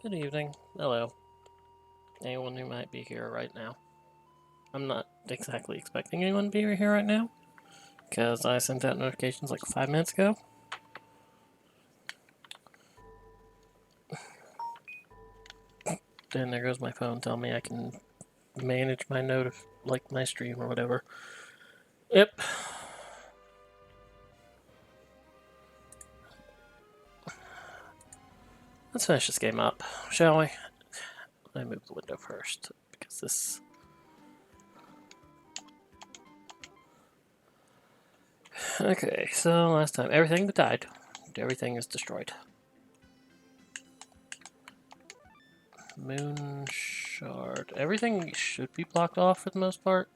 Good evening. Hello. Anyone who might be here right now. I'm not exactly expecting anyone to be here right now, because I sent out notifications like 5 minutes ago. Then there goes my phone telling me I can manage my like my stream or whatever. Yep. Let's finish this game up, shall we? Let me move the window first, because this... Okay, so last time, everything that died, everything is destroyed. Moon shard. Everything should be blocked off for the most part.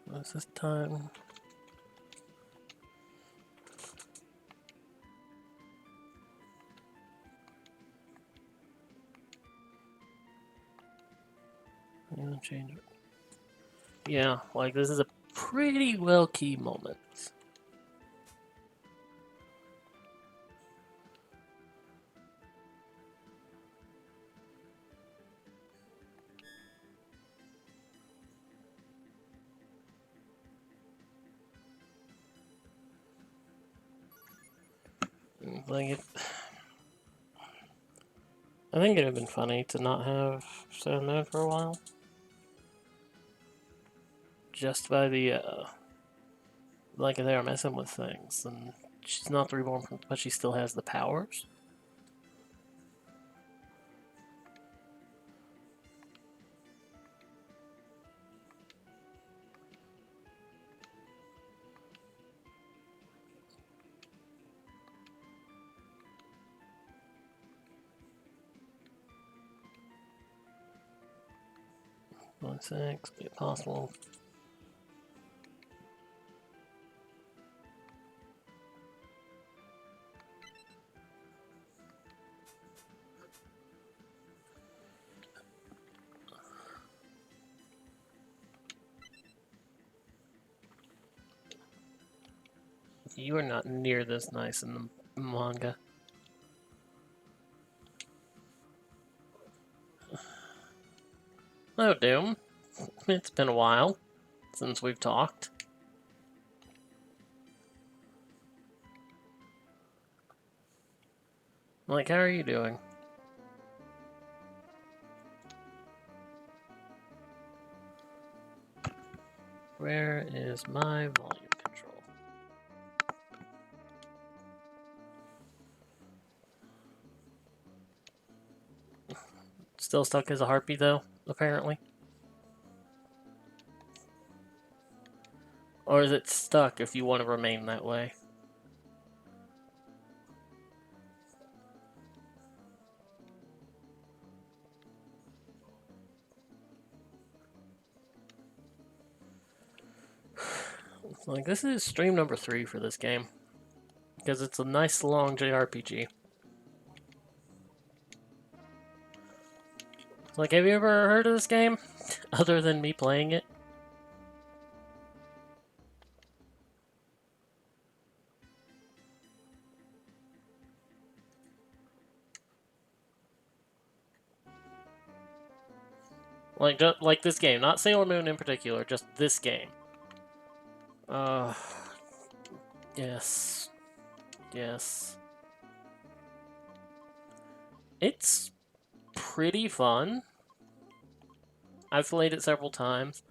What's this time? I'm gonna change it. Yeah, like this is a pretty well key moment. Like it, I think it'd have been funny to not have Sad Mode for a while. Just by the like they are messing with things, and she's not the reborn, but she still has the powers. One sec, be it possible. You are not near this nice in the manga. Oh, Doom. It's been a while since we've talked. Like, how are you doing? Where is my volume control? Still stuck as a harpy, though, apparently. Or is it stuck if you want to remain that way? Like, this is stream number 3 for this game. Because it's a nice long JRPG. Like, have you ever heard of this game? Other than me playing it? Like this game, not Sailor Moon in particular, just this game. Uh, yes. Yes. It's pretty fun. I've played it several times.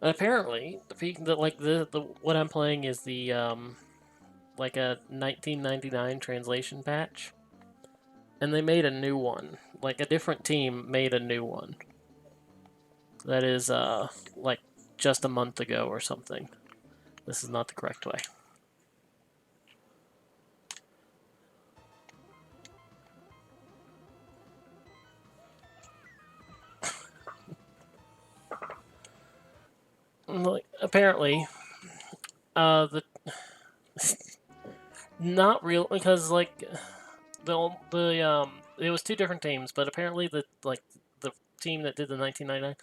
Apparently, the what I'm playing is the like a 1999 translation patch, and they made a new one. Like a different team made a new one. That is like just a month ago or something. This is not the correct way. Like apparently, The not real because like the it was two different teams, but apparently the team that did the 1999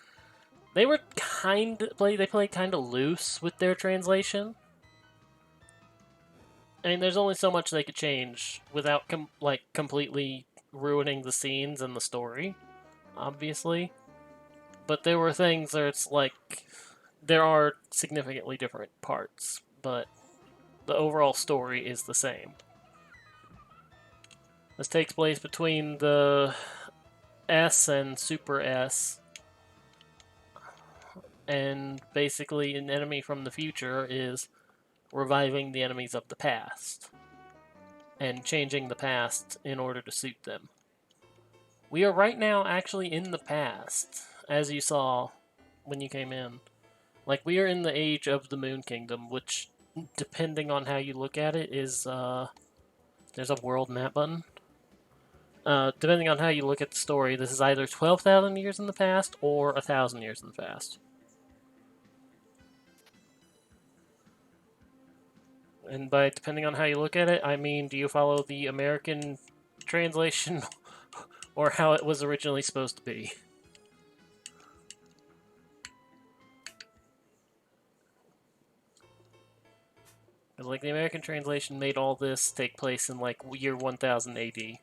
they were they played kind of loose with their translation. I mean, there's only so much they could change without completely ruining the scenes and the story, obviously. But there were things where it's like there are significantly different parts, but the overall story is the same. This takes place between the S and Super S, and basically an enemy from the future is reviving the enemies of the past and changing the past in order to suit them. We are right now actually in the past, as you saw when you came in. Like, we are in the age of the Moon Kingdom, which, depending on how you look at it, is, there's a world map button. Depending on how you look at the story, this is either 12,000 years in the past or 1,000 years in the past. And by depending on how you look at it, I mean, do you follow the American translation or how it was originally supposed to be? Because, like, the American translation made all this take place in, like, year 1000 AD.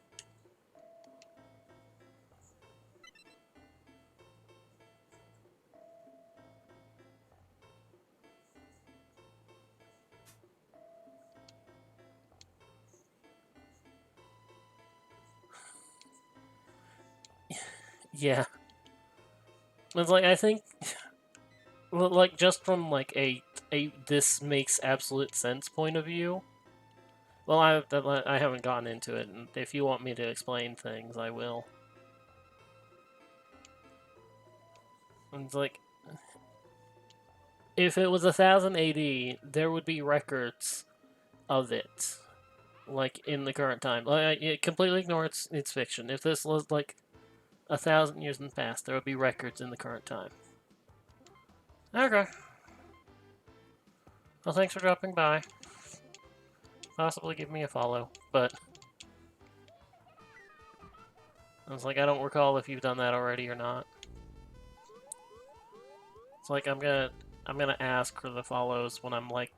Yeah. It's like, I think, well, like, just from, like, a this makes absolute sense point of view. Well, I haven't gotten into it, and if you want me to explain things, I will. And it's like, if it was 1000 AD, there would be records of it, like, in the current time. Like, completely ignore it's fiction. If this was, like, 1,000 years in the past, there would be records in the current time. Okay. Well, thanks for dropping by. Possibly give me a follow, but I was like, I don't recall if you've done that already or not. It's like I'm gonna ask for the follows when I'm like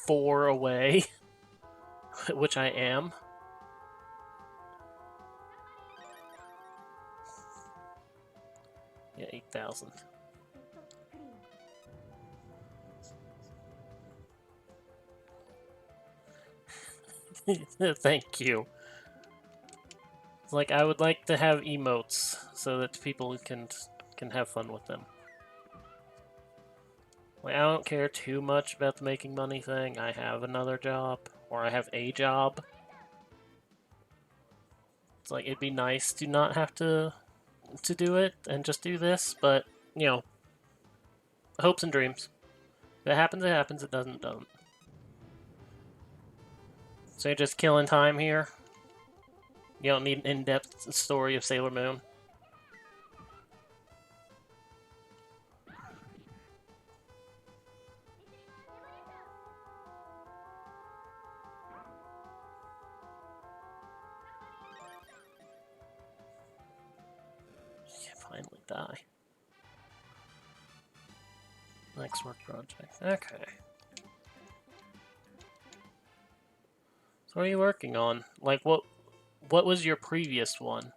4 away, which I am. Yeah, 8,000. Thank you. It's like I would like to have emotes so that people can have fun with them. Like, I don't care too much about the making money thing. I have another job, or I have a job. It's like it'd be nice to not have to do it and just do this, but you know, hopes and dreams. If it happens, it happens. It doesn't, it doesn't. So you're just killing time here. You don't need an in-depth story of Sailor Moon. You finally die. Next work project. Okay. So what are you working on? Like, what was your previous one?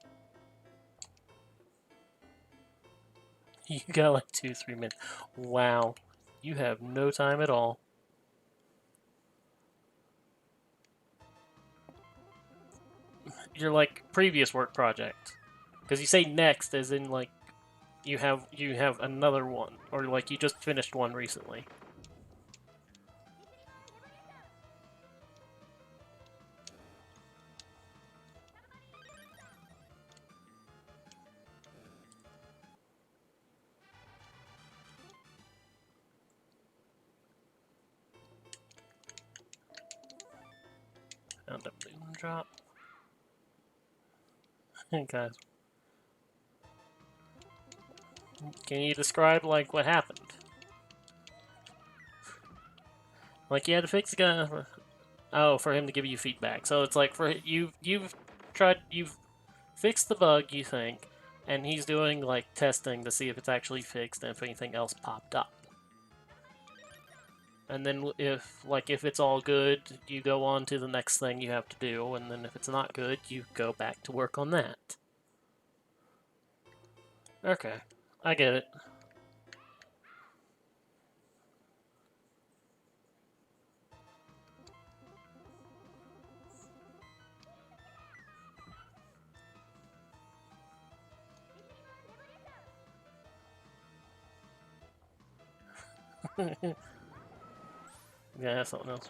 You got like 2-3 minutes. Wow. You have no time at all. Your like previous work project. Because you say next as in like you have another one. Or like you just finished one recently. Found a moon drop. Guys, can you describe like what happened? Like you had to fix the gun. Oh, for him to give you feedback. So it's like for you've fixed the bug you think, and he's doing like testing to see if it's actually fixed and if anything else popped up. And then if it's all good, you go on to the next thing you have to do, and then if it's not good, you go back to work on that. Okay, I get it. Yeah, that's something else.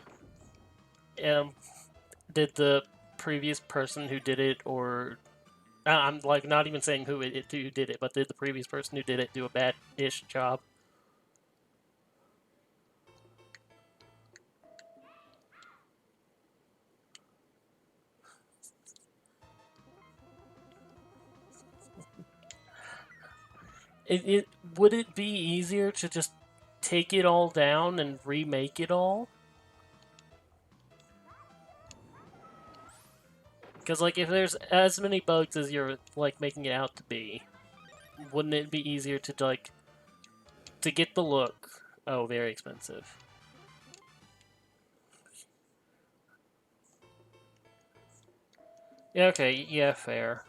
Um, did the previous person who did it, or I'm like not even saying who did it, but did the previous person who did it do a bad-ish job? It would it be easier to just take it all down and remake it all? Because like if there's as many bugs as you're like making it out to be, wouldn't it be easier to like to get the look? Oh, very expensive. Yeah, okay, yeah, fair.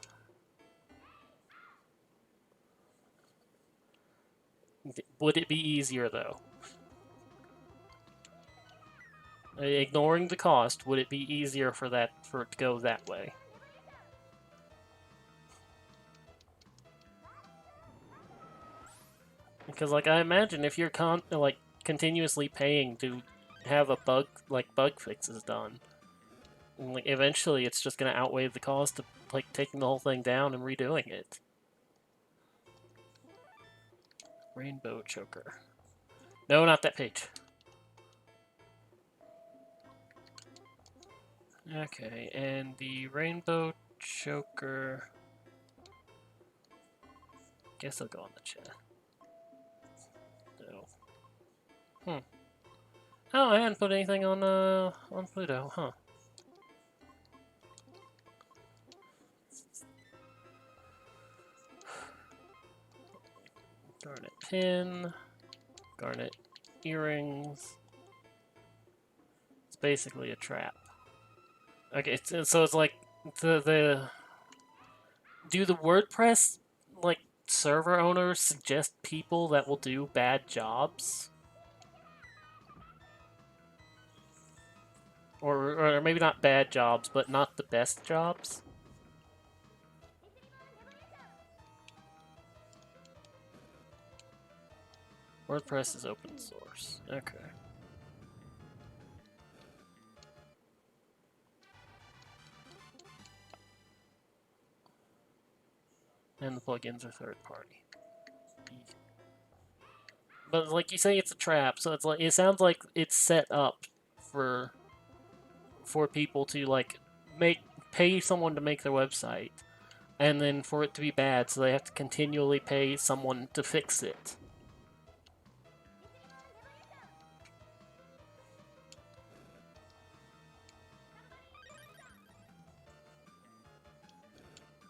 Would it be easier though? Ignoring the cost, would it be easier for it to go that way? Because like I imagine if you're continuously paying to have a bug fixes done, like eventually it's just gonna outweigh the cost of like taking the whole thing down and redoing it. Rainbow choker. No, not that page. Okay, and the rainbow choker. Guess I'll go on the chat. No. Hmm. Oh, I hadn't put anything on Pluto, huh? Garnet pin, garnet earrings. It's basically a trap. Okay, so it's like the do the WordPress like server owners suggest people that will do bad jobs? Or maybe not bad jobs, but not the best jobs? WordPress is open source. Okay. And the plugins are third party. But like you say, it's a trap, so it's like it sounds like it's set up for people to like make pay someone to make their website, and then for it to be bad, so they have to continually pay someone to fix it.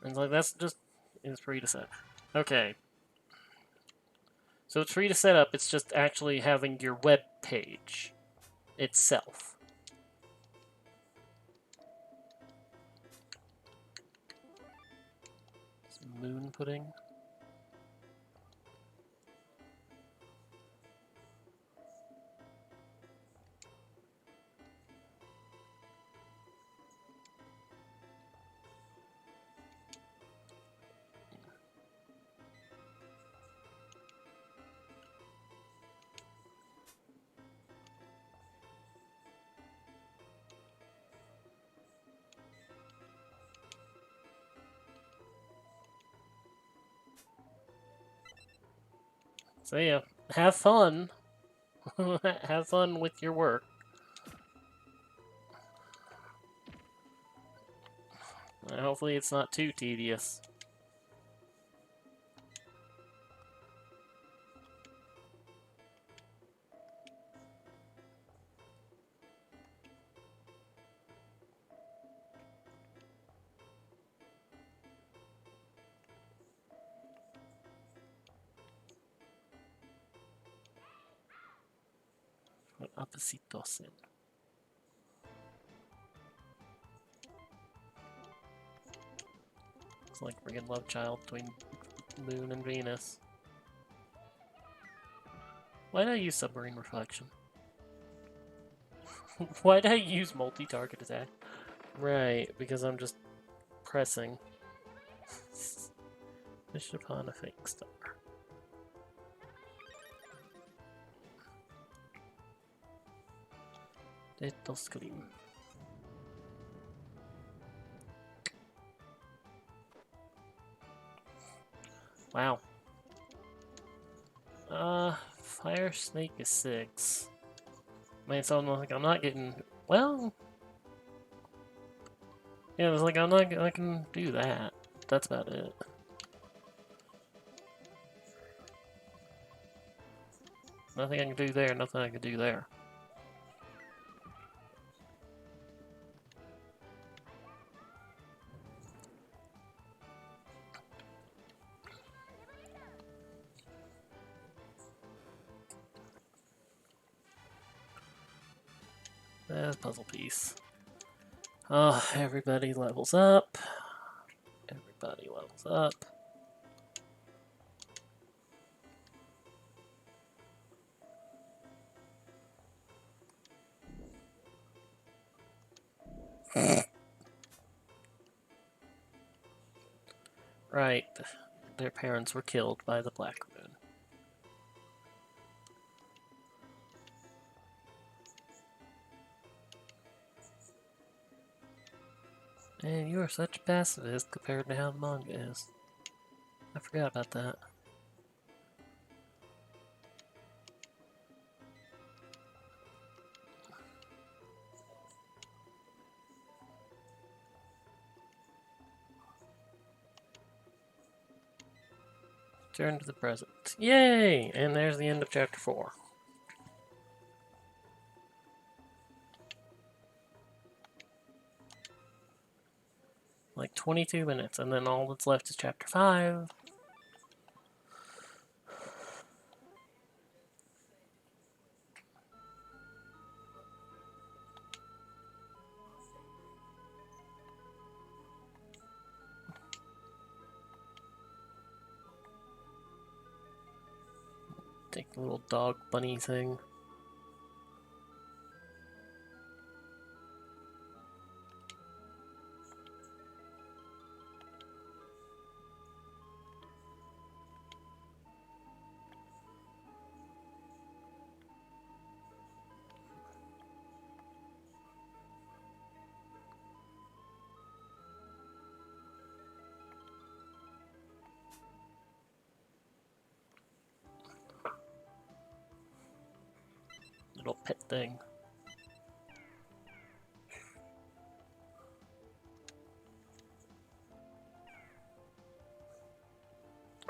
And like that's just it's free to set. Okay. So it's free to set up, it's just actually having your web page itself. Moon pudding. So yeah, have fun. Have fun with your work. Hopefully it's not too tedious. Papacito in. It's like friggin' love child between Moon and Venus. Why did I use Submarine Reflection? Why did I use multi-target attack? Right, because I'm just pressing. Wish upon a fake star. Little scream. Wow. Fire Snake is 6. I mean, so I'm not getting. Well, yeah, it's like I'm not. I can do that. That's about it. Nothing I can do there. Nothing I can do there. That's a puzzle piece. Everybody levels up. Everybody levels up. Right. Their parents were killed by the Black Moon. Man, you are such a pacifist compared to how the manga is. I forgot about that. Turn to the present. Yay! And there's the end of chapter 4. Like 22 minutes, and then all that's left is chapter 5. Take the little dog bunny thing. Little pet thing.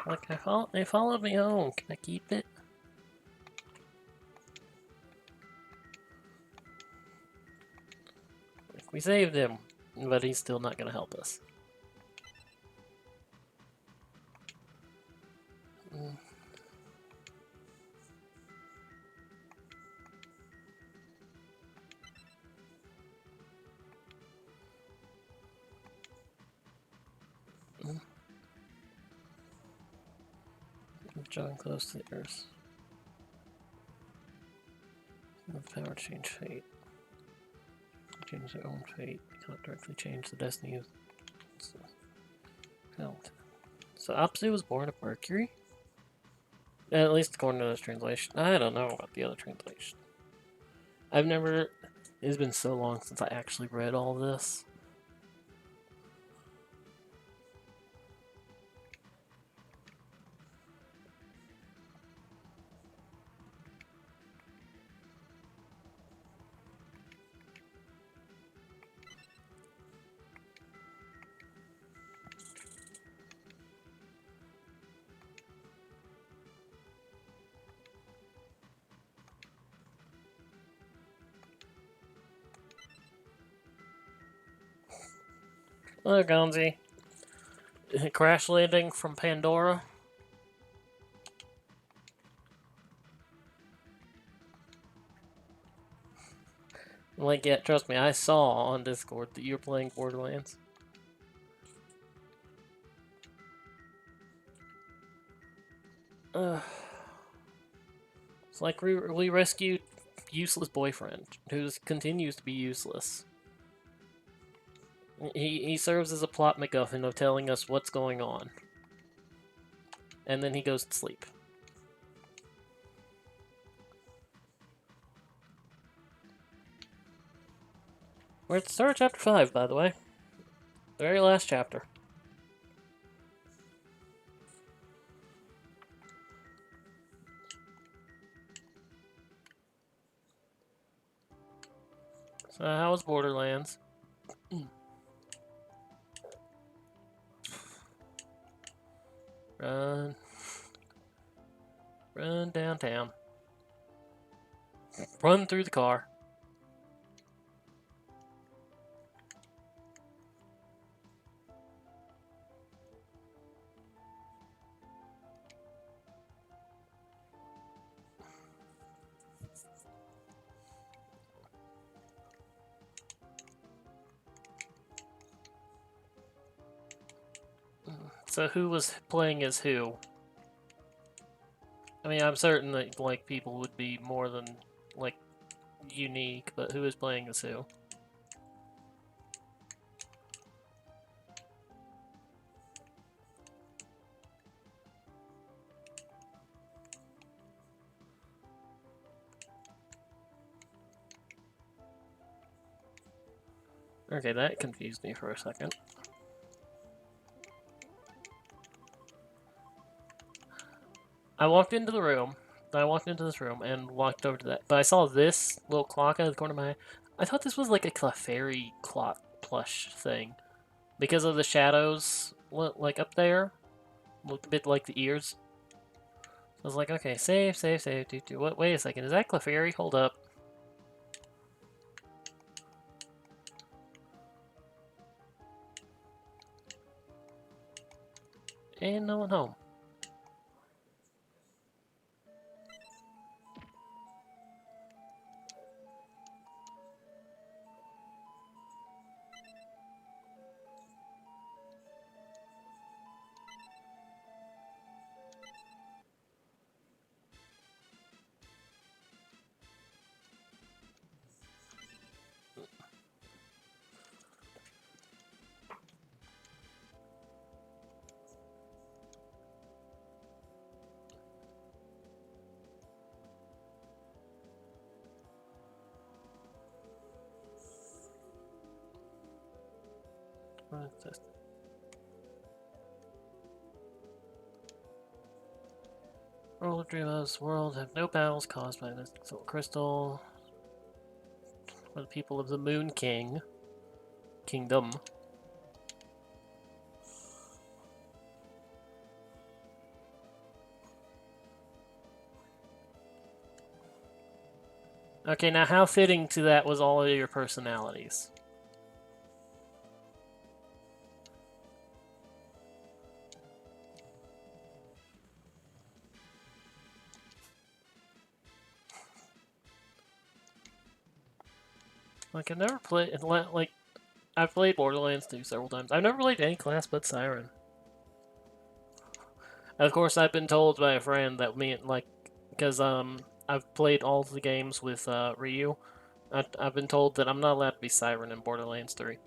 Like, they followed me home. Can I keep it? Like, we saved him, but he's still not gonna help us. Drawing close to the Earth. The power to change fate. Change their own fate. You cannot directly change the destiny of Hamilton. So Apsu was born of Mercury? At least according to this translation. I don't know about the other translation. I've never... It's been so long since I actually read all this. Hello, Gonzi. Crash landing from Pandora. Like, yeah, trust me, I saw on Discord that you're playing Borderlands. It's like we rescued useless boyfriend who continues to be useless. He serves as a plot MacGuffin of telling us what's going on, and then he goes to sleep. We're at the start of chapter 5, by the way. The very last chapter. So, how was Borderlands? Run. Run downtown. Run through the car. So who was playing as who? I mean, I'm certain that like people would be more than like unique, but who is playing as who? Okay, that confused me for a second. I walked into the room. I walked into this room and walked over to that. But I saw this little clock out of the corner of my eye. I thought this was like a Clefairy clock plush thing. Because of the shadows, like up there. Look a bit like the ears. I was like, okay, save, save, save. What? Wait a second. Is that Clefairy? Hold up. And no one home. What's this? World of Dreamhouse world have no battles caused by this crystal. For the people of the Moon Kingdom. Okay, now how fitting to that was all of your personalities? Like, I've never played, like, I've played Borderlands 2 several times. I've never played any class but Siren. Of course, I've been told by a friend that because, I've played all the games with, Ryu. I've been told that I'm not allowed to be Siren in Borderlands 3.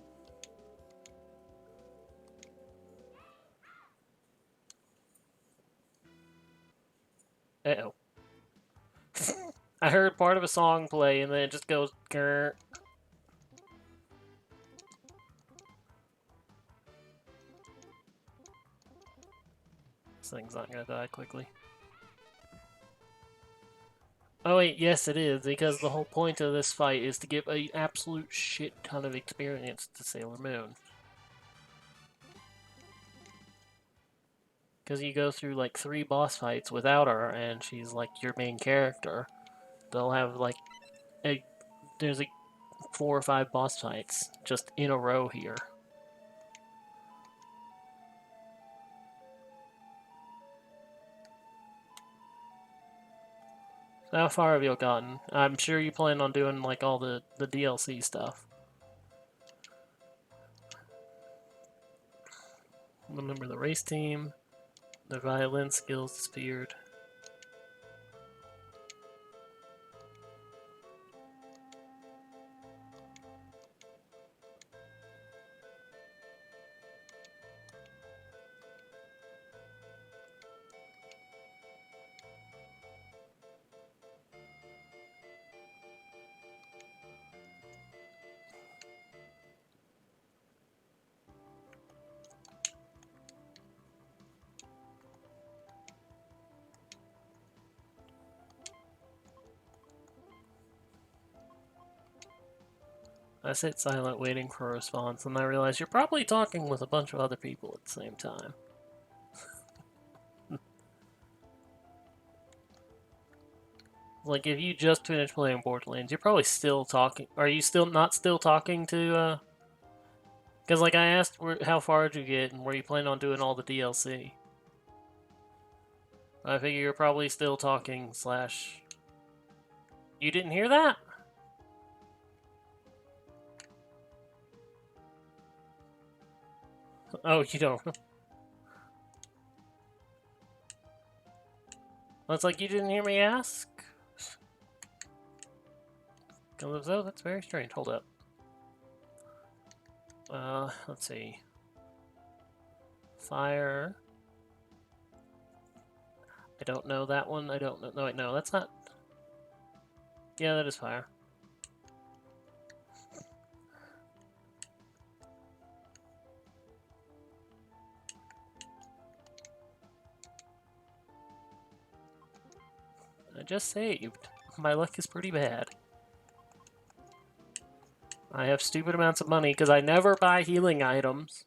Uh-oh. I heard part of a song play and then it just goes grrr. This thing's not gonna die quickly. Oh wait, yes it is, because the whole point of this fight is to give an absolute shit ton of experience to Sailor Moon. Because you go through like 3 boss fights without her, and she's like your main character. They'll have like there's like 4 or 5 boss fights just in a row here. How far have you gotten? I'm sure you plan on doing like all the DLC stuff. Remember the race team. The violin skills disappeared. I sit silent waiting for a response, and I realize you're probably talking with a bunch of other people at the same time. Like, if you just finished playing Borderlands, you're probably still talking. Are you still not still talking to, Because, like, I asked how far did you get and were you planning on doing all the DLC? I figure you're probably still talking slash... You didn't hear that? Oh, you don't. It's like you didn't hear me ask? Oh, that's very strange. Hold up. Let's see. Fire. I don't know that one. I don't know. No, wait, no, that's not... Yeah, that is fire. I just saved. My luck is pretty bad. I have stupid amounts of money because I never buy healing items.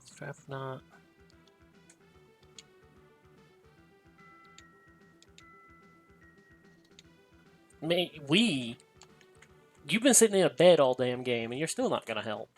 Strap not. You've been sitting in a bed all damn game and you're still not gonna help.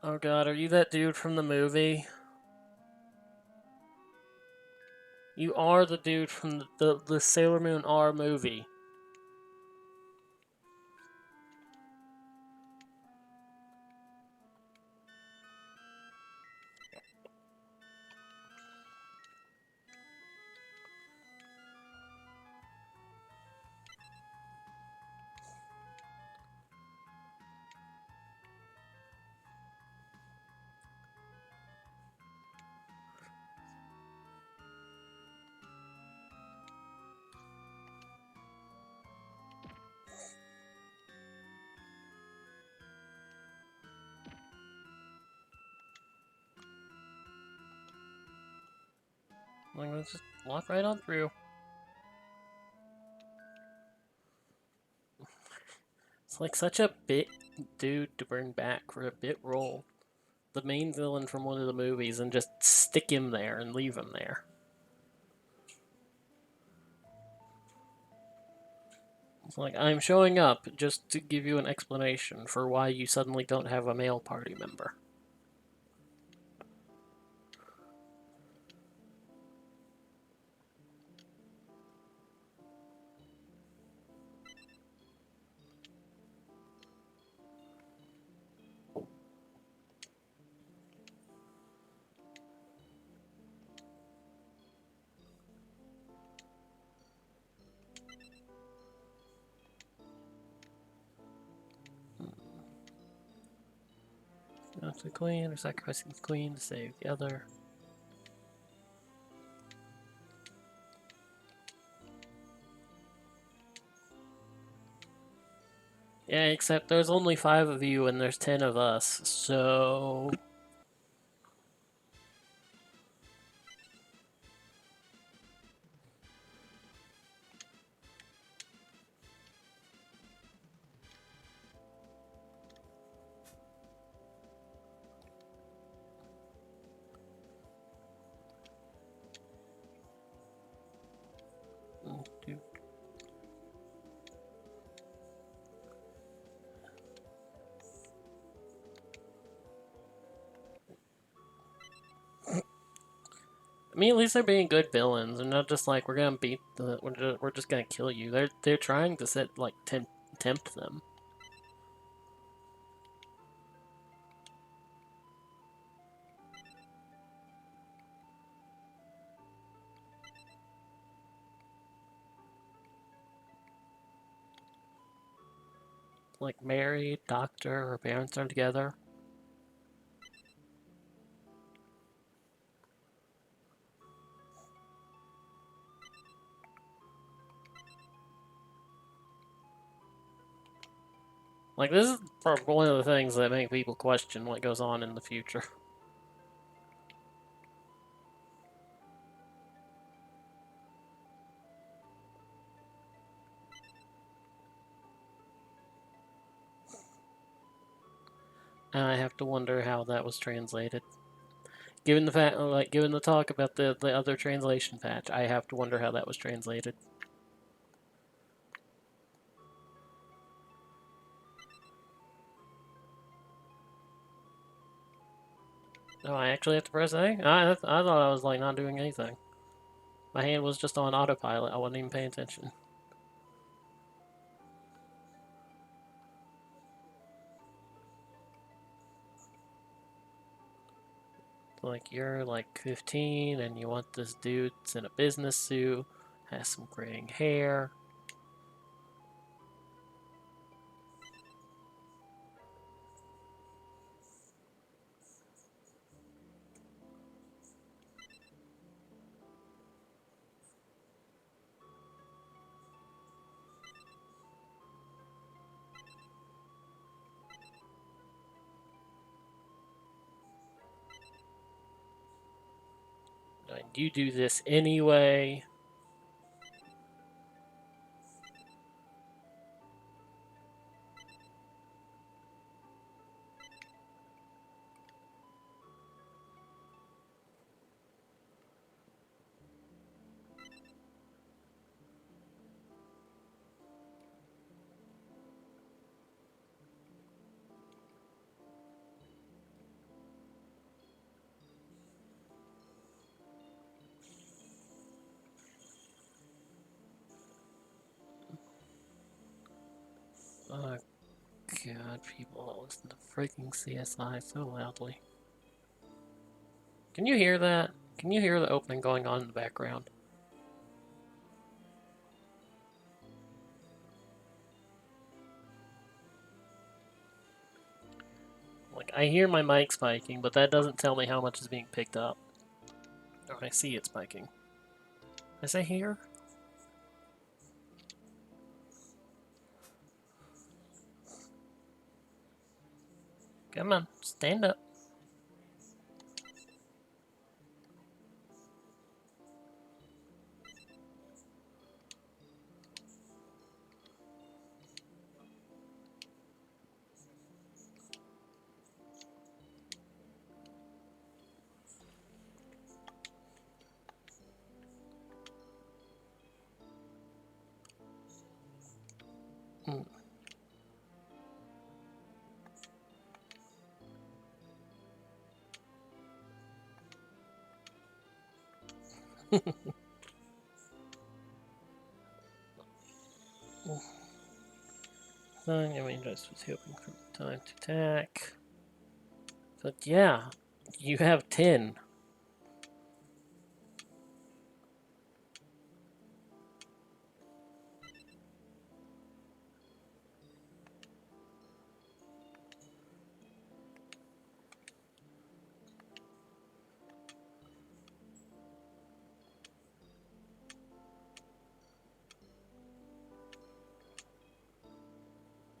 Oh god, are you that dude from the movie? You are the dude from the Sailor Moon R movie. I'm gonna just walk right on through. It's like such a bit dude to bring back for a bit role. The main villain from one of the movies and just stick him there and leave him there. It's like, I'm showing up just to give you an explanation for why you suddenly don't have a male party member. That's the queen, or sacrificing the queen to save the other. Yeah, except there's only 5 of you and there's 10 of us, so... I mean, at least they're being good villains, and not just like we're gonna beat the we're just gonna kill you. They're trying to set like tempt them. Like married, doctor, her parents are together. Like this is probably one of the things that make people question what goes on in the future. And I have to wonder how that was translated. Given the fact, like, given the talk about the other translation patch, I have to wonder how that was translated. Oh, I actually have to press A? I thought I was, like, not doing anything. My hand was just on autopilot. I wasn't even paying attention. Like, you're, like, 15, and you want this dude that's in a business suit, has some graying hair. And you do this anyway. Oh, God, people listen to freaking CSI so loudly. Can you hear that? Can you hear the opening going on in the background? Like, I hear my mic spiking, but that doesn't tell me how much is being picked up. Oh, I see it spiking. Is it here? Come on, stand up. Mm. I mean, just was hoping for the time to attack. But yeah, you have 10.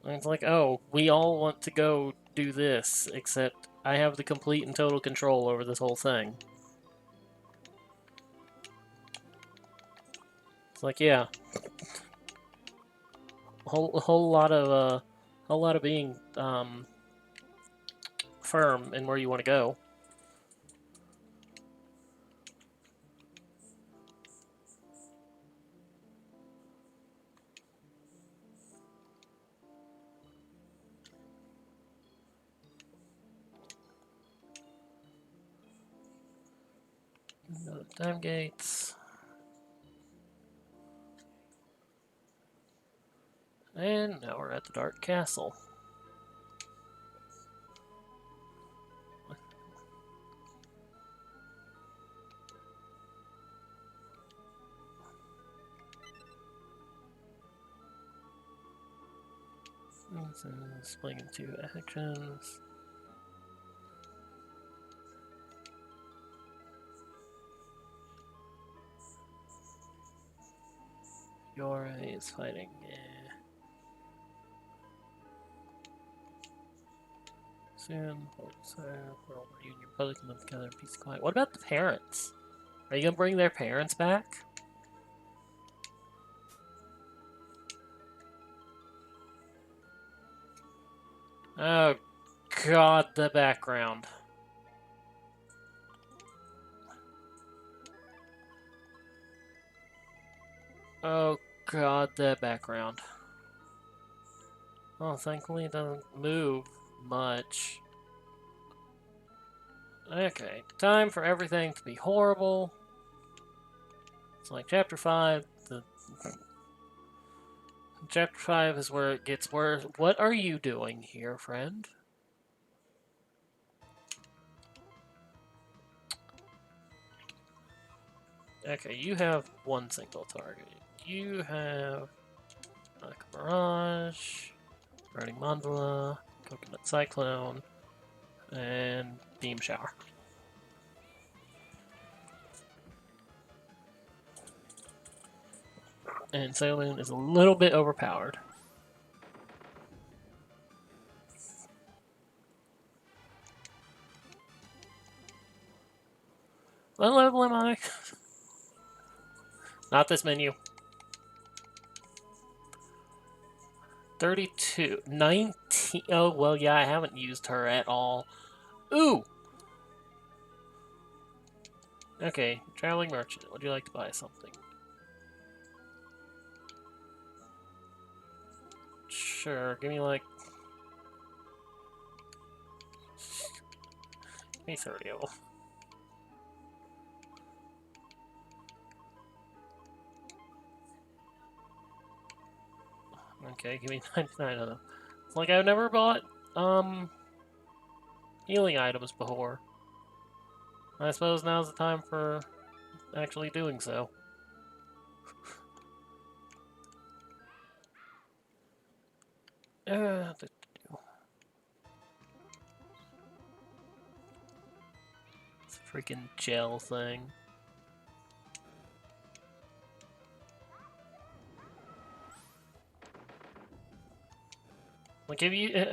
And it's like, oh, we all want to go do this, except I have the complete and total control over this whole thing. It's like, yeah, a whole lot of being firm in where you want to go. Go to time gates. And now we're at the Dark Castle. So splitting into actions. Yora is fighting. Soon, world reunion, public can live together in peace and quiet. What about the parents? Are you gonna bring their parents back? Oh god, the background. Oh god, the background. Oh, thankfully it doesn't move much. Okay, time for everything to be horrible. It's like chapter 5. Chapter 5 is where it gets worse. What are you doing here, friend? Okay, you have one single target. You have a Mirage, Burning Mandala, Coconut Cyclone, and Beam Shower. And Saloon is a little bit overpowered. What level am I? Not this menu. 32. 19. Oh, well, yeah, I haven't used her at all. Ooh! Okay, traveling merchant. Would you like to buy something? Sure, give me like... Give me 30 of them. Okay, give me 99 of them. It's like I've never bought, healing items before. I suppose now's the time for actually doing so. The freaking gel thing. Like, have you,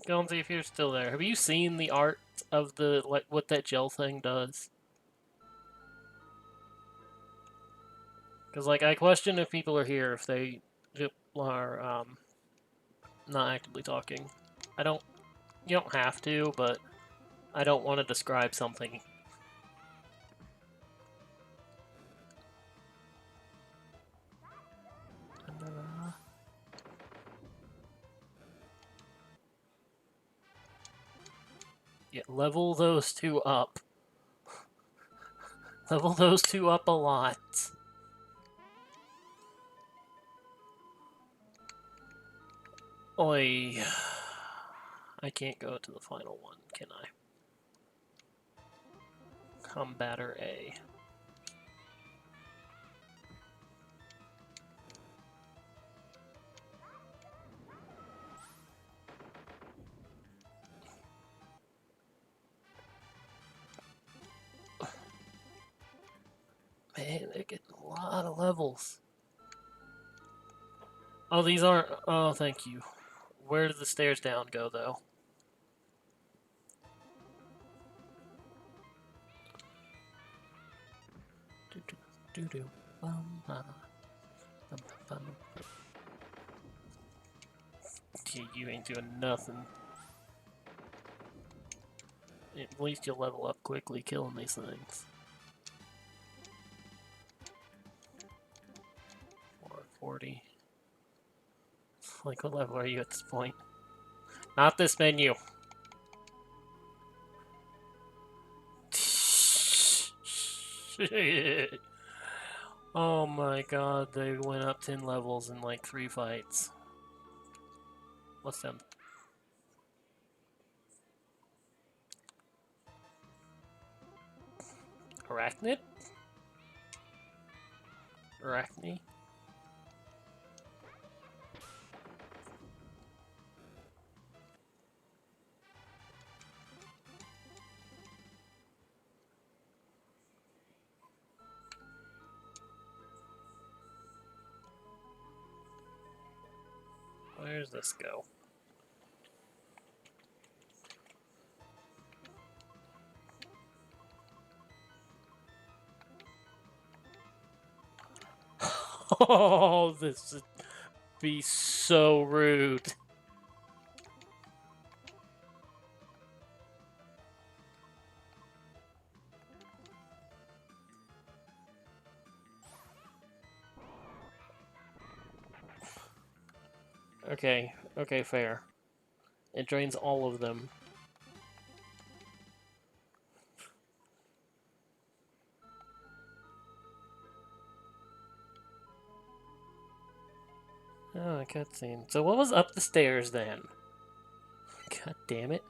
go and see if you're still there. Have you seen the art of the, like, what that gel thing does? Because, like, I question if people are here if they are, not actively talking. You don't have to, but I don't want to describe something. Yeah, level those two up. Level those two up a lot. Oi. I can't go to the final one, can I? Combatter A. Man, they're getting a lot of levels. Oh, these aren't... Oh, thank you. Where did the stairs down go, though? Do-do-do-do. You ain't doing nothing. At least you'll level up quickly killing these things. 440. Like, what level are you at this point? Not this menu. Shit. Oh my god, they went up 10 levels in like 3 fights. What's them? Arachnid? Arachne? Where does this go? Oh, this would be so rude. Okay, okay, fair. It drains all of them. Oh, a cutscene. So what was up the stairs then? God damn it.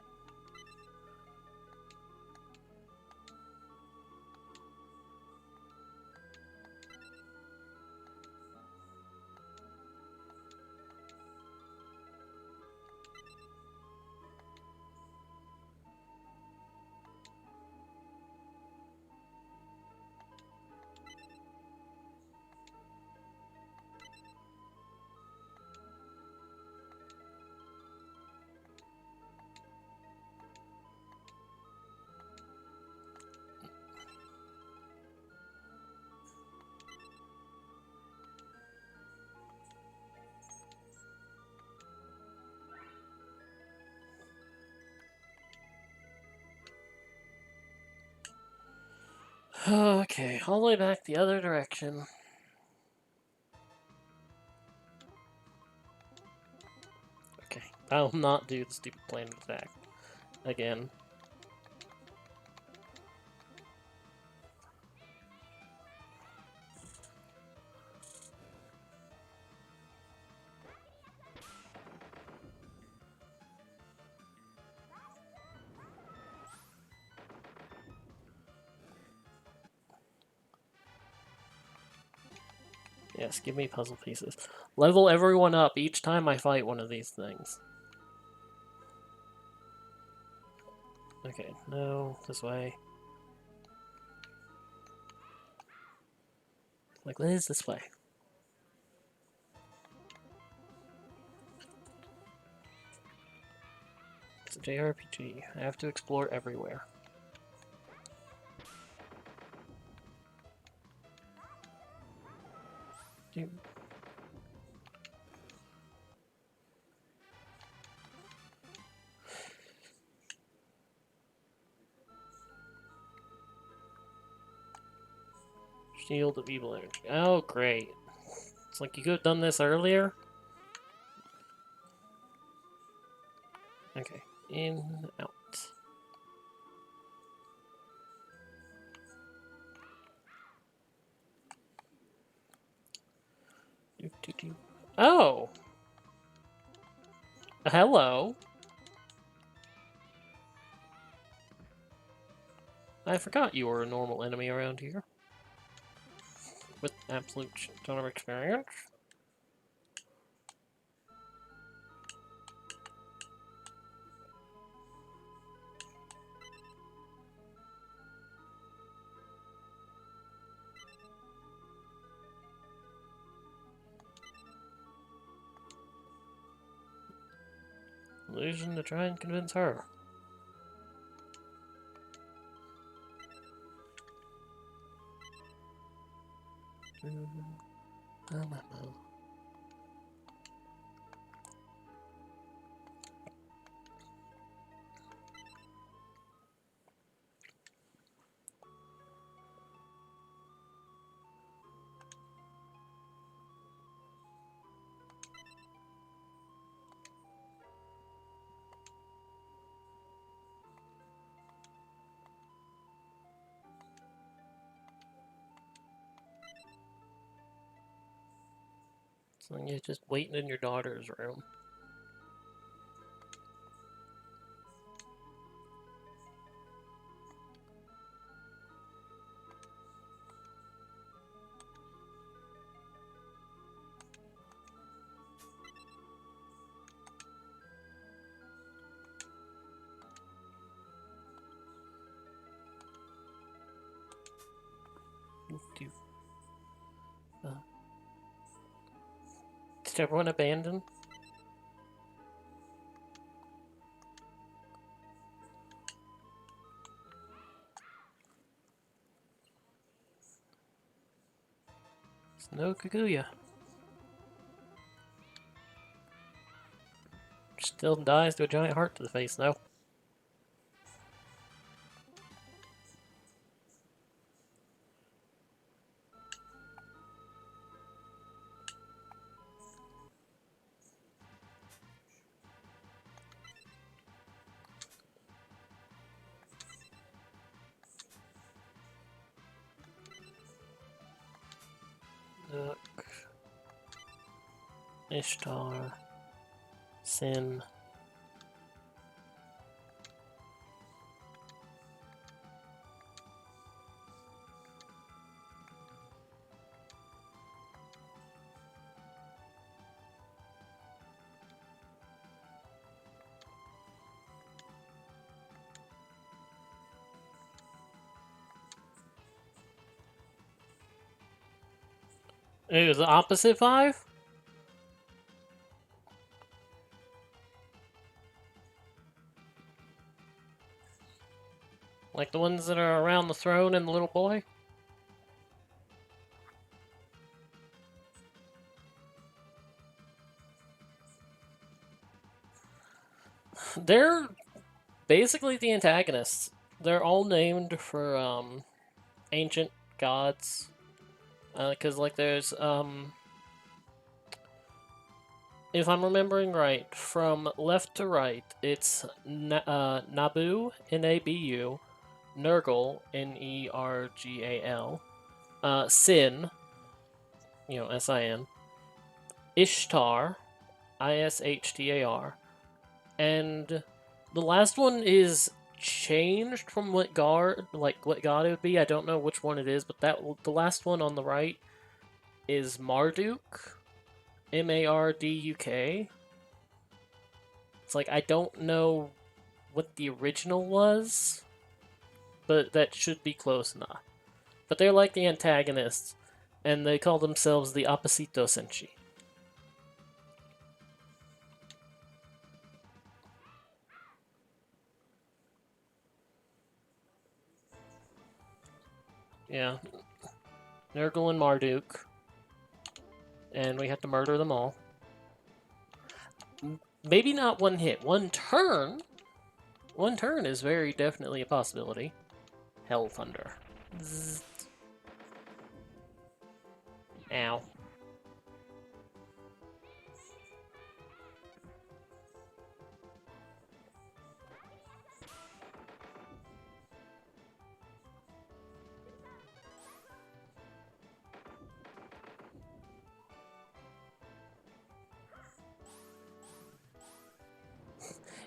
Okay, all the way back the other direction. Okay, I'll not do the stupid planned attack again. Yes, give me puzzle pieces. Level everyone up each time I fight one of these things. Okay, no, this way. Like, what is this way? It's a JRPG. I have to explore everywhere. Dude. Shield of Evil Energy. Oh, great. It's like you could have done this earlier. Okay, in, out. Oh! Hello! I forgot you were a normal enemy around here. With absolute ton of experience. Illusion to try and convince her. So you're just waiting in your daughter's room. Did everyone abandon? It's no Kaguya. Still dies to a giant heart to the face, though. Nook. Ishtar. Sin. It was the opposite 5? Like the ones that are around the throne and the little boy? They're basically the antagonists. They're all named for ancient gods. Because like there's if I'm remembering right, from left to right, it's Nabu, Nabu, Nurgle, Nergal, Sin, Sin, Ishtar, Ishtar, and the last one is changed from what god it would be. I don't know which one it is, but the last one on the right is Marduk, Marduk. It's like I don't know what the original was, but that should be close enough. But they're like the antagonists, and they call themselves the Opposito Senshi. Yeah. Nurgle and Marduk. And we have to murder them all. Maybe not one hit. One turn? One turn is very definitely a possibility. Hell Thunder. Zzz. Ow.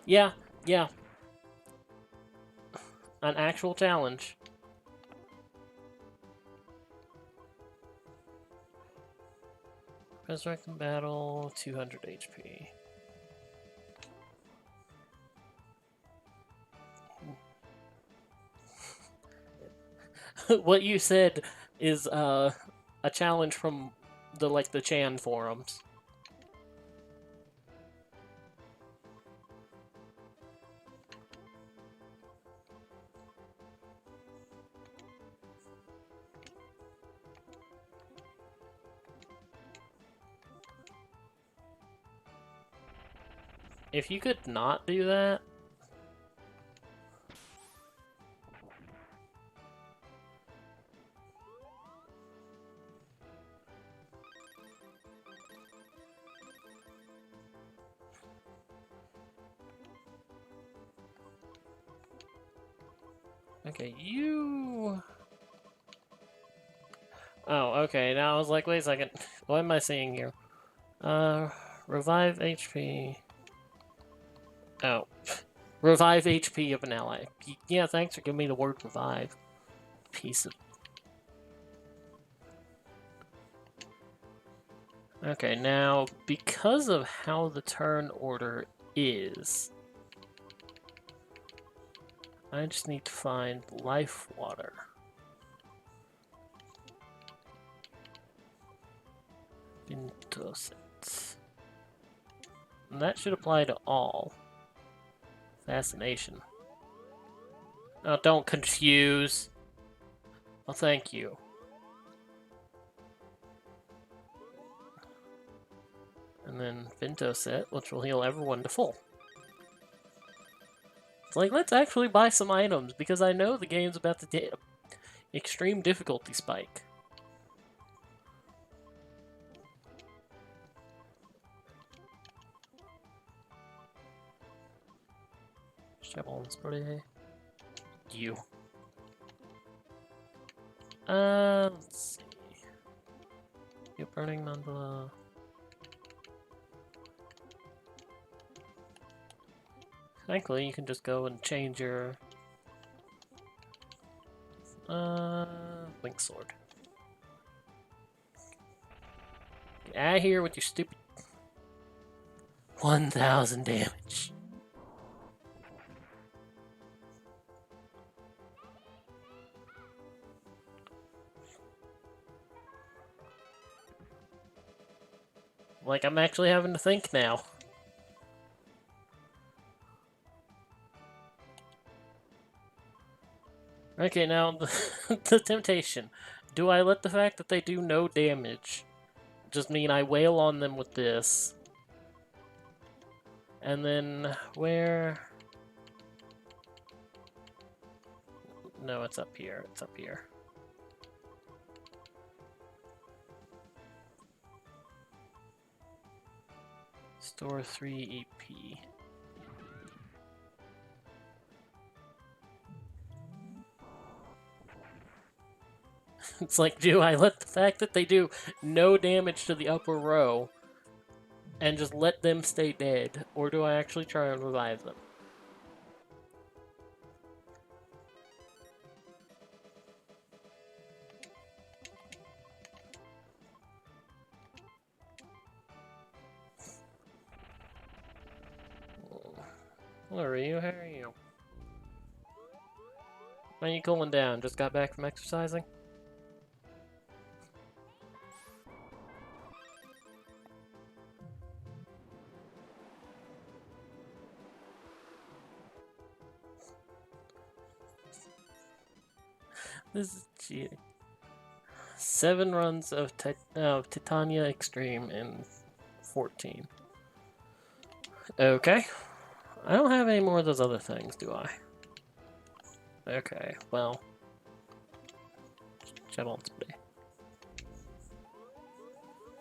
Yeah, yeah. An actual challenge. Resurrecting battle, 200 HP. What you said is a challenge from the Chan forums. If you could not do that... Okay, you... Oh, okay, now I was like, wait a second. What am I seeing here? Revive HP... Oh. Revive HP of an ally. Yeah, thanks for giving me the word revive. Piece of... Okay, now, because of how the turn order is, I just need to find life water. Ventoset. And that should apply to all. Fascination. Oh, don't confuse. Well, thank you. And then Ventoset, which will heal everyone to full. It's like, let's actually buy some items, because I know the game's about to extreme difficulty spike. Javelin spray. You. Let's see. You burning mandala. Thankfully, you can just go and change your Link Sword. Get out of here with your stupid 1,000 damage. Like, I'm actually having to think now. Okay, now, the temptation. Do I let the fact that they do no damage just mean I wail on them with this? And then, where... No, it's up here. It's up here. Store 3 EP. It's like, do I let the fact that they do no damage to the upper row and just let them stay dead, or do I actually try and revive them? Hello, Ryu, how are you? Why are you cooling down? Just got back from exercising? This is cheating. 7 runs of Titania Extreme in 14. Okay. I don't have any more of those other things, do I? Okay, well. Javelin spray.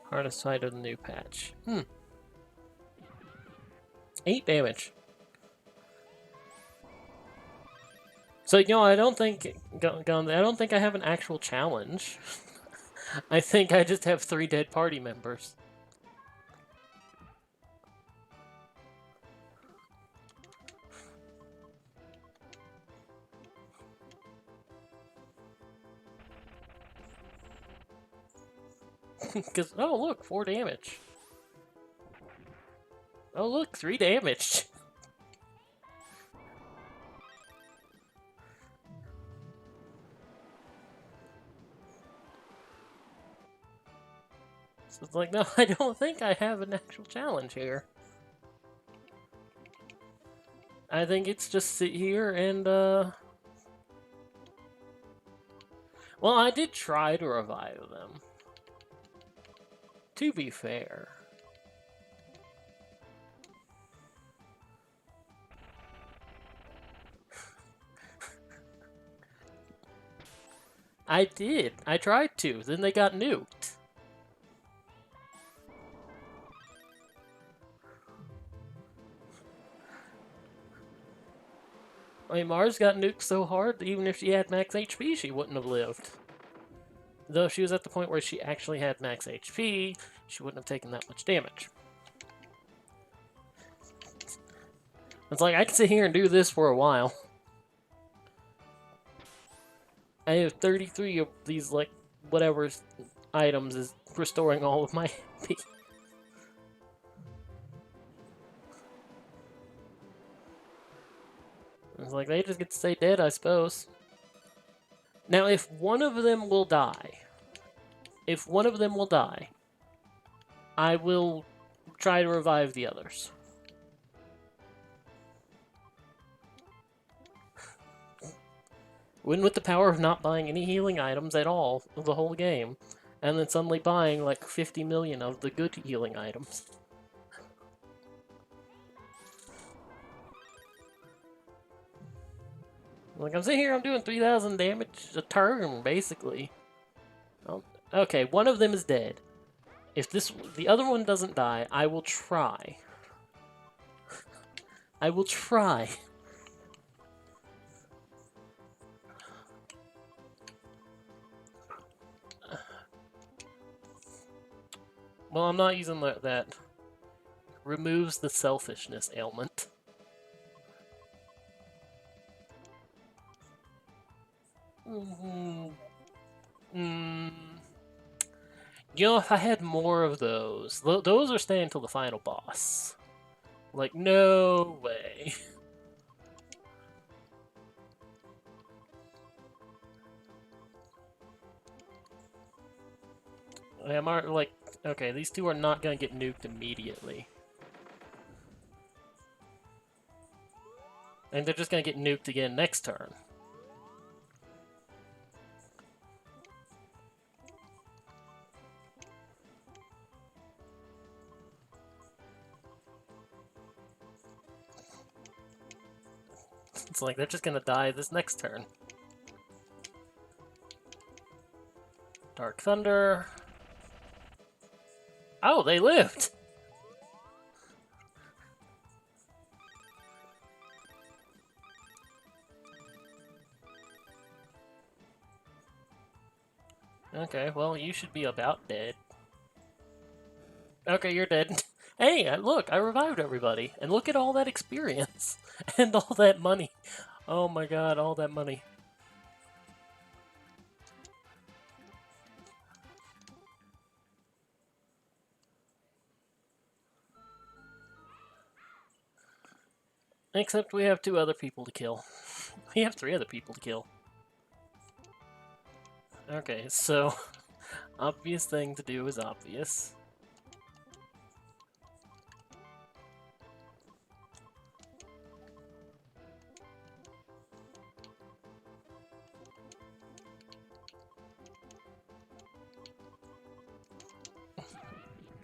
Hardest fight of the new patch. 8 damage. So, you know, I don't think I have an actual challenge. I think I just have 3 dead party members. Because, oh look, 4 damage. Oh look, 3 damage. So it's like, no, I don't think I have an actual challenge here. I think it's just sit here and, Well, I did try to revive them. To be fair. I did. I tried to. Then they got nuked. I mean, Mars got nuked so hard that even if she had max HP, she wouldn't have lived. Though if she was at the point where she actually had max HP, she wouldn't have taken that much damage. It's like, I can sit here and do this for a while. I have 33 of these, like, whatever items is restoring all of my HP. It's like, they just get to stay dead, I suppose. Now, if one of them will die, I will try to revive the others. Win with the power of not buying any healing items at all the whole game, and then suddenly buying like 50 million of the good healing items. Like, I'm sitting here, I'm doing 3,000 damage a turn, basically. Okay, one of them is dead. If the other one doesn't die, I will try. I will try. Well, I'm not using that. Removes the selfishness ailment. You know, if I had more of those, those are staying until the final boss. Like, no way. I'm like, okay, these two are not gonna get nuked immediately. And they're just gonna get nuked again next turn. It's like they're just gonna die this next turn. Dark Thunder. Oh, they lived! Okay, well, you should be about dead. Okay, you're dead. Hey, look, I revived everybody. And look at all that experience. And all that money. Oh my god, all that money. Except we have 2 other people to kill. We have 3 other people to kill. Okay, so... obvious thing to do is obvious.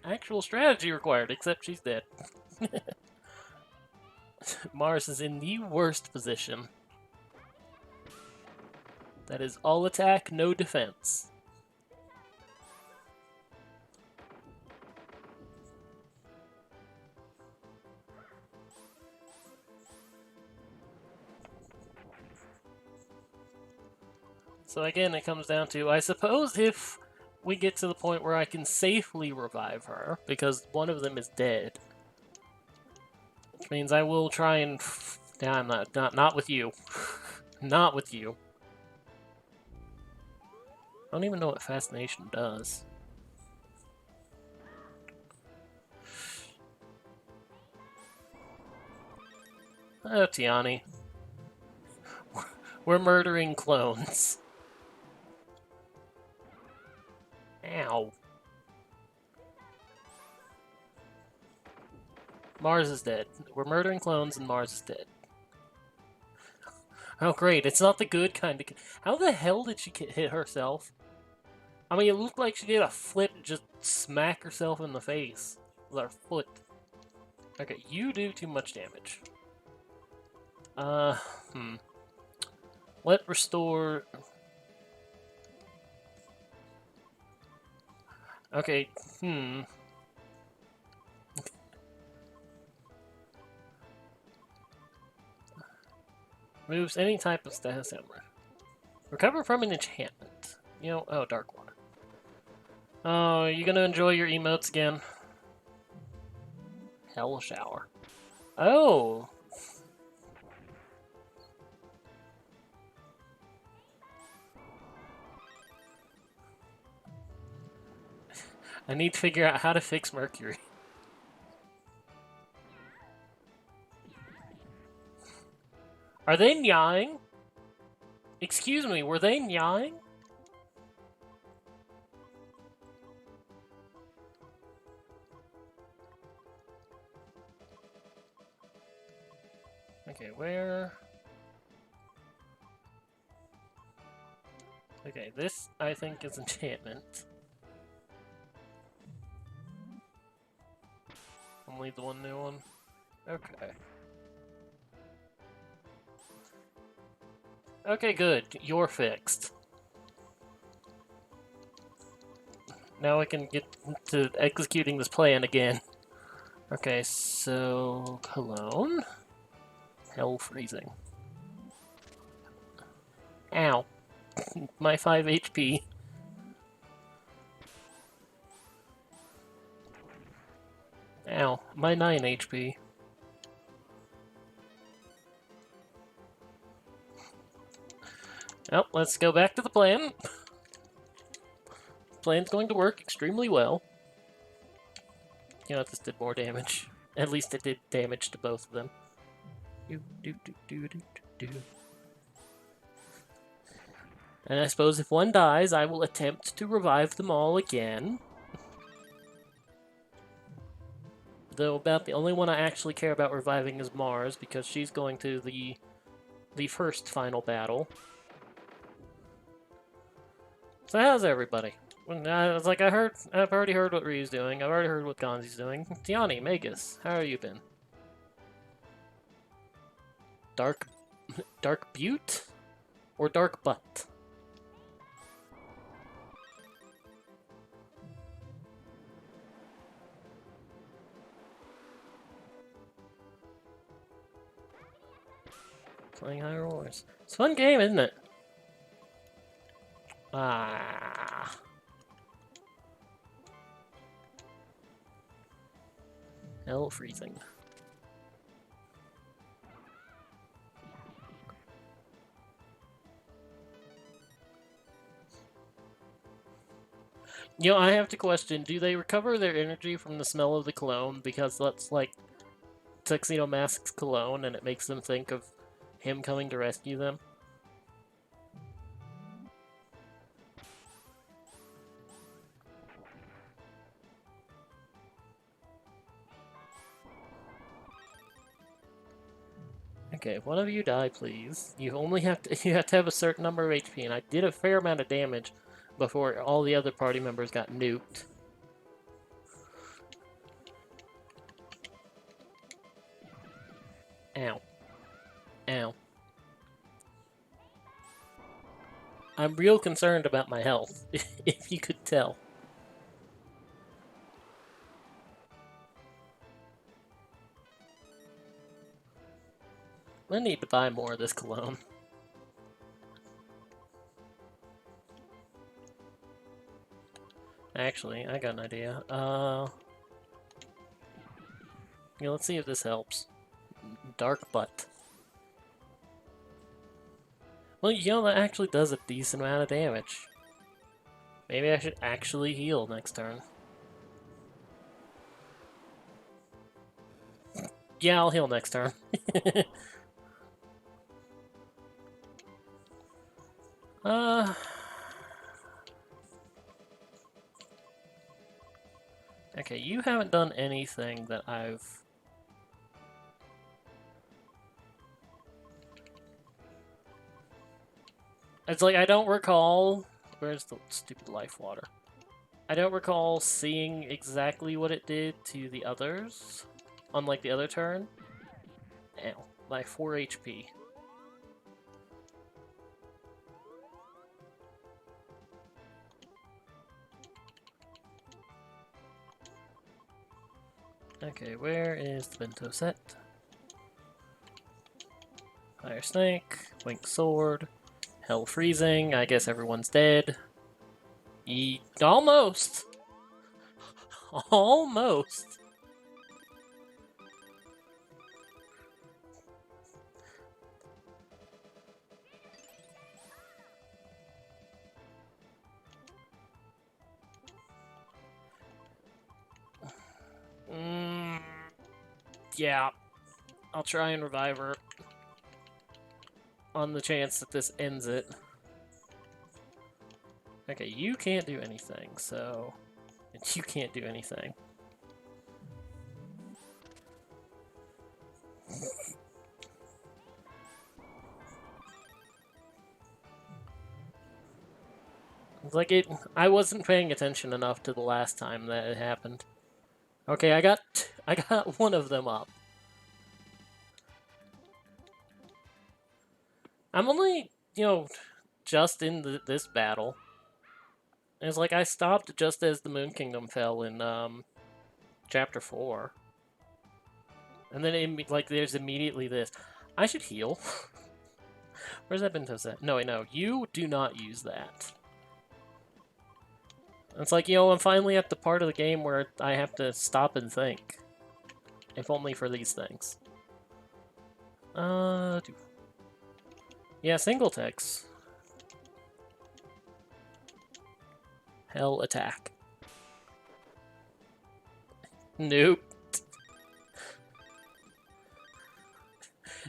Actual strategy required, except she's dead. Mars is in the worst position. That is all attack, no defense. So again, it comes down to, I suppose if we get to the point where I can safely revive her, because one of them is dead, which means I will try and... Nah, I'm not with you. Not with you. I don't even know what Fascination does. Oh, Tiani. We're murdering clones. Ow. Mars is dead. We're murdering clones and Mars is dead. Oh great, it's not the good kind of... How the hell did she hit herself? I mean, it looked like she did a flip and just smack herself in the face with her foot. Okay, you do too much damage. Let restore... Okay, Moves any type of status element. Recover from an enchantment. You know, oh, Dark Water. Oh, you gonna enjoy your emotes again? Hell Shower. Oh! I need to figure out how to fix Mercury. Are they nyawing? Excuse me, were they nyawing? Okay, where? Okay, this, I think, is enchantment. Only the one new one? Okay. Okay, good. You're fixed. Now I can get to executing this plan again. Okay, so... Cologne? Hell freezing. Ow. My 5 HP. Ow. My 9 HP. Well, let's go back to the plan. Plan's going to work extremely well. You know, this did more damage. At least it did damage to both of them. And I suppose if one dies, I will attempt to revive them all again. Though about the only one I actually care about reviving is Mars, because she's going to the first final battle. So how's everybody? It's like I've already heard what Ryu's doing. I've already heard what Gonzi's doing. Tiani, Magus, how have you been? Dark Butte? Or Dark Butt? Playing Hyrule Wars. It's a fun game, isn't it? Ah. Hell freezing. You know, I have to question, do they recover their energy from the smell of the cologne? Because that's like Tuxedo Mask's cologne, and it makes them think of him coming to rescue them. Okay, one of you die, please. You only have to you have to have a certain number of HP, and I did a fair amount of damage before all the other party members got nuked. Ow. Ow. I'm real concerned about my health, if you could tell. I need to buy more of this cologne. Actually, I got an idea. Yeah, let's see if this helps. Dark Butt. Well, you know, that actually does a decent amount of damage. Maybe I should actually heal next turn. Yeah, I'll heal next turn. Okay, you haven't done anything that I've... It's like, I don't recall... Where's the stupid life water? I don't recall seeing exactly what it did to the others, unlike the other turn. Ow, my 4 HP. Okay, where is the bento set? Fire Snake, Wink Sword, Hell Freezing, I guess everyone's dead. Almost! Almost! Yeah. I'll try and revive her. On the chance that this ends it. Okay, you can't do anything, so... And you can't do anything. It's like I wasn't paying attention enough to the last time that it happened. Okay, I got one of them up. I'm only, just in this battle. And it's like I stopped just as the Moon Kingdom fell in Chapter 4. And then there's immediately this. I should heal. Where's that bento set? No, wait, no. You do not use that. It's like, I'm finally at the part of the game where I have to stop and think. If only for these things. Yeah, single text. Hell attack. Nope.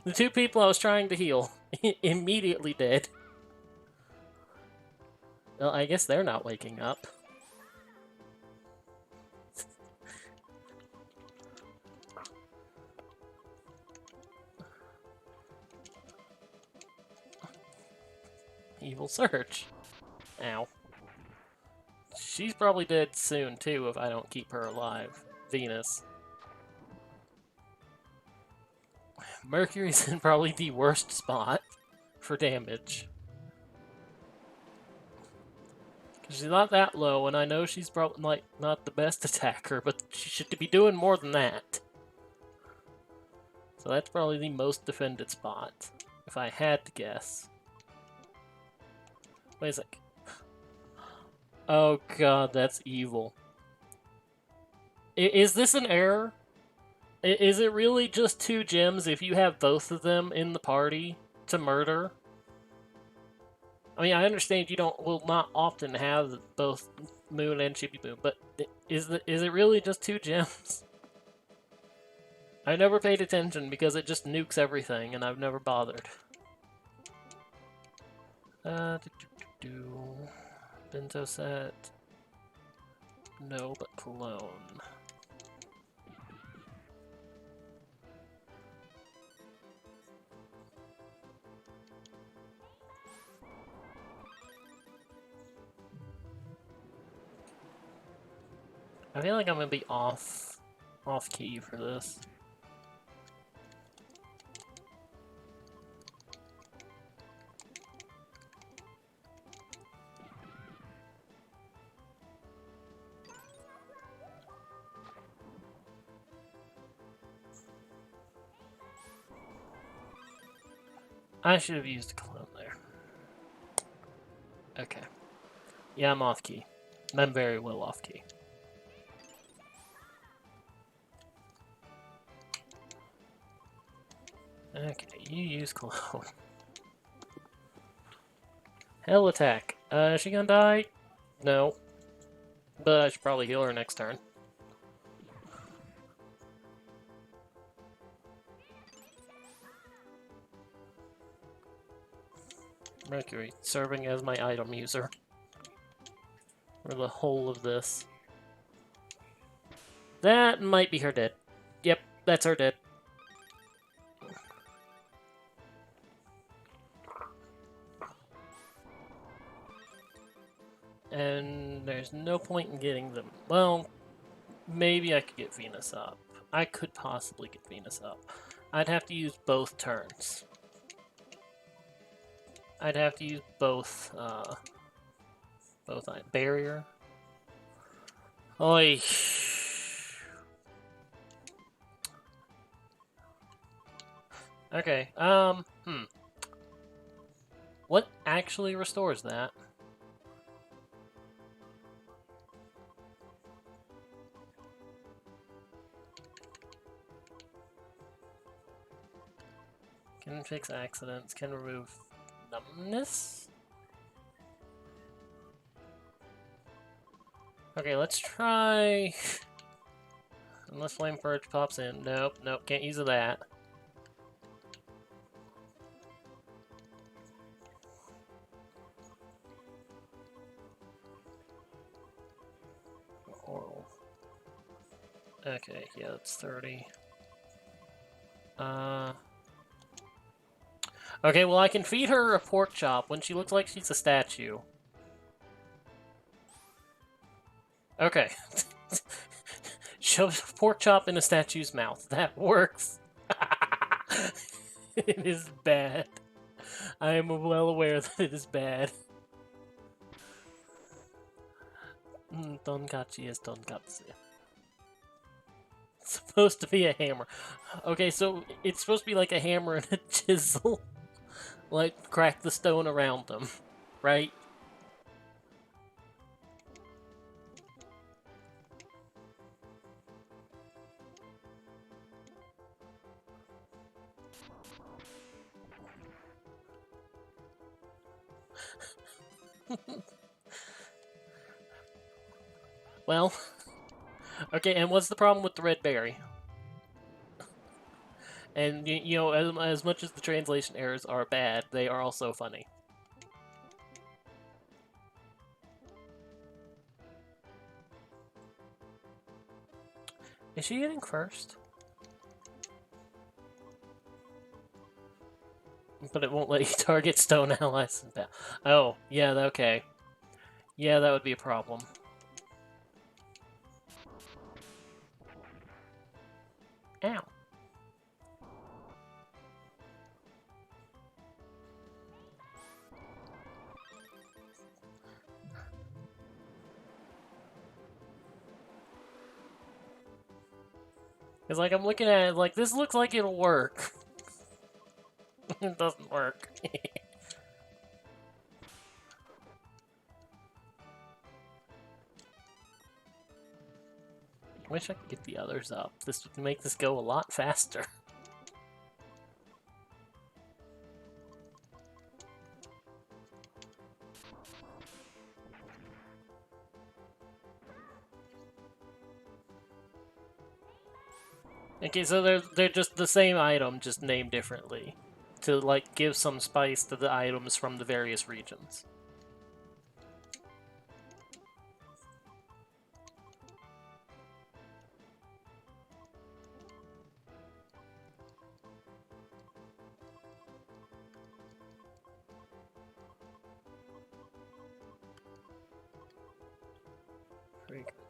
The two people I was trying to heal immediately dead. Well, I guess they're not waking up. Evil Surge. Ow. She's probably dead soon, too, if I don't keep her alive. Venus. Mercury's in probably the worst spot for damage. She's not that low, and I know she's probably not the best attacker, but she should be doing more than that. So that's probably the most defended spot, if I had to guess. Wait a sec. Oh god, that's evil. Is this an error? Is it really just 2 gems if you have both of them in the party to murder? I mean, I understand you will not often have both Moon and Chibi Moon, but is it really just 2 gems? I never paid attention because it just nukes everything, and I've never bothered. Bento set. No, but clone. I feel like I'm gonna be off key for this. I should have used a clone there. Okay. Yeah, I'm off key. I'm very well off key. Okay, you use clone. Hell attack. Is she gonna die? No. But I should probably heal her next turn. Mercury, serving as my item user. For the whole of this. That might be her dead. Yep, that's her dead. And there's no point in getting them. Well, maybe I could get Venus up. I could possibly get Venus up. I'd have to use both turns. I'd have to use both barrier. Oi. Okay, What actually restores that? Can fix accidents, can remove numbness? Okay, let's try... Unless Flame Purge pops in. Nope, nope, can't use that. Oral. Okay, yeah, that's 30. Okay, well I can feed her a pork chop when she looks like she's a statue. Okay. Shove a pork chop in a statue's mouth. That works. It is bad. I am well aware that it is bad. Tonkatsu is tonkatsu. It's supposed to be a hammer. Okay, so it's supposed to be like a hammer and a chisel. Like, crack the stone around them, right? Well, okay, and what's the problem with the red berry? And, you know, as much as the translation errors are bad, they are also funny. Is she getting first? But it won't let you target stone allies in battle. Oh, yeah, okay. Yeah, that would be a problem. Ow. It's like I'm looking at it like, this looks like it'll work. It doesn't work. Wish I could get the others up. This would make this go a lot faster. Okay, so they're just the same item, just named differently, to like give some spice to the items from the various regions.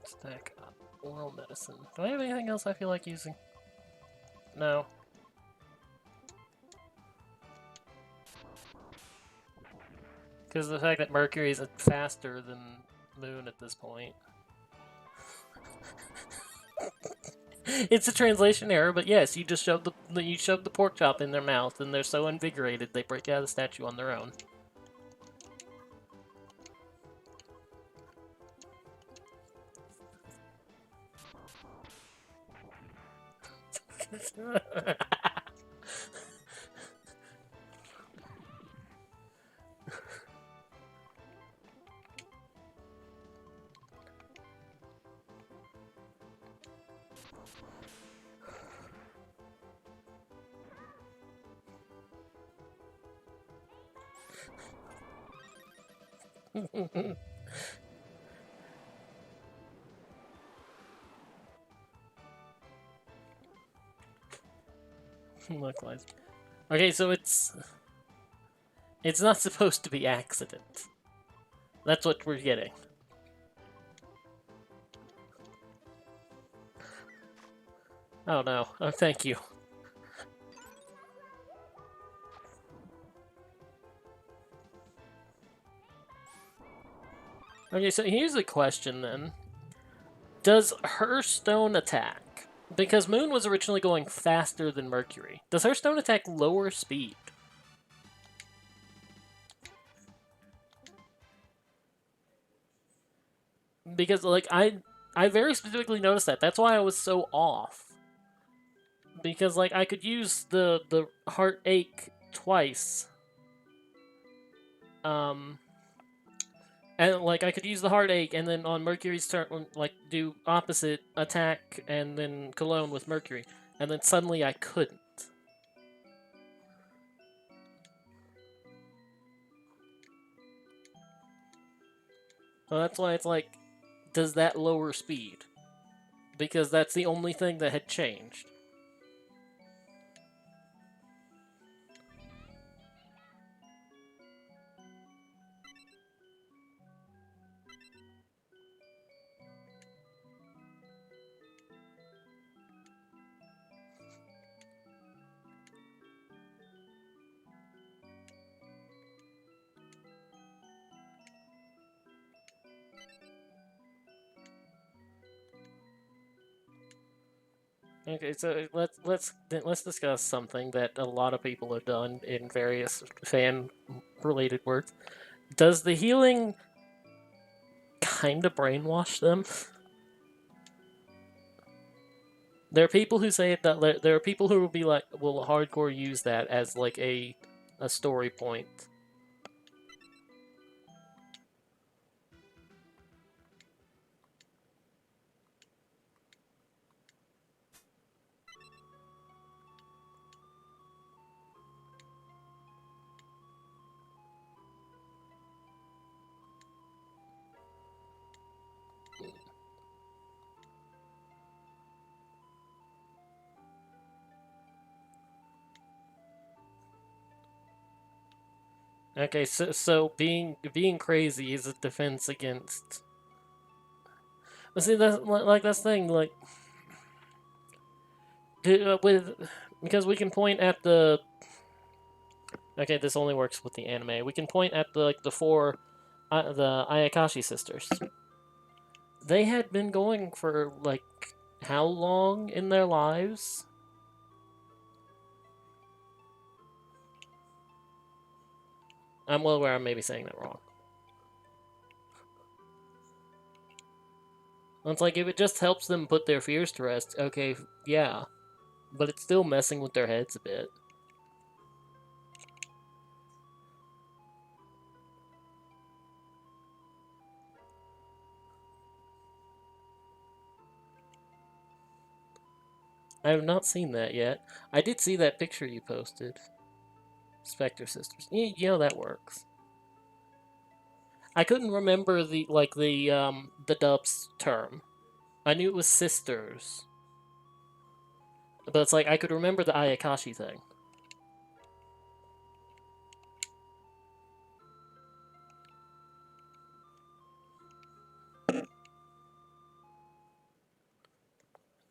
Stack up. Oral medicine. Do I have anything else I feel like using? No. Because the fact that Mercury is faster than Moon at this point. It's a translation error, but yes, you just shoved the pork chop in their mouth, and they're so invigorated they break out of the statue on their own. Likewise. Okay, so it's not supposed to be accident. That's what we're getting. Oh no. Oh, thank you. Okay, so here's a question then. Does her stone attack Because Moon was originally going faster than Mercury. Does her stone attack lower speed? Because like I very specifically noticed that. That's why I was so off. Because like I could use the heartache twice. Um and like I could use the heartache and then on Mercury's turn like do opposite attack and then Cologne with Mercury. And then suddenly I couldn't. So that's why it's like, does that lower speed? Because that's the only thing that had changed. Okay, so let's discuss something that a lot of people have done in various fan related works. Does the healing kind of brainwash them? There are people who say that there are people who will be like will hardcore use that as like a story point. Okay, so being crazy is a defense against. But see, that's like that's the thing. Like with because we can point at the. Okay, this only works with the anime. We can point at the like the four, the Ayakashi sisters. They had been going for like how long in their lives? I'm well aware I may be saying that wrong. It's like if it just helps them put their fears to rest, okay, yeah. But it's still messing with their heads a bit. I have not seen that yet. I did see that picture you posted. Spectre Sisters. You know that works. I couldn't remember the dub's term. I knew it was sisters. But it's like I could remember the Ayakashi thing.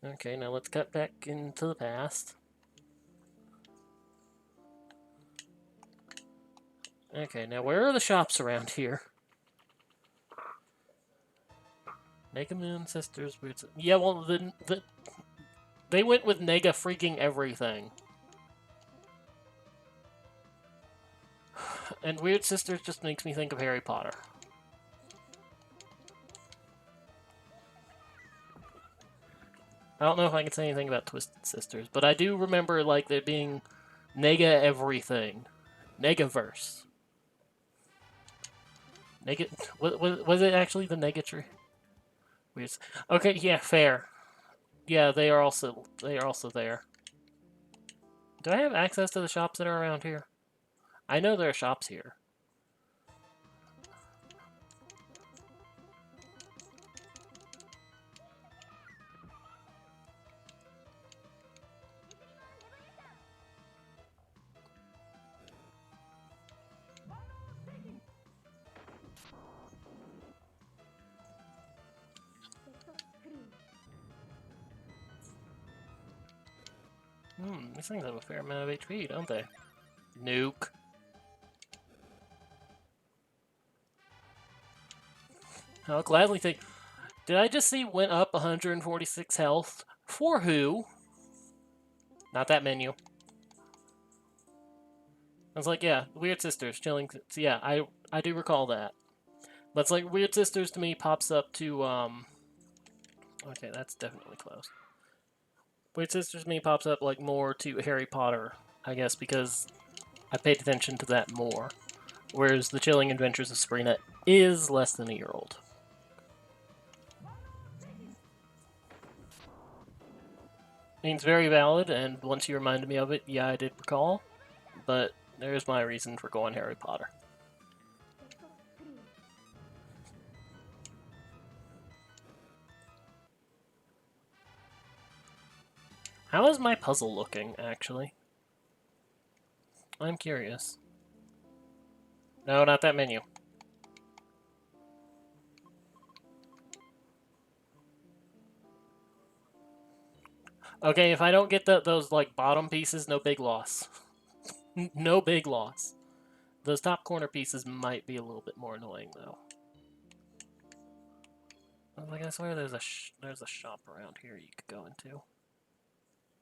Okay, now let's cut back into the past. Okay, now where are the shops around here? Negamoon Sisters, Weird. Yeah, well, they went with Nega freaking everything. And Weird Sisters just makes me think of Harry Potter. I don't know if I can say anything about Twisted Sisters, but I do remember like there being Nega everything. Negaverse. Nega was it actually the Nega tree? Weird. Okay, yeah, fair. Yeah, they are also there. Do I have access to the shops that are around here? I know there are shops here. These things have a fair amount of HP, don't they? Nuke. I'll gladly take. Did I just see went up 146 health For who? Not that menu. I was like, yeah, Weird Sisters, chilling. Yeah, I do recall that. But it's like Weird Sisters to me pops up to Okay, that's definitely close. Weird Sisters to me pops up like more to Harry Potter, I guess, because I paid attention to that more. Whereas The Chilling Adventures of Sabrina is less than a year old. I mean, it's very valid, and once you reminded me of it, yeah, I did recall. But there's my reason for going Harry Potter. How is my puzzle looking, actually? I'm curious. No, not that menu. Okay, if I don't get those like bottom pieces, no big loss. No big loss. Those top corner pieces might be a little bit more annoying though. Like I swear there's a shop around here you could go into.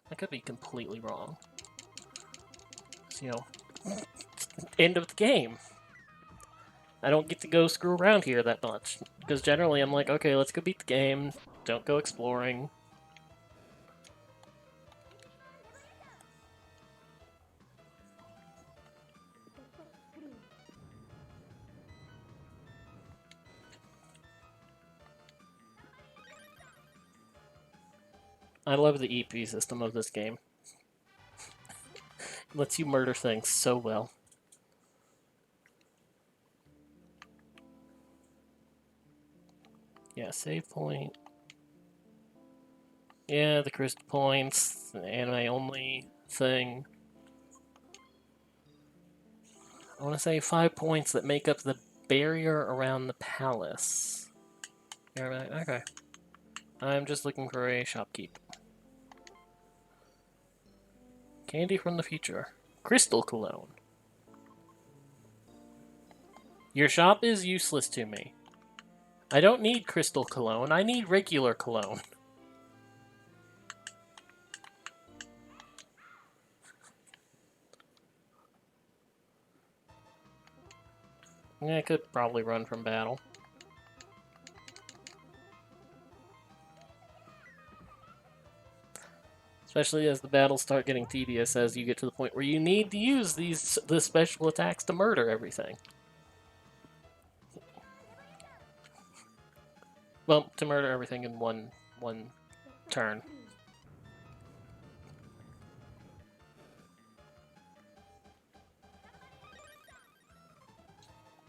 I could be completely wrong. So, you know, end of the game. I don't get to go screw around here that much because generally I'm like, okay, let's go beat the game. Don't go exploring. I love the EP system of this game. It lets you murder things so well. Yeah, save point. Yeah, the crystal points, the anime only thing. I want to say 5 points that make up the barrier around the palace. Okay. I'm just looking for a shopkeep. Candy from the future. Crystal cologne. Your shop is useless to me. I don't need crystal cologne, I need regular cologne. Yeah, I could probably run from battle. Especially as the battles start getting tedious as you get to the point where you need to use the special attacks to murder everything. Well, to murder everything in one turn.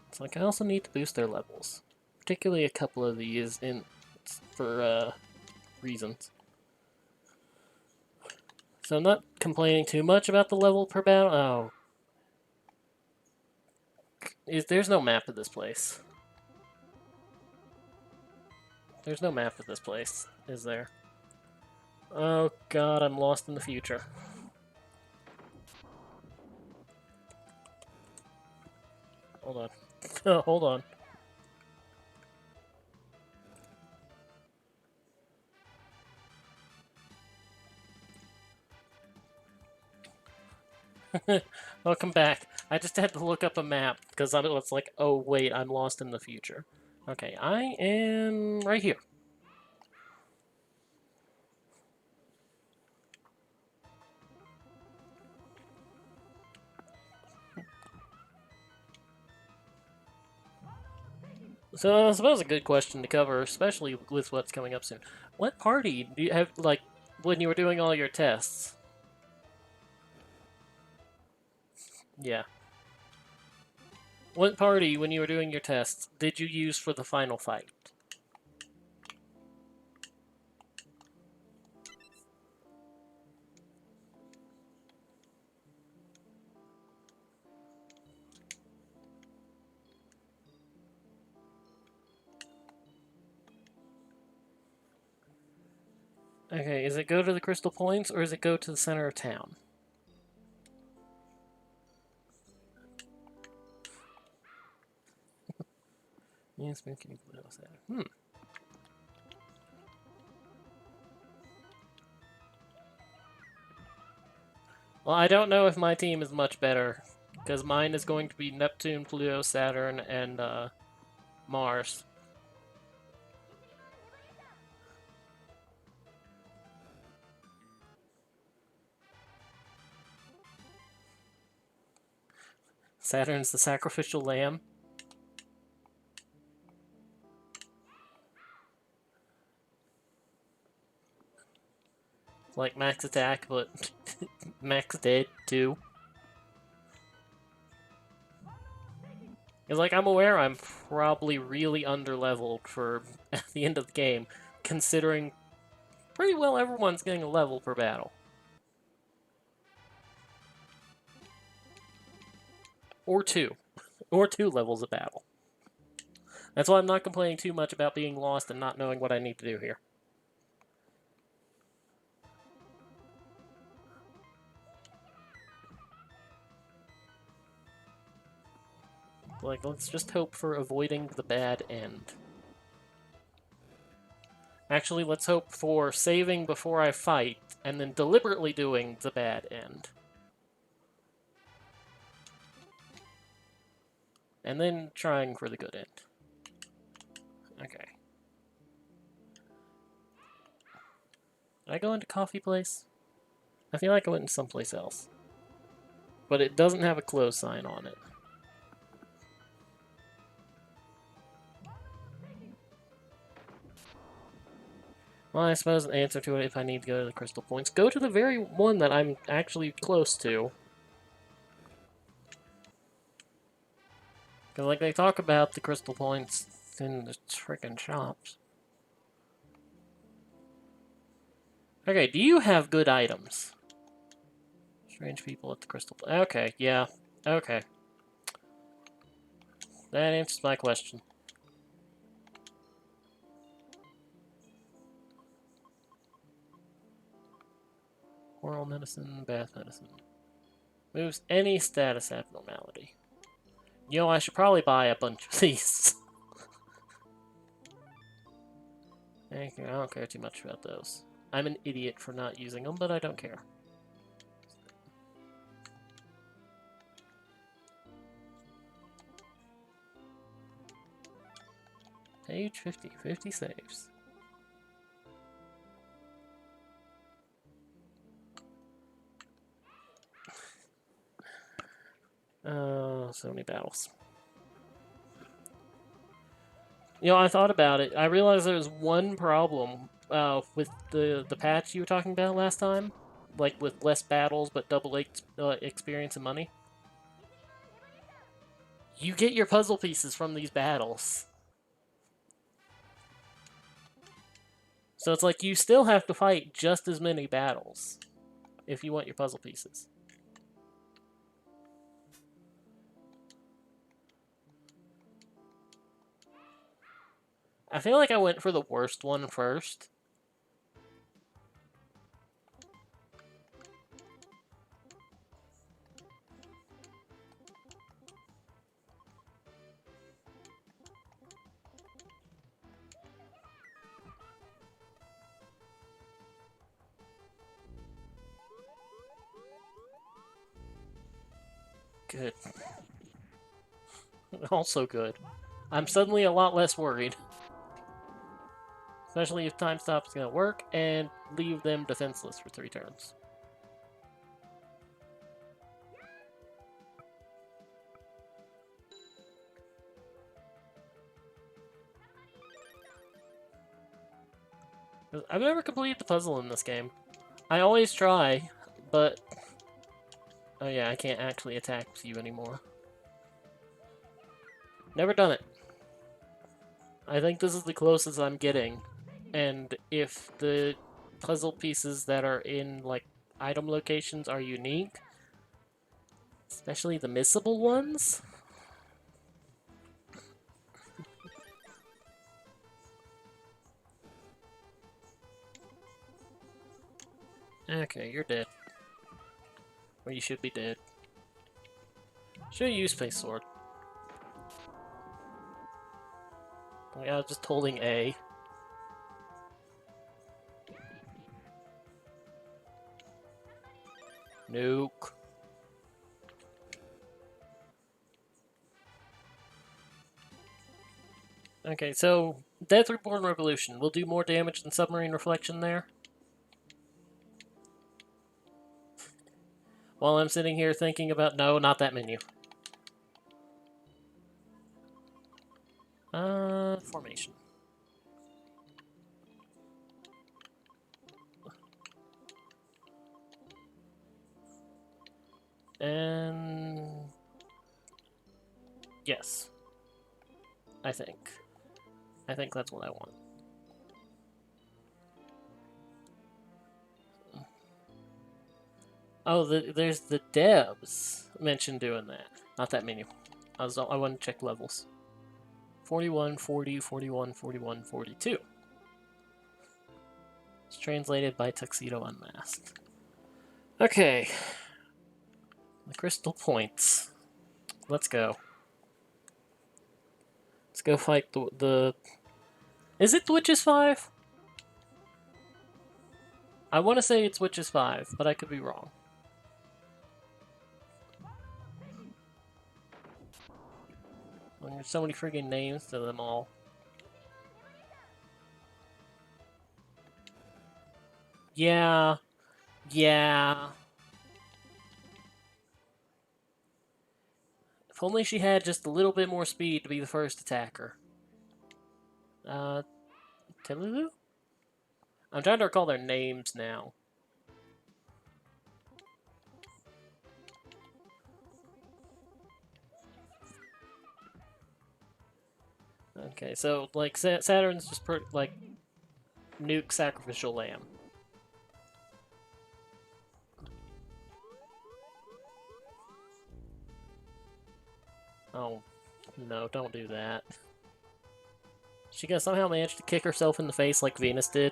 It's like I also need to boost their levels, particularly a couple of these for reasons. So I'm not complaining too much about the level per battle. Oh, there's no map of this place. There's no map of this place, is there? Oh god, I'm lost in the future. Hold on. Oh, hold on. Welcome back. I just had to look up a map because I was like, oh wait, I'm lost in the future. Okay, I am right here. So I suppose a good question to cover, especially with what's coming up soon. What party do you have, like, when you were doing all your tests? Yeah. What party, when you were doing your tests, did you use for the final fight? Okay, is it go to the Crystal Points, or is it go to the center of town? Yes, Hmm. Well, I don't know if my team is much better, because mine is going to be Neptune, Pluto, Saturn, and Mars. Saturn's the sacrificial lamb. Like max attack, but max dead too. It's like I'm aware I'm probably really underleveled for at the end of the game, considering pretty well everyone's getting a level per battle. Or two. Or two levels of battle. That's why I'm not complaining too much about being lost and not knowing what I need to do here. Like, let's just hope for avoiding the bad end. Actually, let's hope for saving before I fight, and then deliberately doing the bad end. And then trying for the good end. Okay. Did I go into coffee place? I feel like I went into someplace else. But it doesn't have a close sign on it. Well, I suppose the answer to it, if I need to go to the crystal points, go to the very one that I'm actually close to. Because, like, they talk about the crystal points in the frickin' shops. Okay, do you have good items? Strange people at the crystal... Okay, yeah. Okay. That answers my question. Oral medicine, bath medicine. Moves any status abnormality. You know, I should probably buy a bunch of these. Thank you. I don't care too much about those. I'm an idiot for not using them, but I don't care. Page 50. 50 saves. So many battles. You know, I thought about it. I realized there was one problem with the patch you were talking about last time. Like, with less battles, but double experience and money. You get your puzzle pieces from these battles. So it's like you still have to fight just as many battles if you want your puzzle pieces. I feel like I went for the worst one first. Good. Also good. I'm suddenly a lot less worried. Especially if time stop's gonna work and leave them defenseless for 3 turns. I've never completed the puzzle in this game. I always try, but... Oh yeah, I can't actually attack you anymore. Never done it. I think this is the closest I'm getting. And if the puzzle pieces that are in, like, item locations are unique, especially the missable ones... Okay, you're dead. Or you should be dead. Should use Space Sword. Yeah, I was just holding A. Nuke. Okay, so Death Reborn Revolution will do more damage than Submarine Reflection there. While I'm sitting here thinking about... No, not that menu. Formation. And... Yes. I think that's what I want. Oh, there's the devs mentioned doing that. Not that menu. I want to check levels. 41, 40, 41, 41, 42. It's translated by Tuxedo Unmasked. Okay. The crystal points. Let's go. Let's go fight the... Is it Witches 5? I want to say it's Witches 5, but I could be wrong. Well, there's so many friggin' names to them all. Yeah. Yeah. If only she had just a little bit more speed to be the first attacker. Telulu? I'm trying to recall their names now. Okay, so, like, Saturn's just, like, nuke Sacrificial Lamb. Oh, no, don't do that. She gonna somehow manage to kick herself in the face like Venus did.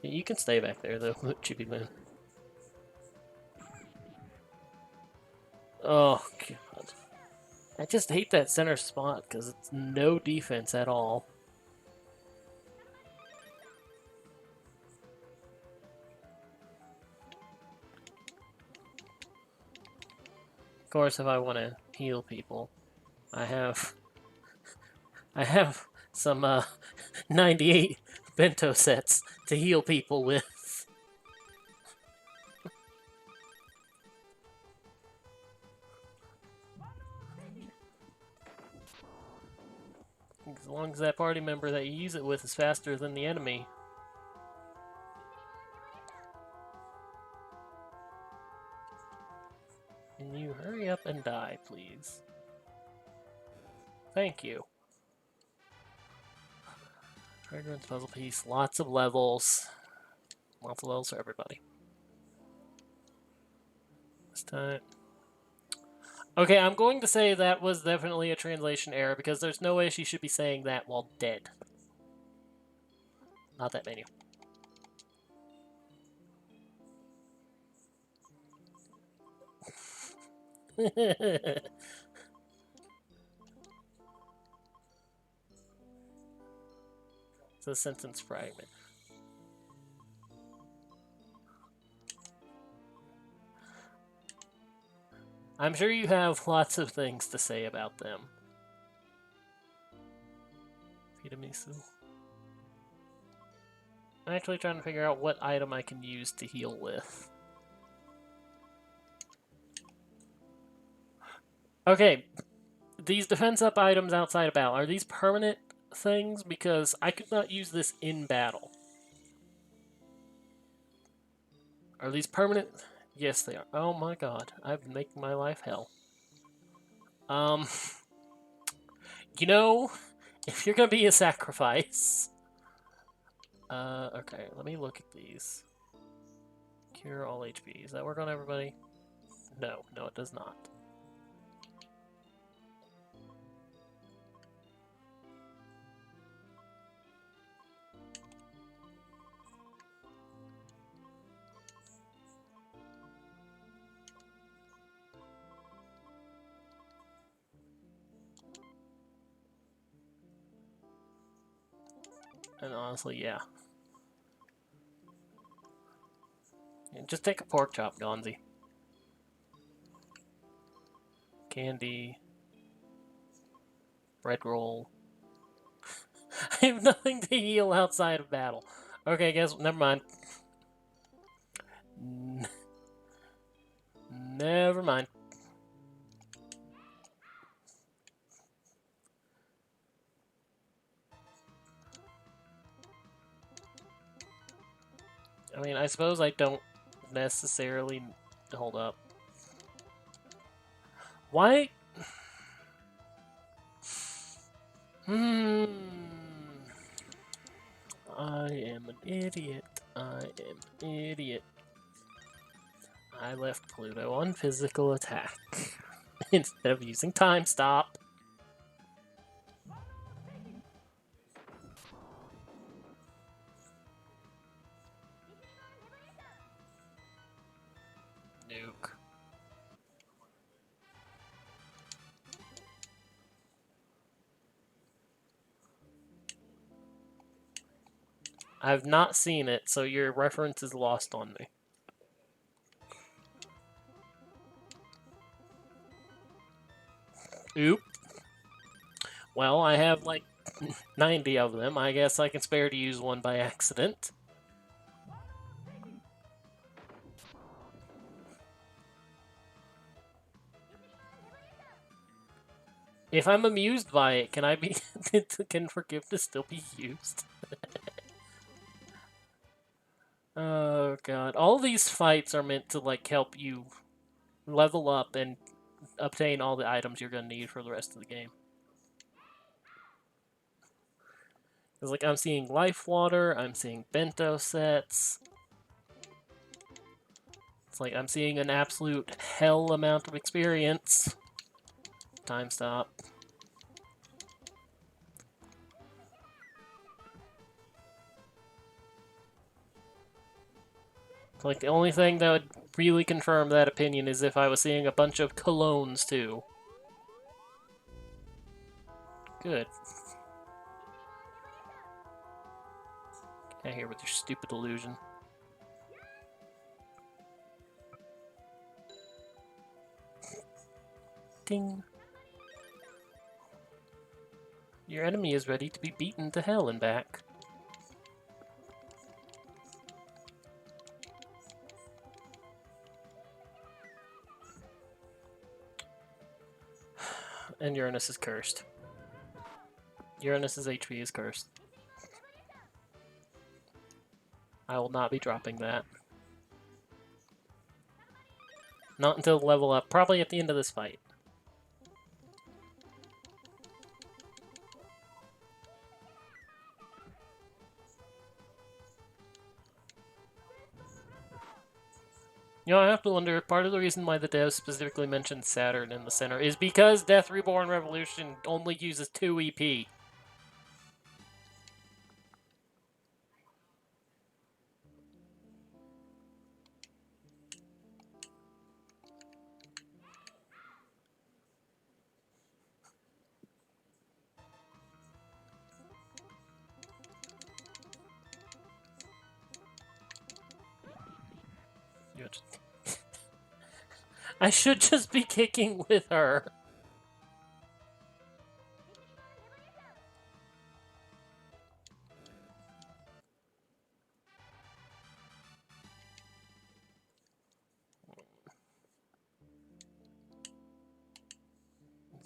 You can stay back there, though, Chibi Moon. Oh, God. I just hate that center spot, because it's no defense at all. Of course, if I want to heal people, I have some 98 bento sets to heal people with. As long as that party member that you use it with is faster than the enemy. Can you hurry up and die, please? Thank you. Fragrance puzzle piece, lots of levels. Lots of levels for everybody. This time. Okay, I'm going to say that was definitely a translation error because there's no way she should be saying that while dead. Not that menu. It's a sentence fragment. I'm sure you have lots of things to say about them. Fidamisu. I'm actually trying to figure out what item I can use to heal with. Okay, these defense up items outside of battle, are these permanent things? Because I could not use this in battle. Are these permanent? Yes, they are. Oh my god, I've been making my life hell. You know, if you're gonna be a sacrifice... okay, let me look at these. Cure all HP. Does that work on everybody? No, no it does not. And honestly, yeah. Just take a pork chop, Gonzi. Candy. Bread roll. I have nothing to heal outside of battle. Okay, guess never mind. Never mind. I mean, I suppose I don't necessarily hold up. Why? Hmm. I am an idiot. I am an idiot. I left Pluto on physical attack instead of using time stop. Nuke. I've not seen it, so your reference is lost on me. Oop. Well, I have like 90 of them. I guess I can spare to use one by accident. If I'm amused by it, can I be? Can forgiveness still be used? Oh god! All these fights are meant to like help you level up and obtain all the items you're gonna need for the rest of the game. It's like I'm seeing life water, I'm seeing bento sets. It's like I'm seeing an absolute hell amount of experience. Time stop. It's like the only thing that would really confirm that opinion is if I was seeing a bunch of colognes too. Good. Get out of here with your stupid illusion. Ding. Your enemy is ready to be beaten to hell and back. And Uranus is cursed. Uranus's HP is cursed. I will not be dropping that. Not until level up, probably at the end of this fight. You know, I have to wonder, part of the reason why the devs specifically mentioned Saturn in the center is because Death Reborn Revolution only uses 2 EP. I should just be kicking with her.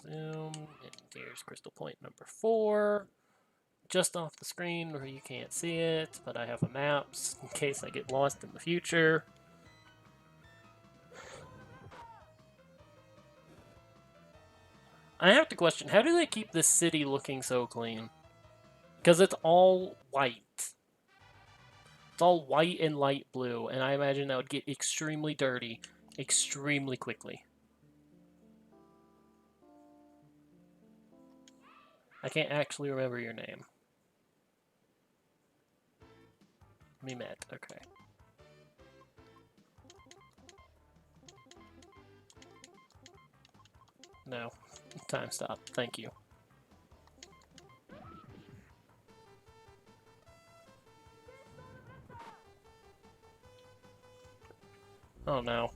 Zoom, and here's crystal point number 4. Just off the screen where you can't see it, but I have a map in case I get lost in the future. I have to question, how do they keep this city looking so clean? Because it's all white. It's all white and light blue, and I imagine that would get extremely dirty extremely quickly. I can't actually remember your name. Mimet, okay. No. Time stop. Thank you. Oh no.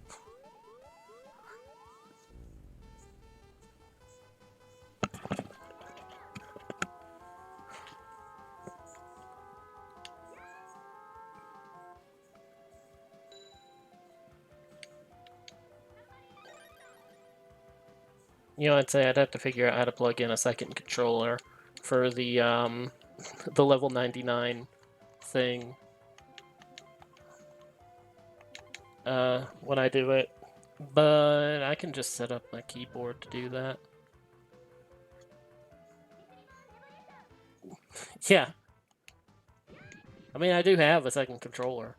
You know, I'd say I'd have to figure out how to plug in a second controller for the the level 99 thing when I do it. But I can just set up my keyboard to do that. Yeah. I mean, I do have a second controller.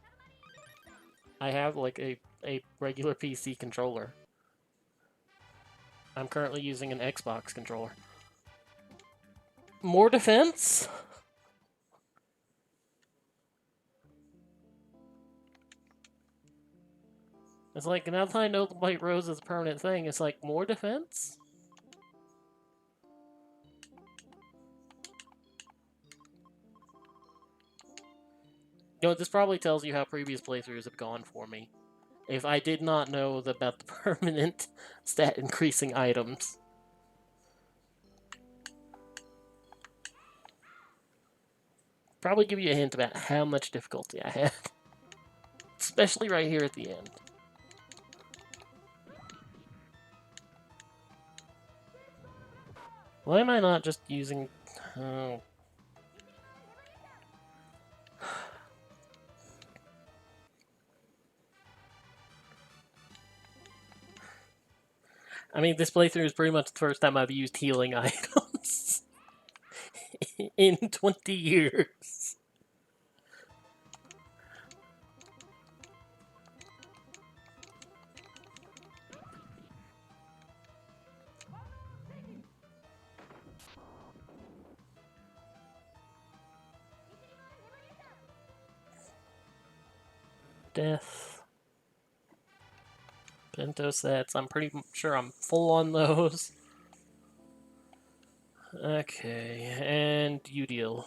I have like a regular PC controller. I'm currently using an Xbox controller. More defense? It's like, now that I know the White Rose is a permanent thing, it's like, more defense? You know, this probably tells you how previous playthroughs have gone for me. If I did not know about the permanent stat increasing items. Probably give you a hint about how much difficulty I had. Especially right here at the end. Why am I not just using... Oh. I mean, this playthrough is pretty much the first time I've used healing items in 20 years. Death. Bento sets. I'm pretty sure I'm full on those. Okay, and you deal.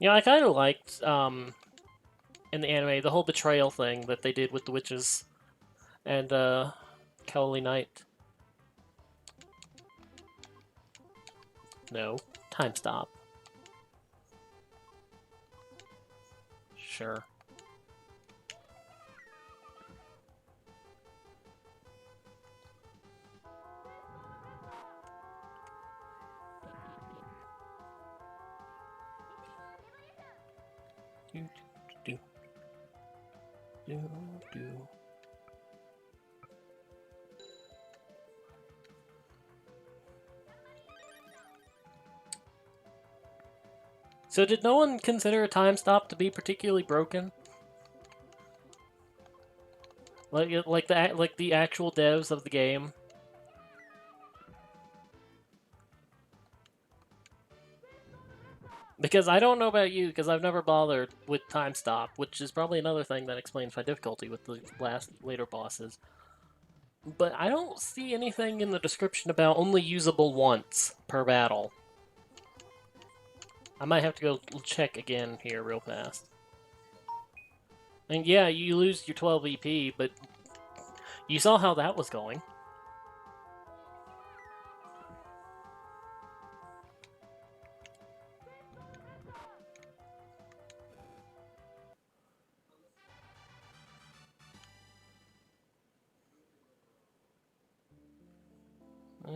You know, I kind of liked, in the anime, the whole betrayal thing that they did with the witches and, Cowley Knight. No. Time stop. Sure. Do, do, do, do. So did no one consider a time stop to be particularly broken? Like the actual devs of the game? Because I don't know about you, because I've never bothered with time stop, which is probably another thing that explains my difficulty with the later bosses. But I don't see anything in the description about only usable once per battle. I might have to go check again here real fast. And yeah, you lose your 12 EP, but you saw how that was going.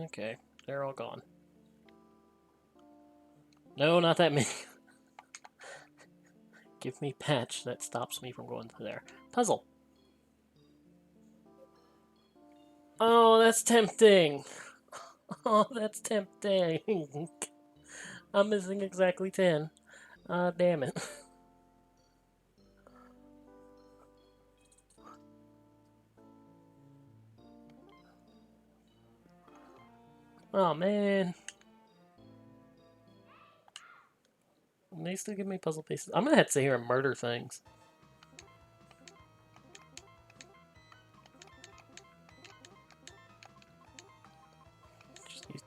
Okay, they're all gone. No, not that many. Give me patch that stops me from going to there. Puzzle. Oh, that's tempting. Oh, that's tempting. I'm missing exactly 10. Damn it. Oh, man. They still give me puzzle pieces. I'm gonna have to sit here and murder things.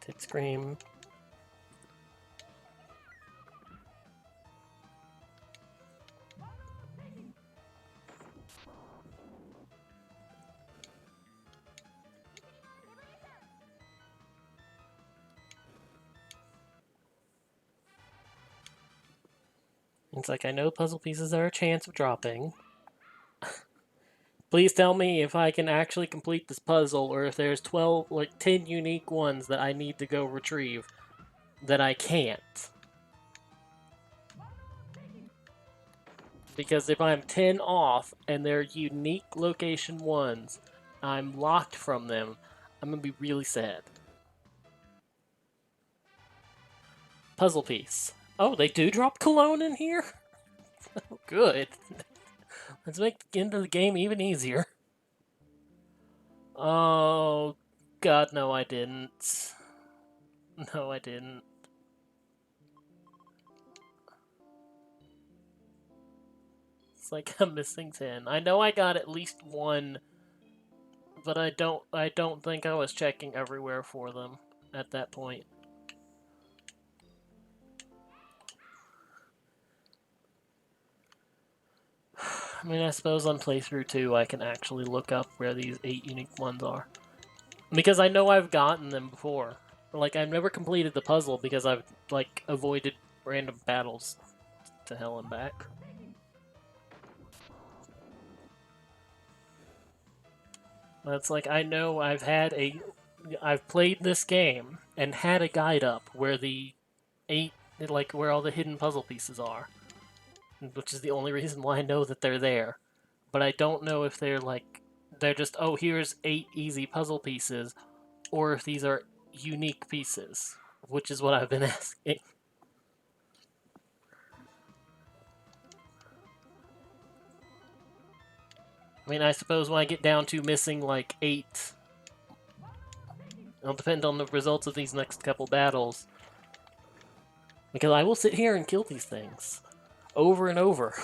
Tit Scream. It's like, I know puzzle pieces are a chance of dropping. Please tell me if I can actually complete this puzzle, or if there's 12, like 10 unique ones that I need to go retrieve that I can't. Because if I'm 10 off and they're unique location ones, I'm locked from them, I'm gonna be really sad. Puzzle piece. Oh, they do drop cologne in here? Oh, good. Let's make the end of the game even easier. Oh, God, no, I didn't. No, I didn't. It's like I'm missing 10. I know I got at least one, but I don't think I was checking everywhere for them at that point. I mean, I suppose on playthrough 2 I can actually look up where these 8 unique ones are. Because I know I've gotten them before. Like, I've never completed the puzzle because I've, like, avoided random battles to hell and back. That's like, I know I've played this game and had a guide up where the 8, like, where all the hidden puzzle pieces are. Which is the only reason why I know that they're there. But I don't know if they're like, they're just, oh, here's 8 easy puzzle pieces, or if these are unique pieces, which is what I've been asking. I mean, I suppose when I get down to missing like 8, it'll depend on the results of these next couple battles. Because I will sit here and kill these things over and over.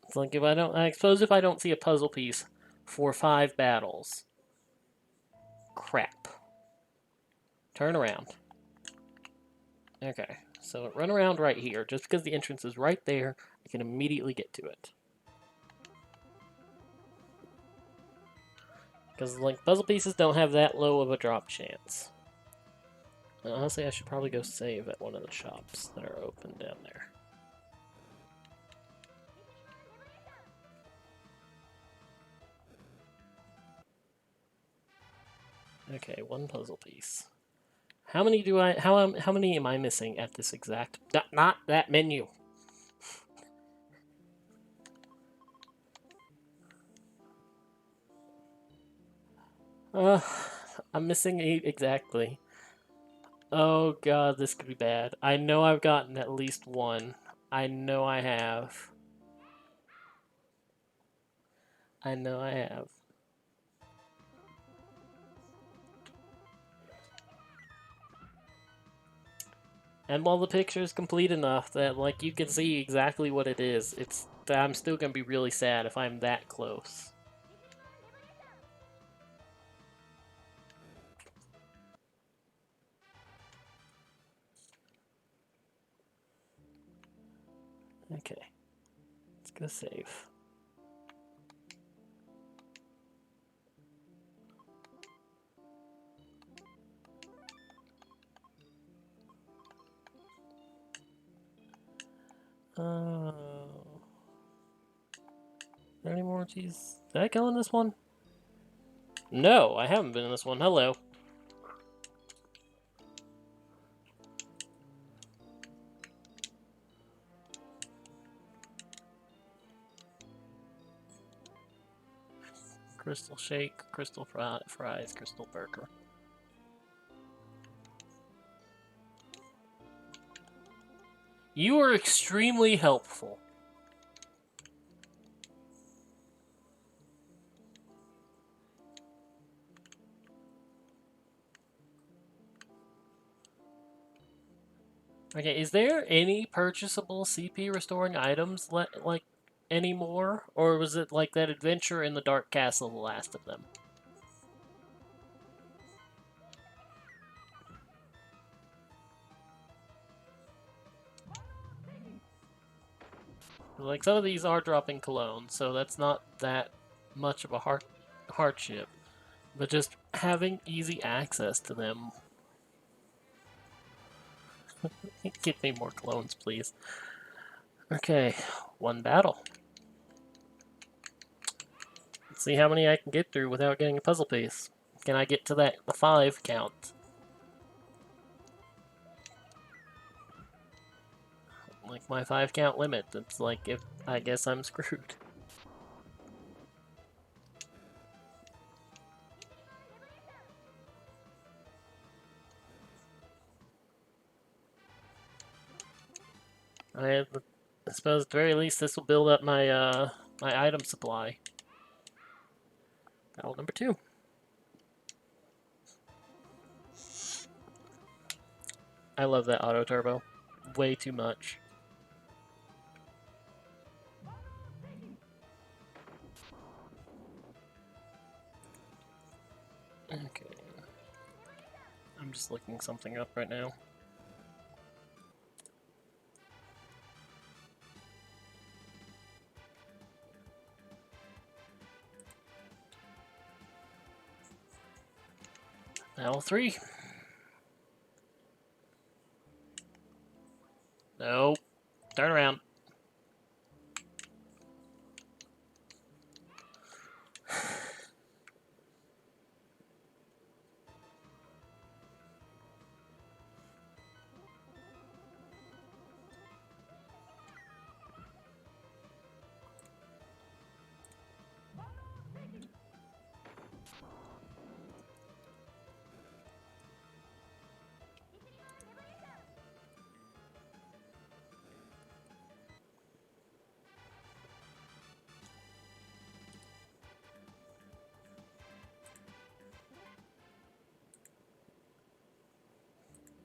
It's like I suppose if I don't see a puzzle piece for 5 battles. Crap. Turn around. Okay, so run around right here. Just because the entrance is right there, I can immediately get to it. Because, like, puzzle pieces don't have that low of a drop chance. And honestly, I should probably go save at one of the shops that are open down there. Okay, one puzzle piece. How many do I... How many am I missing at this exact... Not that menu! I'm missing 8 exactly. Oh god, this could be bad. I know I've gotten at least one. I know I have. I know I have. And while the picture is complete enough that, like, you can see exactly what it is, I'm still gonna be really sad if I'm that close. Okay. Let's go save. Are there any more of these? Did I go in this one? No, I haven't been in this one. Hello. Crystal Shake, Crystal Fries, Crystal Burger. You are extremely helpful. Okay, is there any purchasable CP restoring items like anymore, or was it like that adventure in the Dark Castle, the last of them? Like some of these are dropping cologne, so that's not that much of a hardship. But just having easy access to them. Give me more clones, please. Okay, one battle. Let's see how many I can get through without getting a puzzle piece. Can I get to the 5 count? Like my 5 count limit. It's like if I guess I'm screwed. I suppose at the very least this will build up my item supply. Battle number 2. I love that auto turbo. Way too much. Okay. I'm just looking something up right now. Battle 3. Nope. Turn around.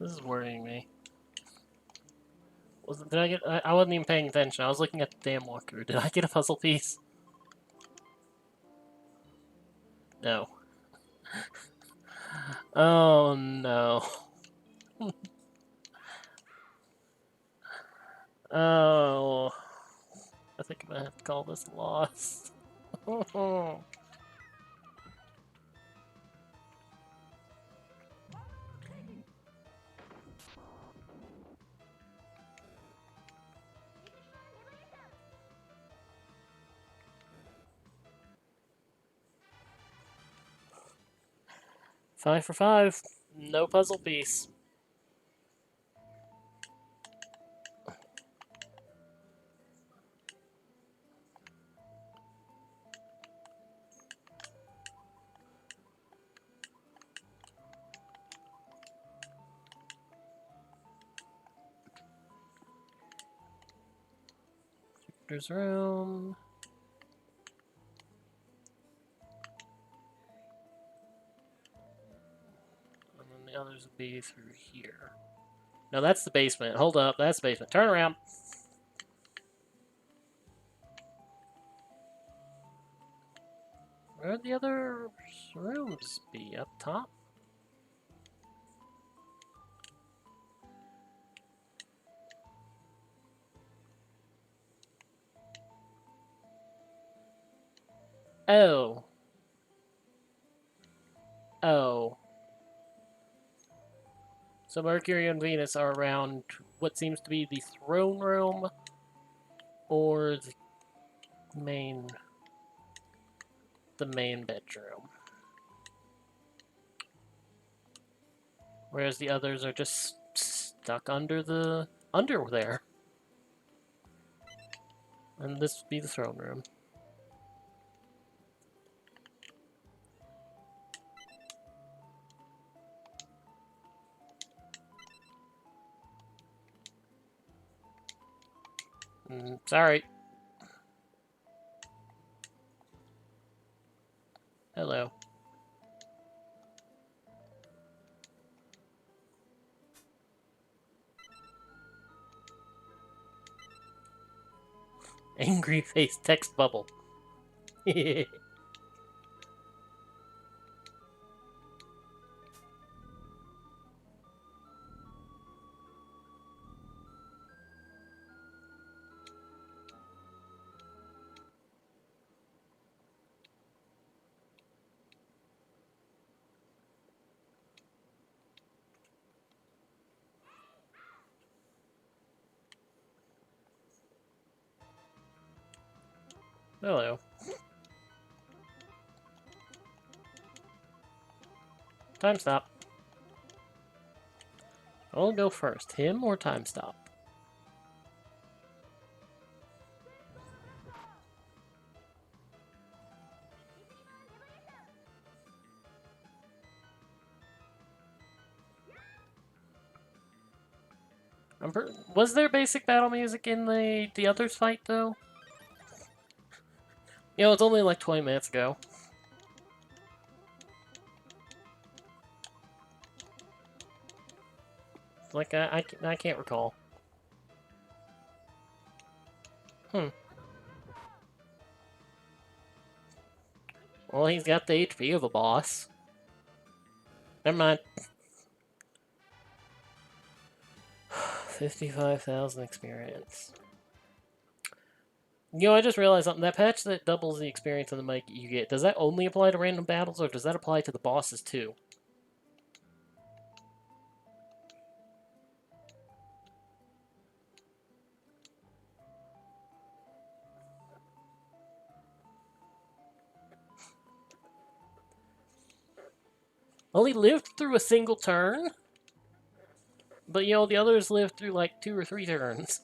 This is worrying me. Did I get? I wasn't even paying attention. I was looking at the damn walkthrough. Did I get a puzzle piece? No. Oh no. Oh. I think I'm gonna have to call this lost. 5 for 5. No puzzle piece. There's room. And then the others will be through here. No, that's the basement. Hold up, that's the basement. Turn around. Where would the other rooms be? Up top? Oh. Oh. So Mercury and Venus are around what seems to be the throne room or main the main bedroom. Whereas the others are just stuck under there. And this would be the throne room. Sorry. Hello. Angry face text bubble. Hello. Time stop. I'll go first. Him or time stop? Was there basic battle music in the others fight though? You know, it's only like 20 minutes ago. Like I can't recall. Hmm. Well, he's got the HP of a boss. Never mind. 55,000 experience. You know, I just realized something. That patch that doubles the experience on the mic you get, does that only apply to random battles, or does that apply to the bosses too? Only lived through a single turn? But, you know, the others lived through like 2 or 3 turns.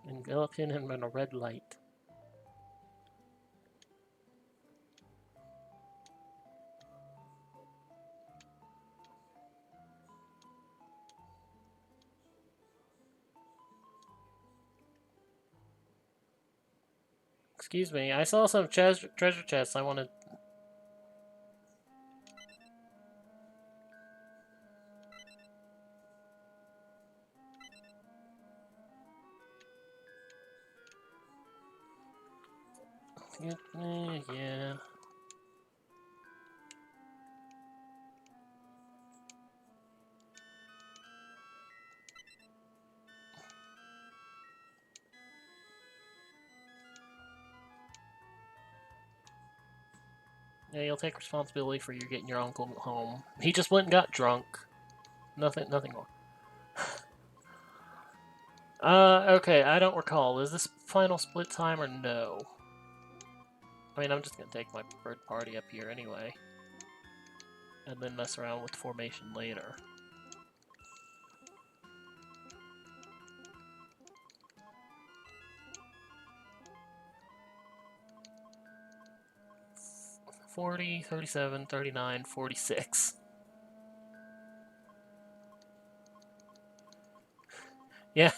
Enveloping him in a red light. Excuse me, I saw some treasure chests I wanted. Yeah. Yeah, you'll take responsibility for you getting your uncle home. He just went and got drunk. Nothing more. Okay, I don't recall. Is this final split time or no? I mean, I'm just gonna take my preferred party up here anyway. And then mess around with formation later. $40, $37, $39, $46. Yeah,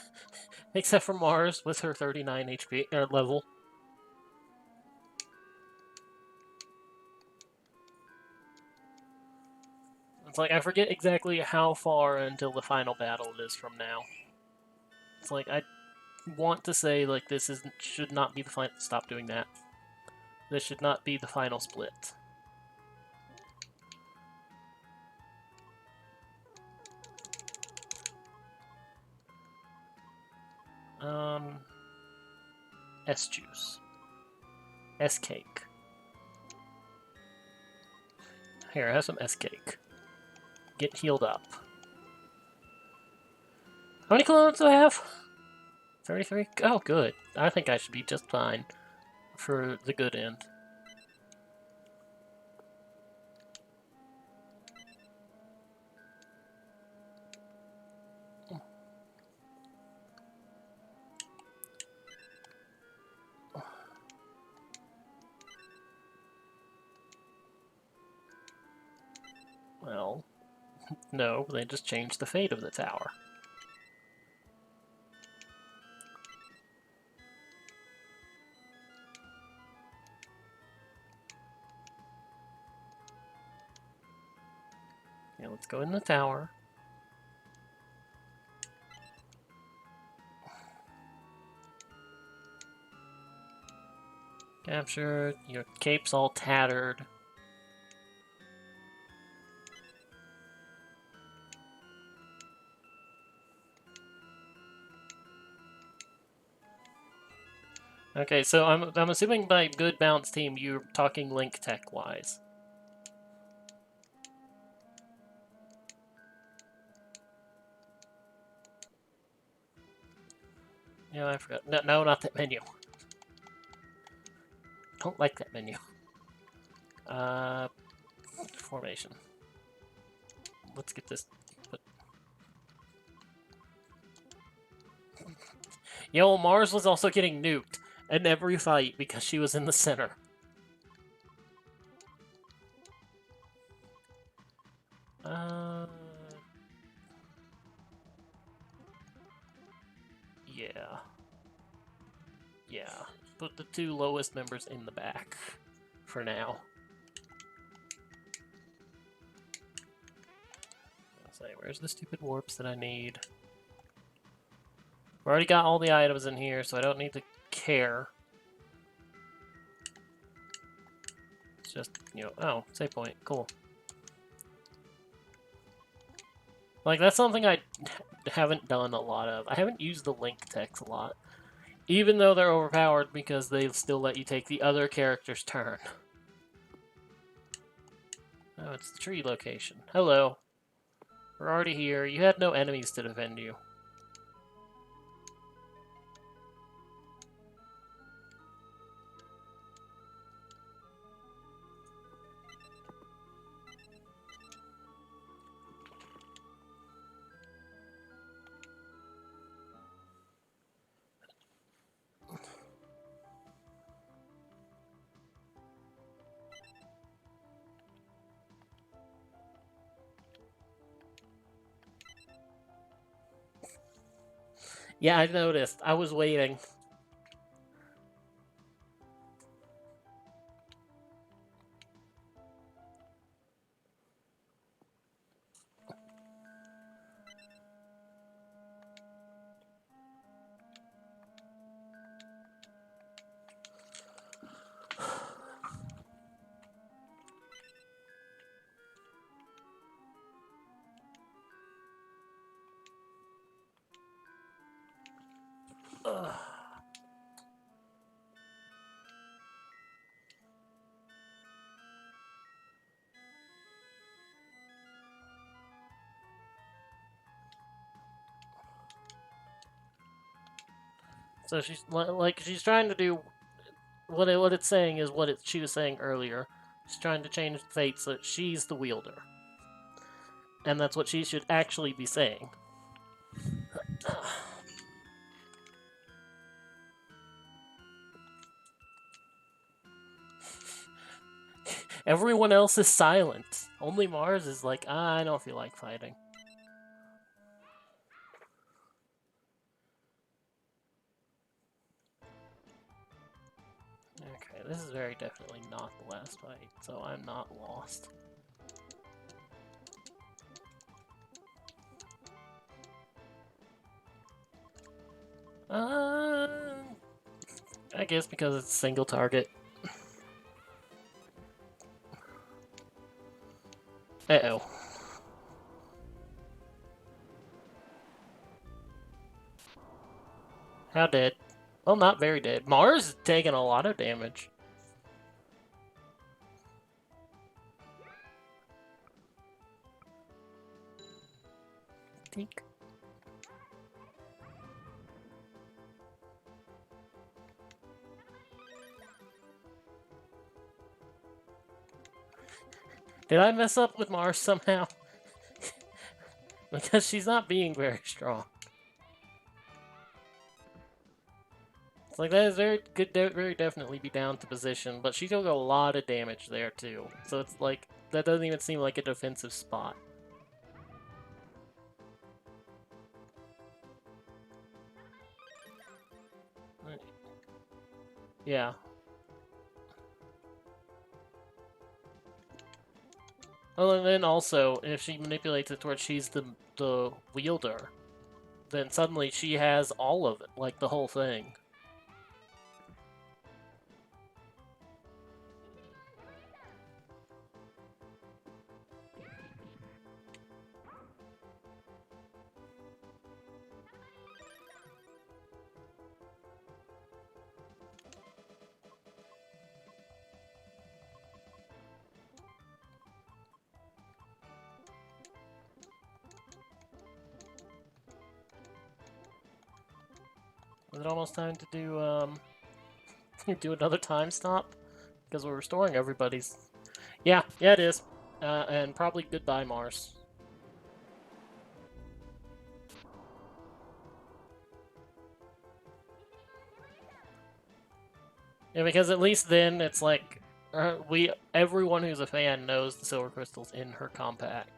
except for Mars with her 39 HP level. It's like I forget exactly how far until the final battle it is from now. It's like I want to say like this should not be the final. Stop doing that. This should not be the final split. S juice. S cake. Here, have some S cake. Get healed up. How many clones do I have? 33? Oh, good. I think I should be just fine for the good end. No, they just changed the fate of the tower. Yeah, let's go in the tower. Captured. Your cape's all tattered. Okay, so I'm assuming by good bounce team you're talking Link tech wise. Yeah, I forgot. No, not that menu. Don't like that menu. Formation. Let's get this. Yo, Mars was also getting nuked in every fight because she was in the center. Yeah. Yeah. Put the two lowest members in the back for now. I'll say, where's the stupid warps that I need? I've already got all the items in here, so I don't need to care. It's just, oh, save point. Cool. Like, that's something I haven't done a lot of. I haven't used the Link techs a lot. Even though they're overpowered because they still let you take the other character's turn. Oh, it's the tree location. Hello. We're already here. You had no enemies to defend you. Yeah, I noticed. I was waiting. Ugh. So she's trying to do what it's saying is what she was saying earlier. She's trying to change fate so that she's the wielder, and that's what she should actually be saying. Everyone else is silent. Only Mars is like, I don't feel like fighting. Okay, this is very definitely not the last fight, so I'm not lost. I guess because it's single target. Uh-oh. How dead? Well, not very dead. Mars is taking a lot of damage. Tink. Did I mess up with Mars somehow? Because she's not being very strong. It's like that is could very definitely be down to position, but she took a lot of damage there too. So it's like that doesn't even seem like a defensive spot. Yeah. Well, and then also, if she manipulates it towards she's the wielder, then suddenly she has all of it, like the whole thing. Is it almost time to do do another time stop? Because we're restoring everybody's. Yeah, it is. And probably goodbye, Mars. Yeah, because at least then it's like everyone who's a fan knows the silver crystal's in her compact.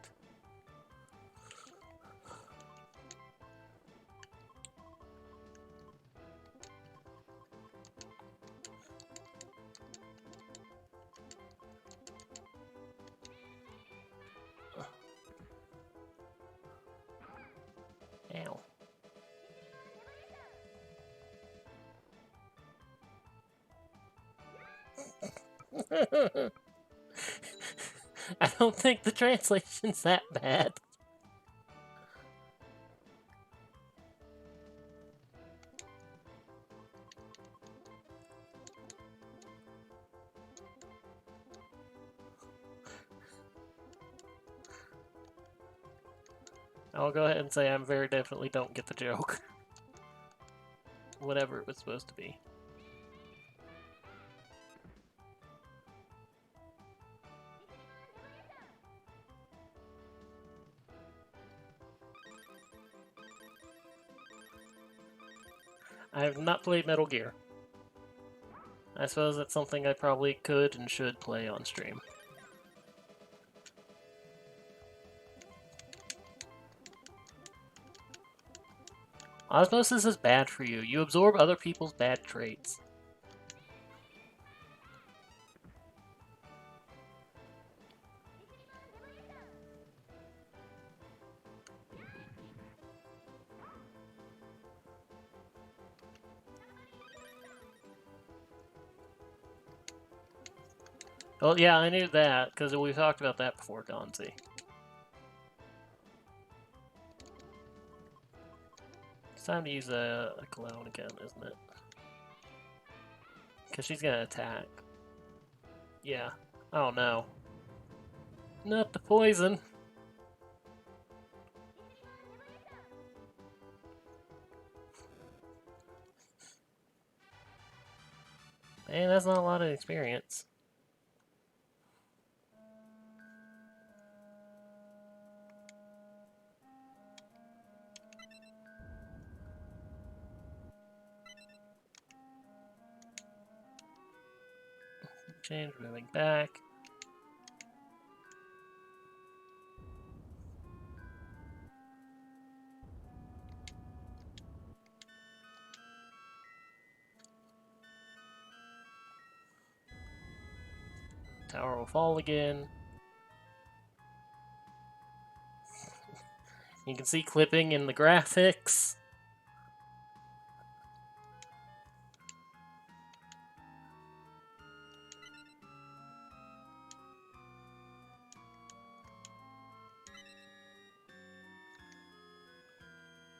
Ow. I don't think the translation's that bad. I'll go ahead and say I very definitely don't get the joke. Whatever it was supposed to be. I have not played Metal Gear. I suppose that's something I probably could and should play on stream. Osmosis is bad for you. You absorb other people's bad traits. Well, yeah, I knew that, because we talked about that before, Gonzi. It's time to use a cologne again, isn't it? Because she's gonna attack. Yeah. Oh no. Not the poison. Man, that's not a lot of experience. Change, moving back. Tower will fall again. You can see clipping in the graphics.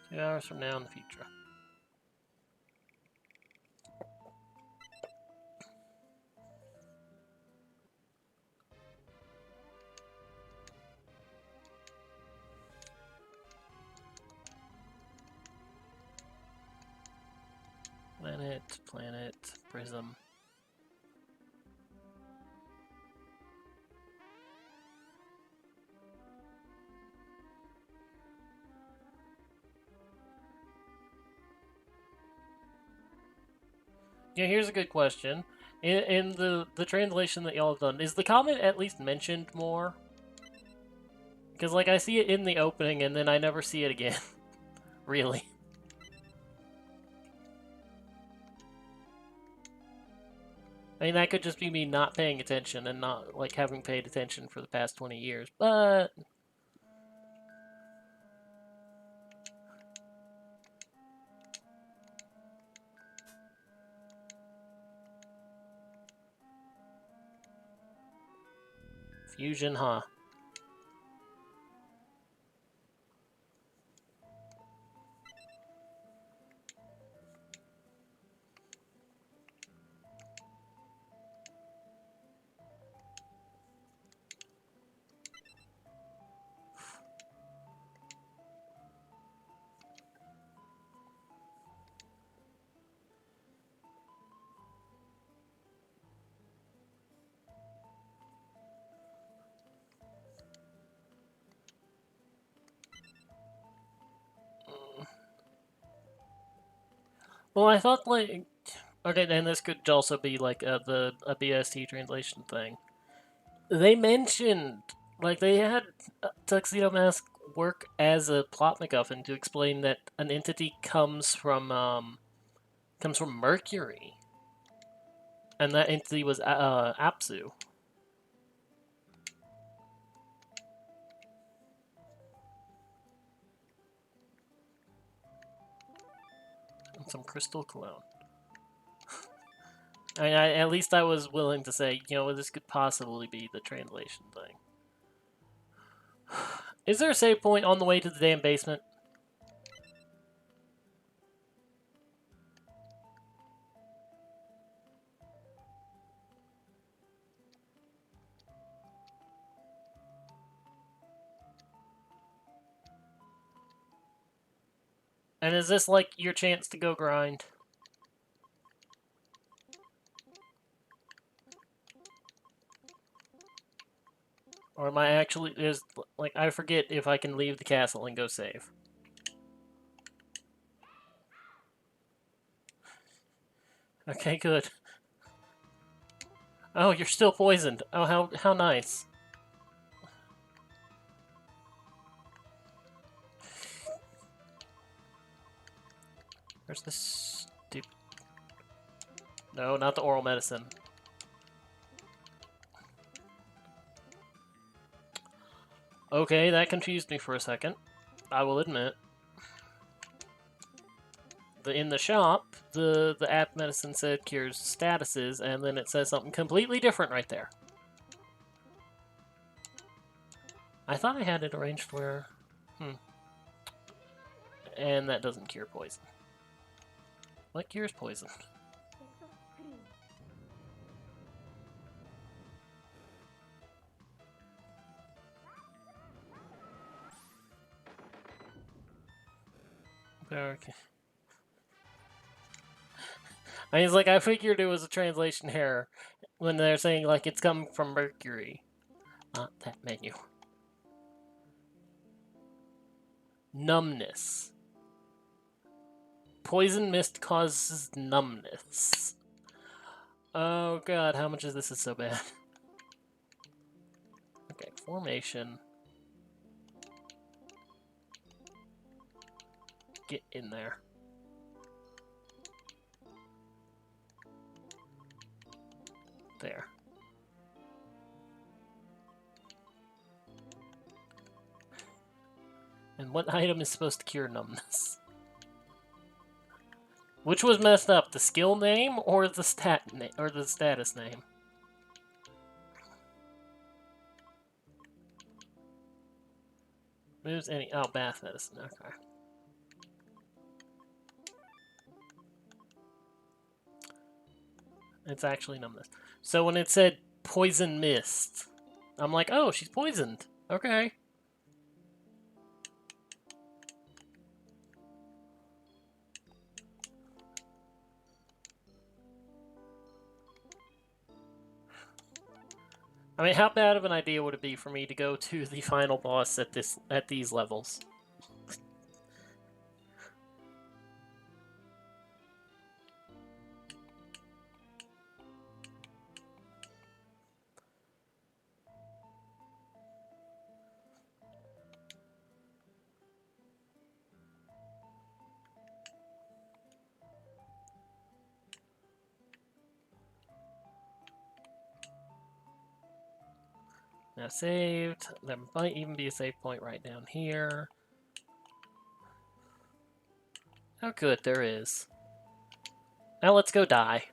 Two hours from now in the future. Planet, prism. Yeah, here's a good question. In the translation that y'all have done, is the comet at least mentioned more? Because, like, I see it in the opening, and then I never see it again. Really. I mean, that could just be me not paying attention and not, like, having paid attention for the past 20 years, but... Fusion, huh? Well, I thought, like... Okay, then this could also be, like, a BST translation thing. They mentioned... Like, they had Tuxedo Mask work as a plot MacGuffin to explain that an entity comes from Mercury. And that entity was Apsu. And some crystal cologne. I mean, at least I was willing to say, you know, this could possibly be the translation thing. Is there a save point on the way to the damn basement? And is this like your chance to go grind? Or am I actually... There's, like, I forget if I can leave the castle and go save. Okay, good. Oh, you're still poisoned. Oh, how nice. Where's this stupid... No, not the oral medicine. Okay, that confused me for a second. I will admit. In the shop, the app medicine said cures statuses, and then it says something completely different right there. I thought I had it arranged where... And that doesn't cure poison. What cures poison? Okay. I mean, it's like, I figured it was a translation error when they're saying, like, it's coming from Mercury. Not that menu. Numbness. Poison mist causes numbness. Oh god, how much of this is so bad? Okay, formation. Get in there. There. And what item is supposed to cure numbness? Which was messed up, the skill name or the or the status name? Moves any... Oh, bath medicine, okay. It's actually numbness. So when it said poison mist, I'm like, oh, she's poisoned. Okay. I mean, how bad of an idea would it be for me to go to the final boss at these levels? I've saved. There might even be a save point right down here. Oh good, there is. Now let's go die.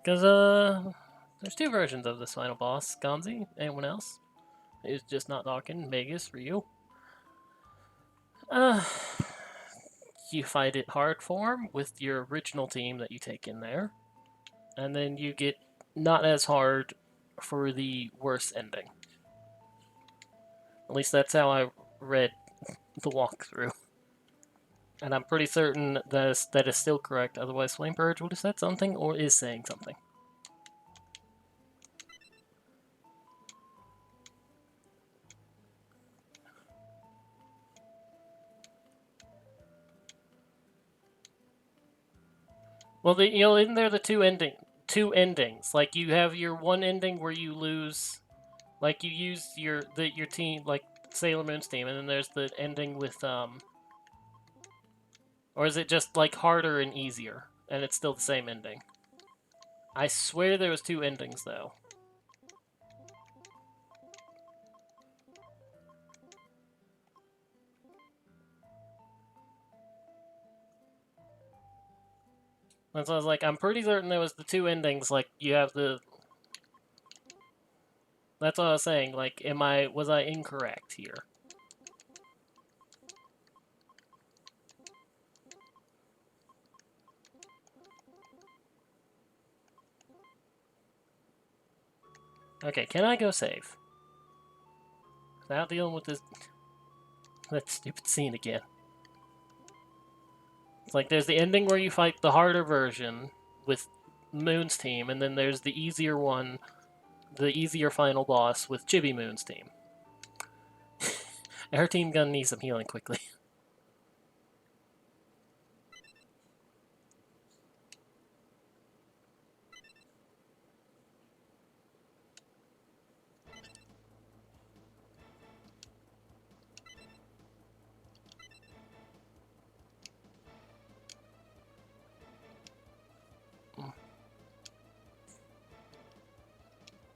Because, there's two versions of this final boss. Gonzi, anyone else? Who's just not talking? Vegas, Ryu. You fight it hard form with your original team that you take in there. And then you get not as hard for the worse ending. At least that's how I read the walkthrough. And I'm pretty certain that is still correct, otherwise Flame Purge would have said something or is saying something. Well, isn't there the two endings? Like you have your one ending where you lose, like you use your team, like Sailor Moon's team, and then there's the ending with or is it just like harder and easier, and it's still the same ending? I swear there was two endings though. And so I was like, I'm pretty certain there was the two endings. Like you have the. That's what I was saying. Like, was I incorrect here? Okay, can I go save? Without dealing with that stupid scene again. It's like there's the ending where you fight the harder version with Moon's team, and then there's the easier one, the easier final boss with Chibi Moon's team. Her team gonna need some healing quickly.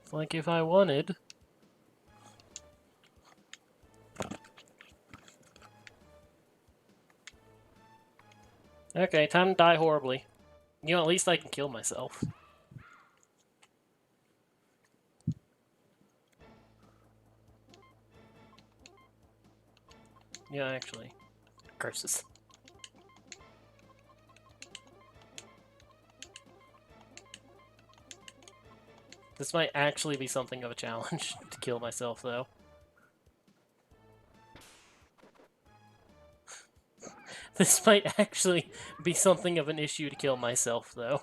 It's like if I wanted. Okay, time to die horribly. You know, at least I can kill myself. Yeah, actually. Curses. This might actually be something of a challenge to kill myself, though. This might actually be something of an issue to kill myself, though.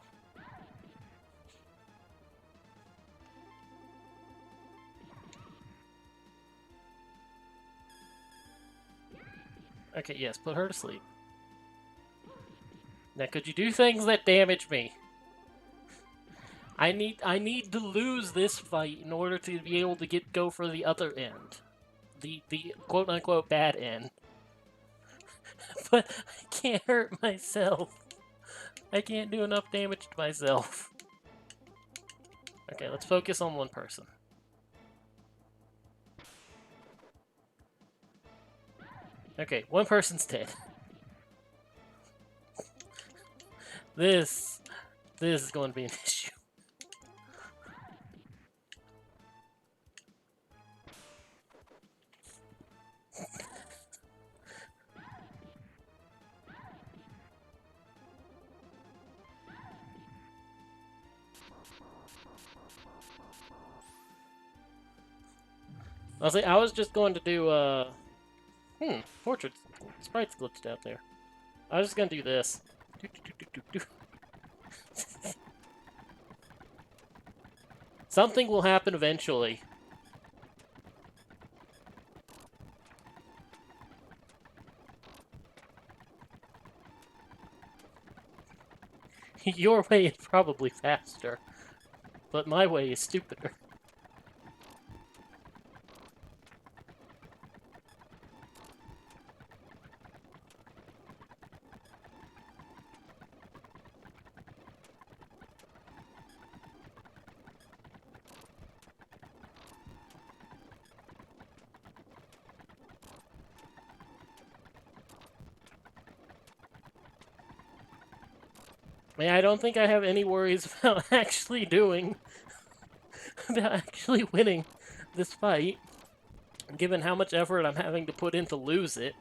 Okay, yes, put her to sleep. Now, could you do things that damage me? I need to lose this fight in order to be able to go for the other end. The quote unquote bad end. But I can't hurt myself. I can't do enough damage to myself. Okay, let's focus on one person. Okay, one person's dead. This is going to be an issue. I was just going to do, portrait sprites glitched out there. I was just gonna do this. Something will happen eventually. Your way is probably faster, but my way is stupider. I mean, I don't think I have any worries about actually about actually winning this fight, given how much effort I'm having to put in to lose it.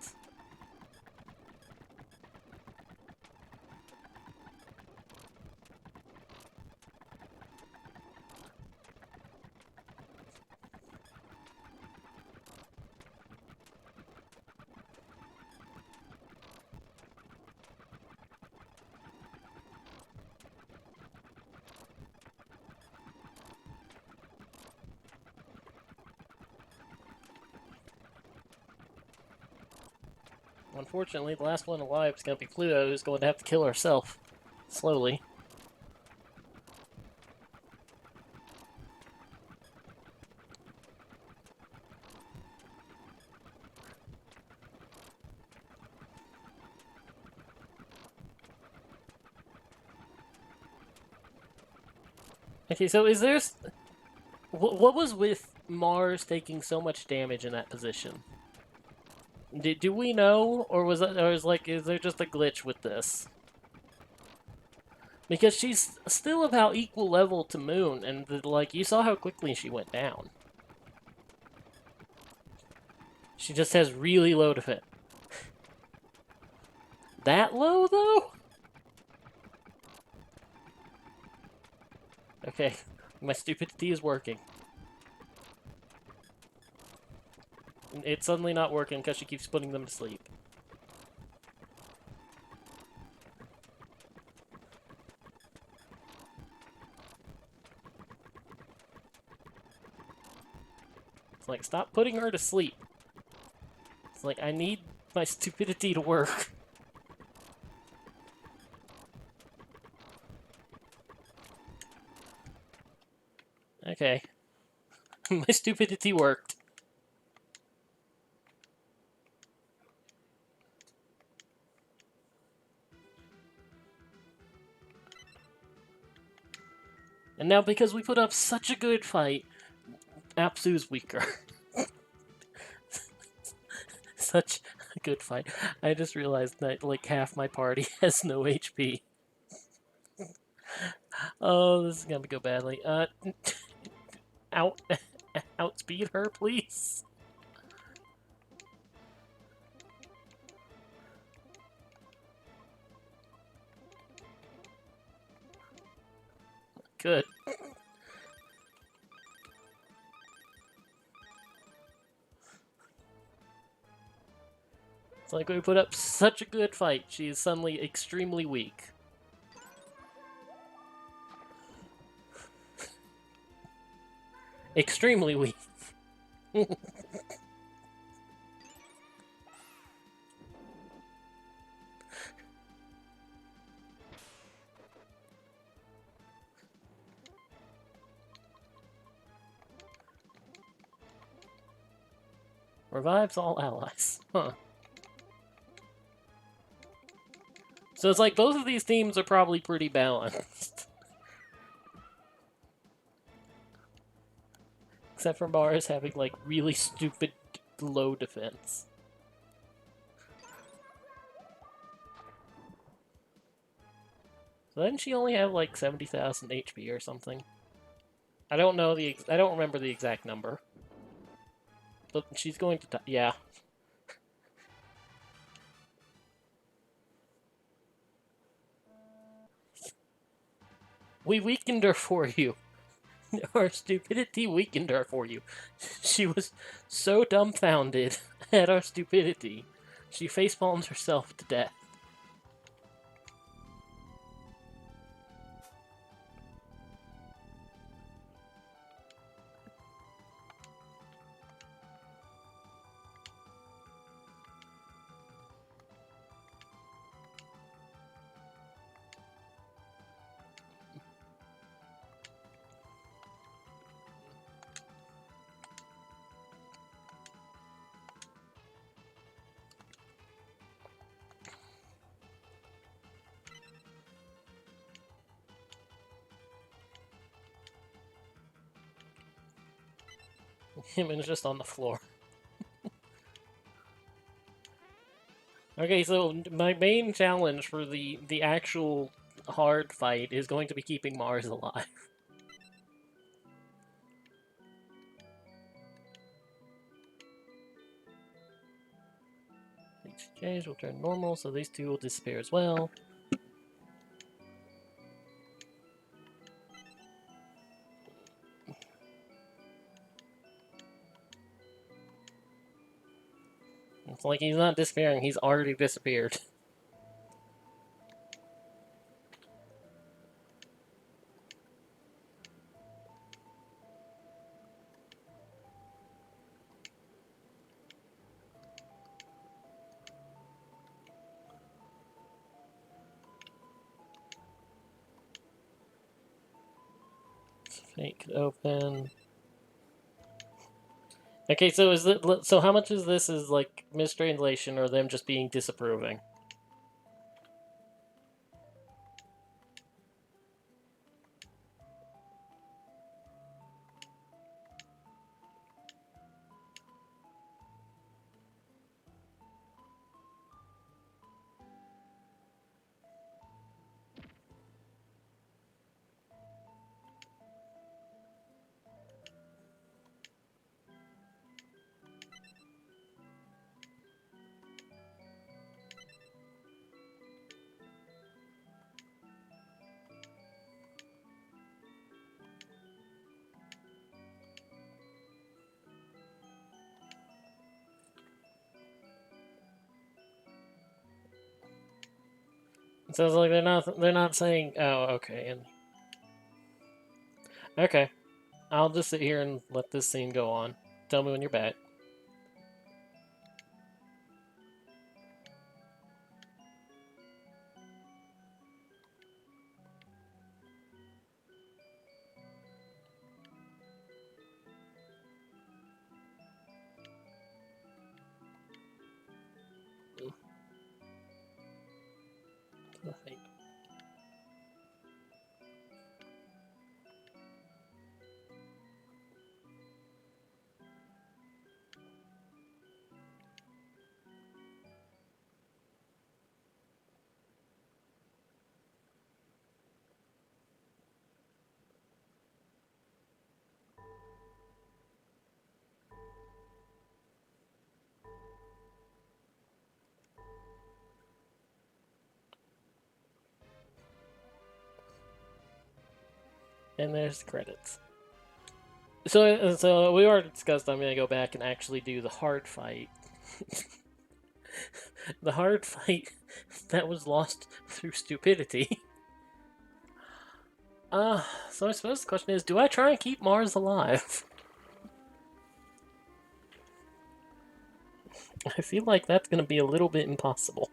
Unfortunately, the last one alive is going to be Pluto, who's going to have to kill herself. Slowly. Okay, so is there... What was with Mars taking so much damage in that position? Do we know, or is there just a glitch with this? Because she's still about equal level to Moon, and like you saw how quickly she went down. She just has really low defense. That low though? Okay, my stupidity is working. It's suddenly not working because she keeps putting them to sleep. It's like, stop putting her to sleep. It's like, I need my stupidity to work. Okay. My stupidity worked. And now, because we put up such a good fight, Apsu's weaker. Such a good fight. I just realized that, like, half my party has no HP. Oh, this is gonna go badly. Out, outspeed her, please. Good. It's like we put up such a good fight, she is suddenly extremely weak. Extremely weak. Revives all allies. Huh. So it's like both of these teams are probably pretty balanced. Except for Mars having, like, really stupid low defense. So didn't she only have, like, 70,000 HP or something? I don't know I don't remember the exact number. But she's going to yeah. We weakened her for you. Our stupidity weakened her for you. She was so dumbfounded at our stupidity, she facepalmed herself to death. Him is just on the floor. Okay, so my main challenge for the actual hard fight is going to be keeping Mars alive. Exchange will turn normal, so these two will disappear as well. It's like he's not disappearing, he's already disappeared. Fake open. Okay, so so how much is this is like mistranslation or them just being disapproving? So it's like they're not saying okay and okay. I'll just sit here and let this scene go on. Tell me when you're back. And there's the credits. So we already discussed I'm gonna go back and actually do the hard fight. The hard fight that was lost through stupidity. So I suppose the question is, do I try and keep Mars alive? I feel like that's gonna be a little bit impossible.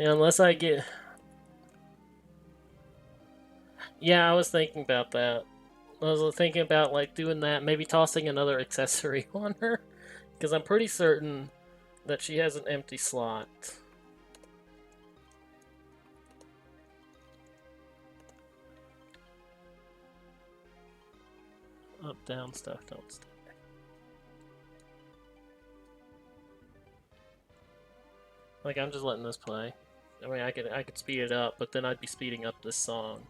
Unless I get... Yeah, I was thinking about that. I was thinking about, like, doing that, maybe tossing another accessory on her. Because I'm pretty certain that she has an empty slot. Up, down, stuff, don't stay. Like, I'm just letting this play. I mean, I could speed it up, but then I'd be speeding up this song.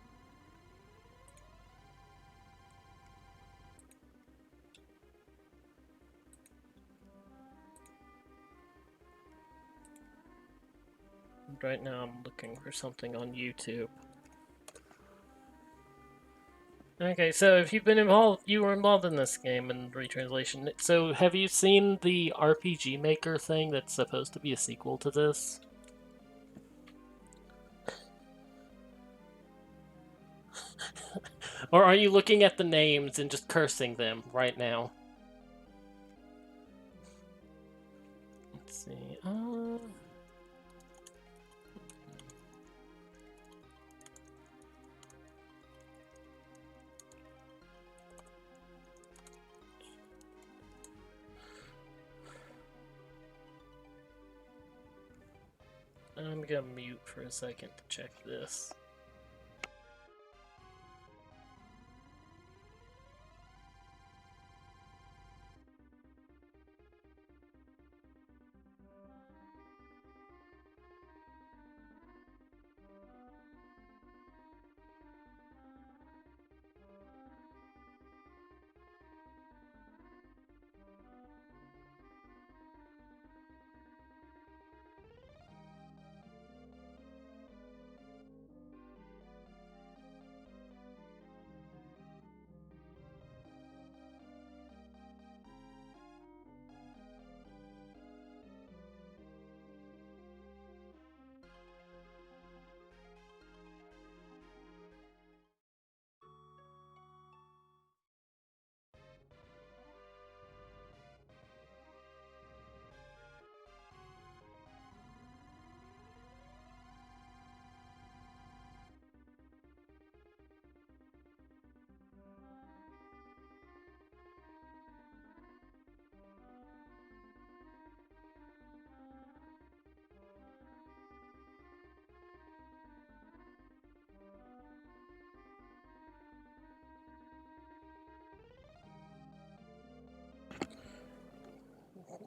Right now I'm looking for something on YouTube. Okay, so if you've been involved, you were involved in this game and retranslation. So have you seen the RPG Maker thing that's supposed to be a sequel to this? Or are you looking at the names and just cursing them right now? Let's see. I'm gonna mute for a second to check this.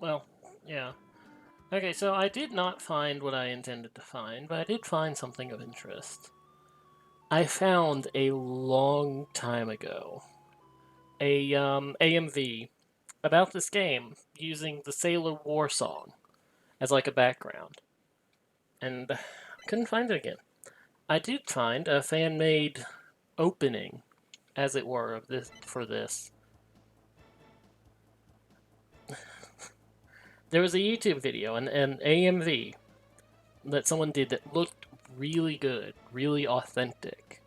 Well, yeah. Okay, so I did not find what I intended to find, but I did find something of interest. I found a long time ago a AMV about this game using the Sailor War song as like a background, and I couldn't find it again. I did find a fan-made opening, as it were, of this for this. There was a YouTube video, an AMV that someone did that looked really good, really authentic.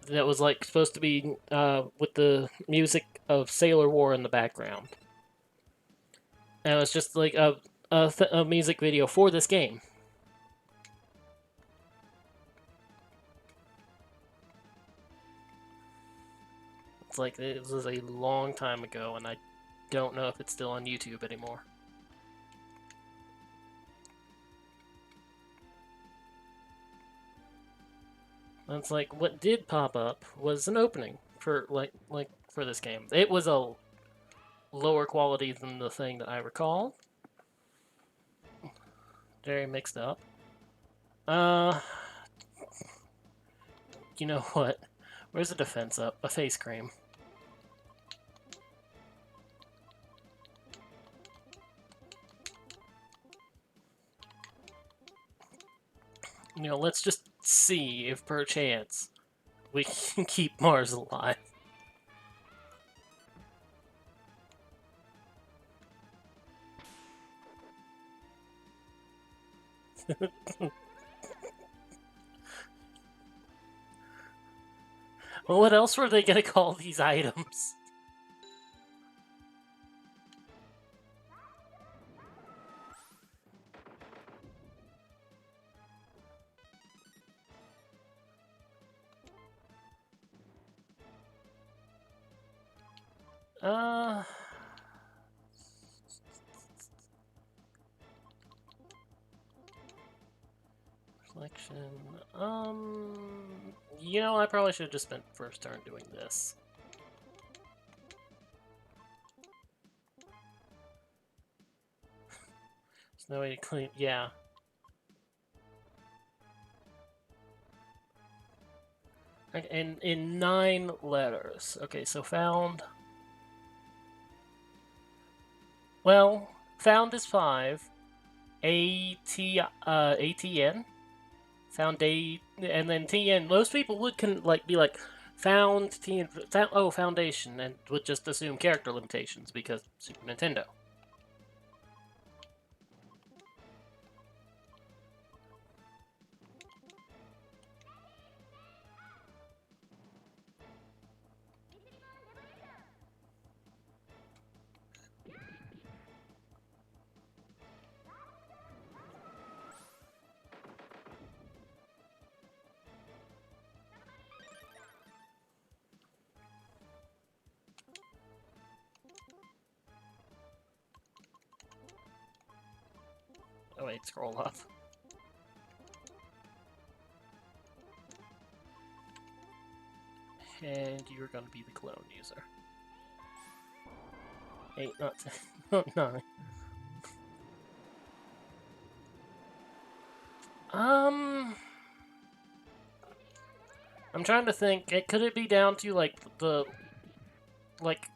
That was like supposed to be with the music of Sailor War in the background, and it was just like a music video for this game. It's like it was a long time ago, and I don't know if it's still on YouTube anymore. And it's like what did pop up was an opening for like for this game. It was a lower quality than the thing that I recall. Very mixed up. Uh, you know what? Where's the defense up? A face cream. You know, let's just see if perchance we can keep Mars alive. Well, what else were they gonna call these items? Uh, Reflection. You know, I probably should have just spent first turn doing this. There's no way to clean. Yeah. And in 9 letters. Okay, so found. Well, found is 5. ATN. Found a, and then TN. Most people would be like, found TN. Oh, foundation, and would just assume character limitations because Super Nintendo. Oh wait, scroll up. And you're gonna be the clone user. 8, not 10, not 9. I'm trying to think. Could it be down to like the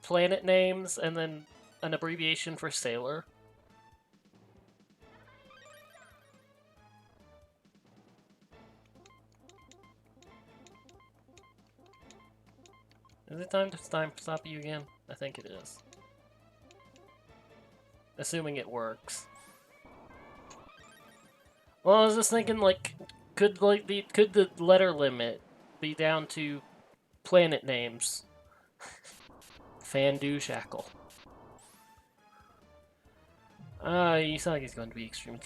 planet names and then an abbreviation for sailor? Is it time to stop you again? I think it is. Assuming it works. Well, I was just thinking, like, could the letter limit be down to planet names? Fandu Shackle. Usagi's going to be extremely.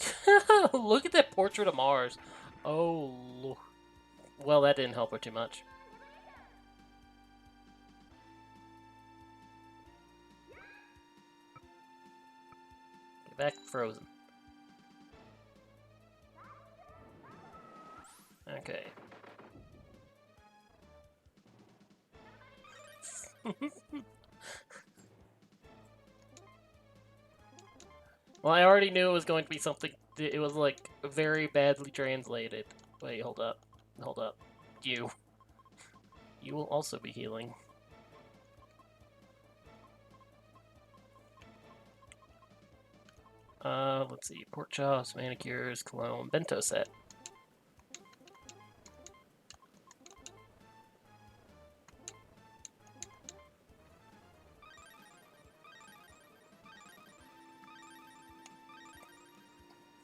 Look at that portrait of Mars. Oh, well, that didn't help her too much. Get back frozen. Okay. Well, I already knew it was going to be something. It was like very badly translated. Wait, hold up. Hold up. You. You will also be healing. Let's see. Pork chops, manicures, cologne, bento set.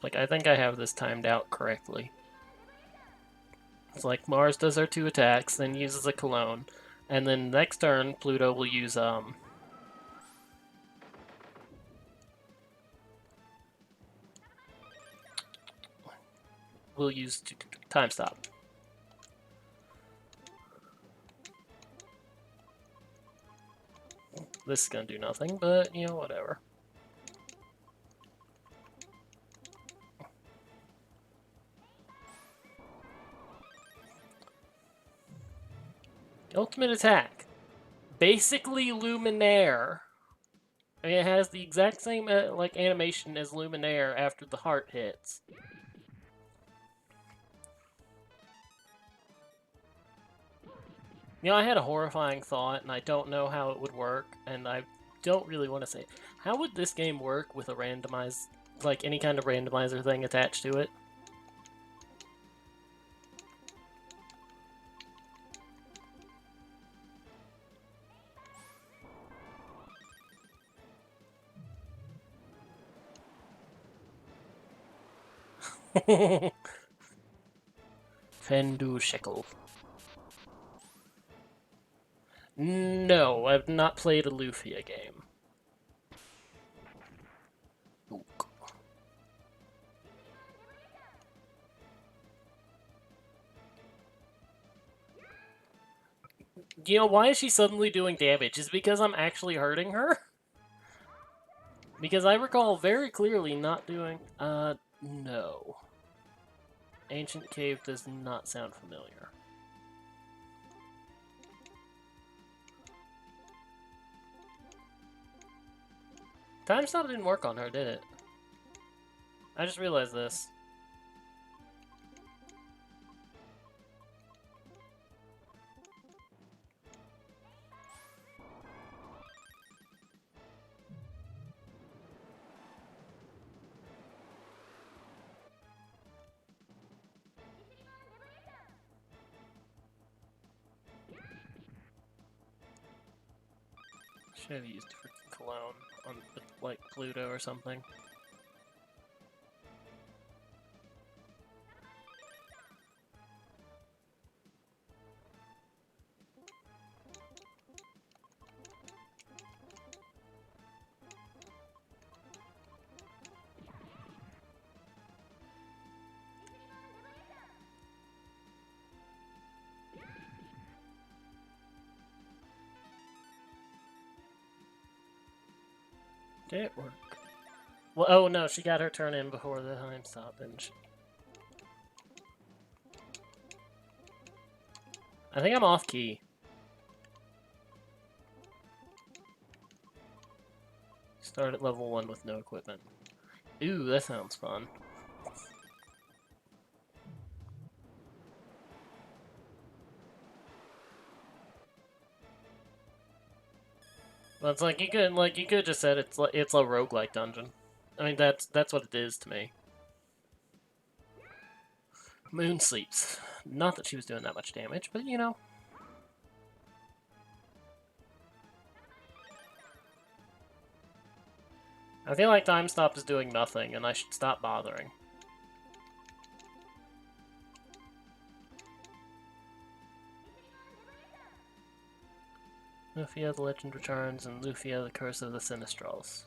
Like, I think I have this timed out correctly. It's like Mars does her 2 attacks, then uses a cologne, and then next turn Pluto will use time stop. This is gonna do nothing, but you know, whatever. Ultimate attack. Basically Luminaire. I mean, it has the exact same like animation as Luminaire after the heart hits. You know, I had a horrifying thought, and I don't know how it would work, and I don't really want to say. How would this game work with a randomized, like any kind of randomizer thing attached to it? Fendu Shekel. No, I've not played a Lufia game. Ook. You know, why is she suddenly doing damage? Is it because I'm actually hurting her? Because I recall very clearly not doing... no. Ancient Cave does not sound familiar. Time Stop didn't work on her, did it? I just realized this. Should have used freaking cologne on, like, Pluto or something. Did it work? Well, oh no, she got her turn in before the time stop, didn't she? I think I'm off key. Start at level 1 with no equipment. Ooh, that sounds fun. Well, it's like you could just said it's a roguelike dungeon. I mean that's what it is to me. Moon sleeps. Not that she was doing that much damage, but you know. I feel like Time Stop is doing nothing, and I should stop bothering. Lufia the Legend returns, and Lufia the Curse of the Sinistrals.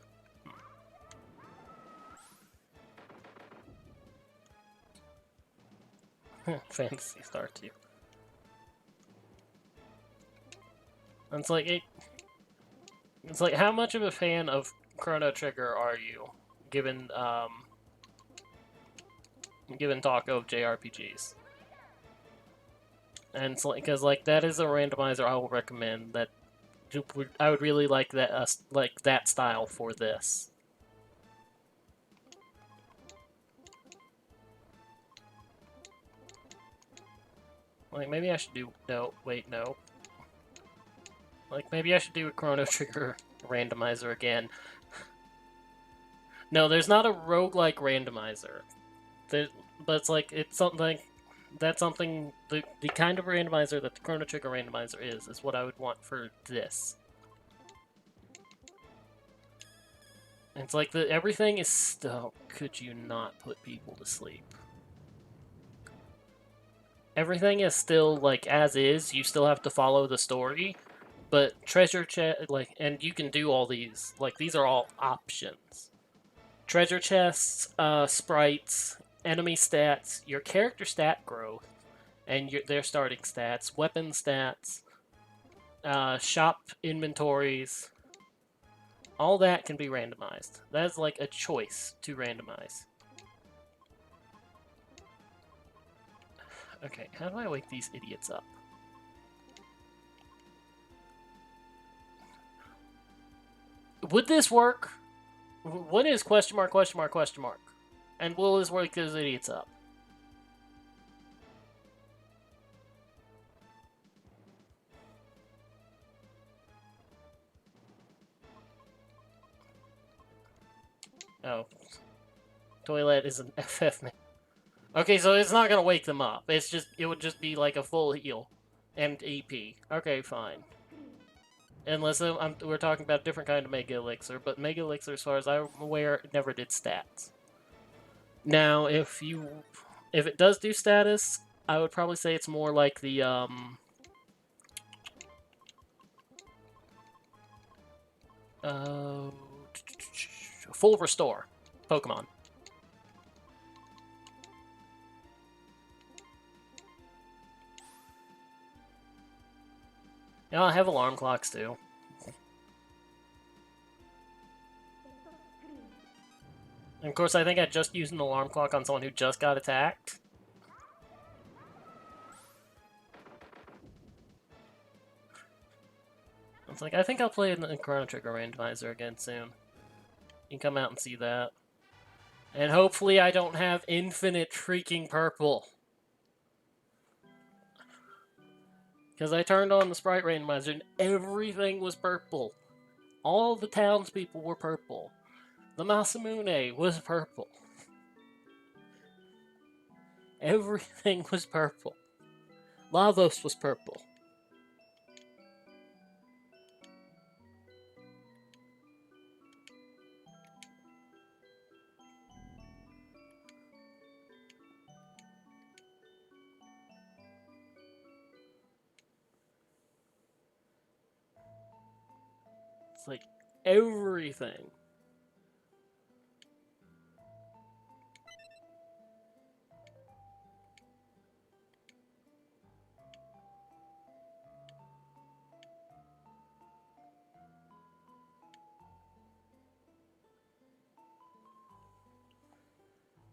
Phantasy Star 2. It's like how much of a fan of Chrono Trigger are you, given given talk of JRPGs? And it's like because like that is a randomizer I will recommend. That I would really like that that style for this. Like, maybe I should do... No, wait, no. Like, maybe I should do a Chrono Trigger randomizer again. No, there's not a roguelike randomizer. There, but it's like, it's something... That's something... The kind of randomizer that the Chrono Trigger randomizer is what I would want for this. It's like, everything is still... Could you not put people to sleep? Everything is still, like, as is. You still have to follow the story. But treasure chest, like, and you can do all these. Like, these are all options. Treasure chests, sprites, enemy stats, your character stat growth, and their starting stats, weapon stats, shop inventories. All that can be randomized. That is like a choice to randomize. Okay, how do I wake these idiots up? Would this work? What is question mark, question mark, question mark? And will this wake those idiots up? Oh. Toilet is an FF name. Okay, so it's not gonna wake them up. It would just be like a full heal and EP. Okay, fine. Unless we're talking about a different kind of Mega Elixir, but Mega Elixir, as far as I'm aware, never did stats. Now, if it does do status, I would probably say it's more like the uh, full restore Pokemon. Yeah, I have alarm clocks too. And of course, I think I just used an alarm clock on someone who just got attacked. It's like, I think I'll play the Chrono Trigger randomizer again soon. You can come out and see that. And hopefully I don't have infinite freaking purple. Because I turned on the sprite randomizer and everything was purple. All the townspeople were purple. The Masamune was purple. Everything was purple. Lavos was purple. It's like everything.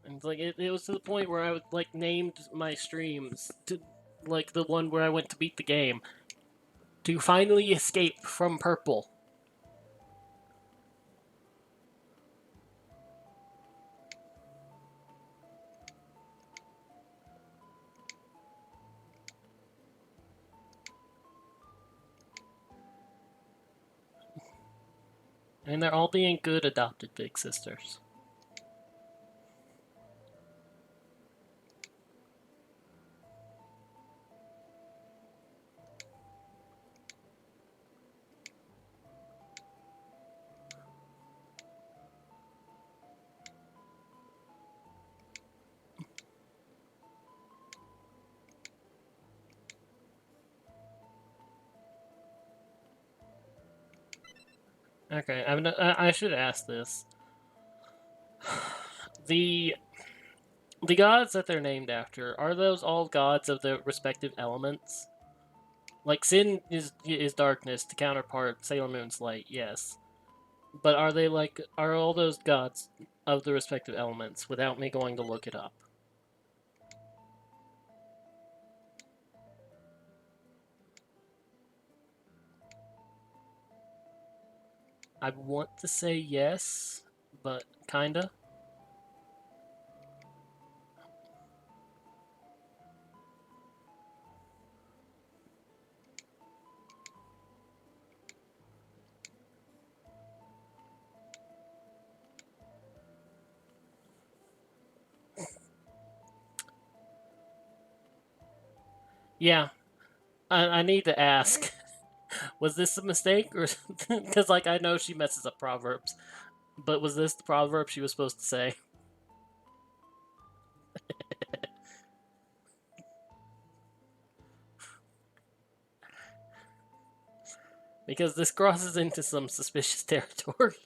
And it's like it was to the point where I would like named my streams to like the one where I went to beat the game to finally escape from purple. And they're all being good adopted big sisters. Okay, I should ask this. The the gods that they're named after, are those all gods of the respective elements? Like Sin is darkness, the counterpart Sailor Moon's light, yes. But are all those gods of the respective elements without me going to look it up? I want to say yes, but kinda. Yeah, I need to ask. Was this a mistake, or because like I know she messes up proverbs, but was this the proverb she was supposed to say? Because this crosses into some suspicious territory.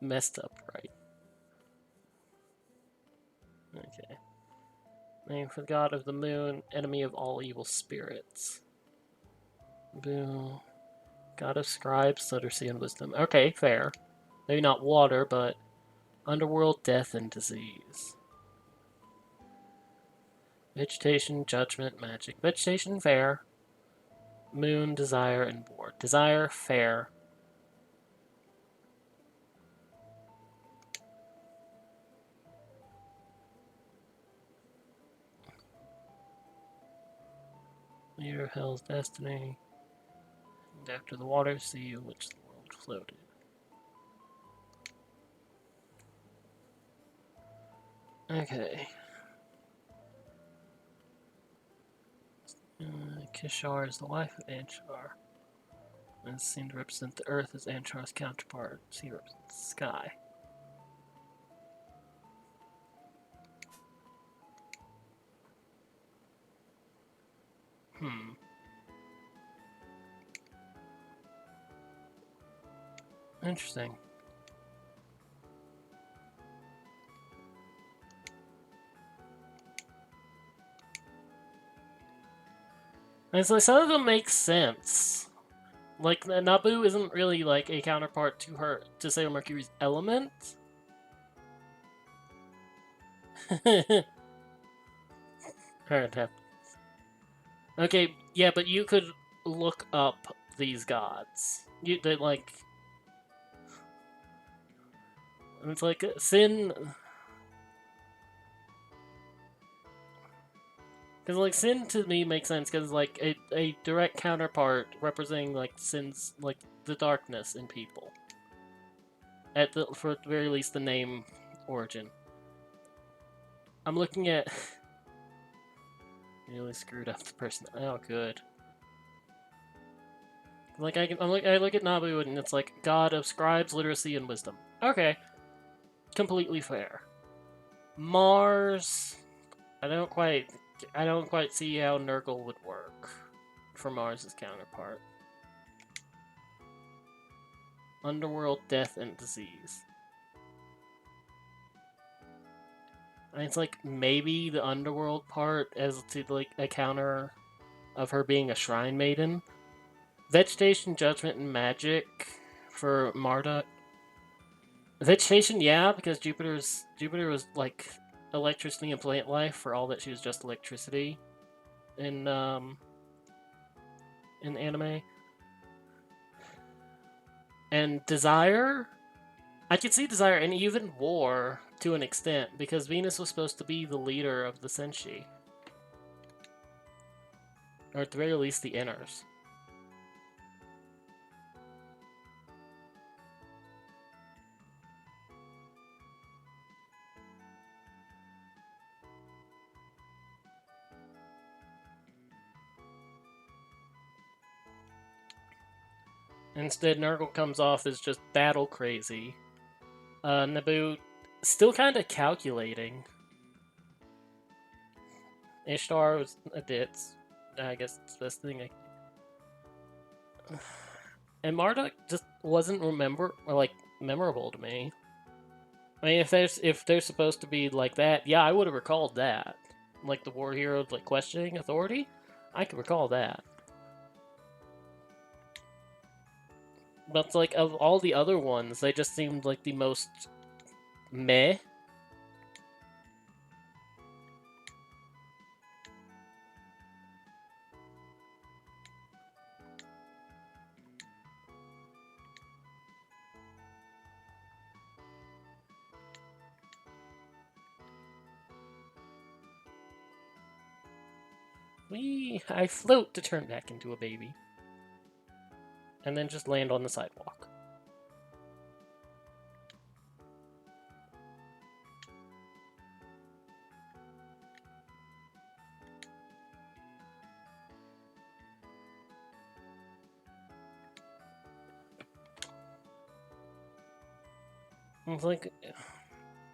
Messed up, right? Okay. Name for the god of the moon, enemy of all evil spirits. Boo. God of scribes, literacy, and wisdom. Okay, fair. Maybe not water, but underworld, death, and disease. Vegetation, judgment, magic. Vegetation, fair. Moon, desire, and war. Desire, fair. Leader of hell's destiny. And after the water sea in which the world floated. Okay. Kishar is the wife of Anshar. And is seen to represent the earth as Anshar's counterpart. She represents the sky. Hmm. Interesting. And it's like some of them make sense. Like Nabu isn't really like a counterpart to her to Sailor Mercury's element. Hard to. Okay, yeah, but you could look up these gods. You they like it's like Sin. Because like Sin to me makes sense because like a direct counterpart representing like Sin's like the darkness in people. At the for at the very least the name origin. I'm looking at really screwed up the person. Oh, good. Like I look at Nabu and it's like god of scribes, literacy, and wisdom. Okay, completely fair. Mars, I don't quite see how Nurgle would work for Mars's counterpart. Underworld, death, and disease. And it's like maybe the underworld part as to like a counter of her being a shrine maiden. Vegetation, judgment, and magic for Marduk. Vegetation, yeah, because Jupiter was like electricity and plant life for all that she was just electricity in anime. And desire, I could see desire and even war to an extent because Venus was supposed to be the leader of the Senshi, or at the very least the Inners. Instead, Nurgle comes off as just battle crazy. Naboo still kind of calculating. Ishtar was a ditz. I guess it's the best thing. And Marduk just wasn't memorable to me. I mean, if they're supposed to be like that, yeah, I would have recalled that. Like the war hero, like questioning authority, I could recall that. But like of all the other ones, they just seemed like the most meh. I float to turn back into a baby. And then just land on the sidewalk. It's like,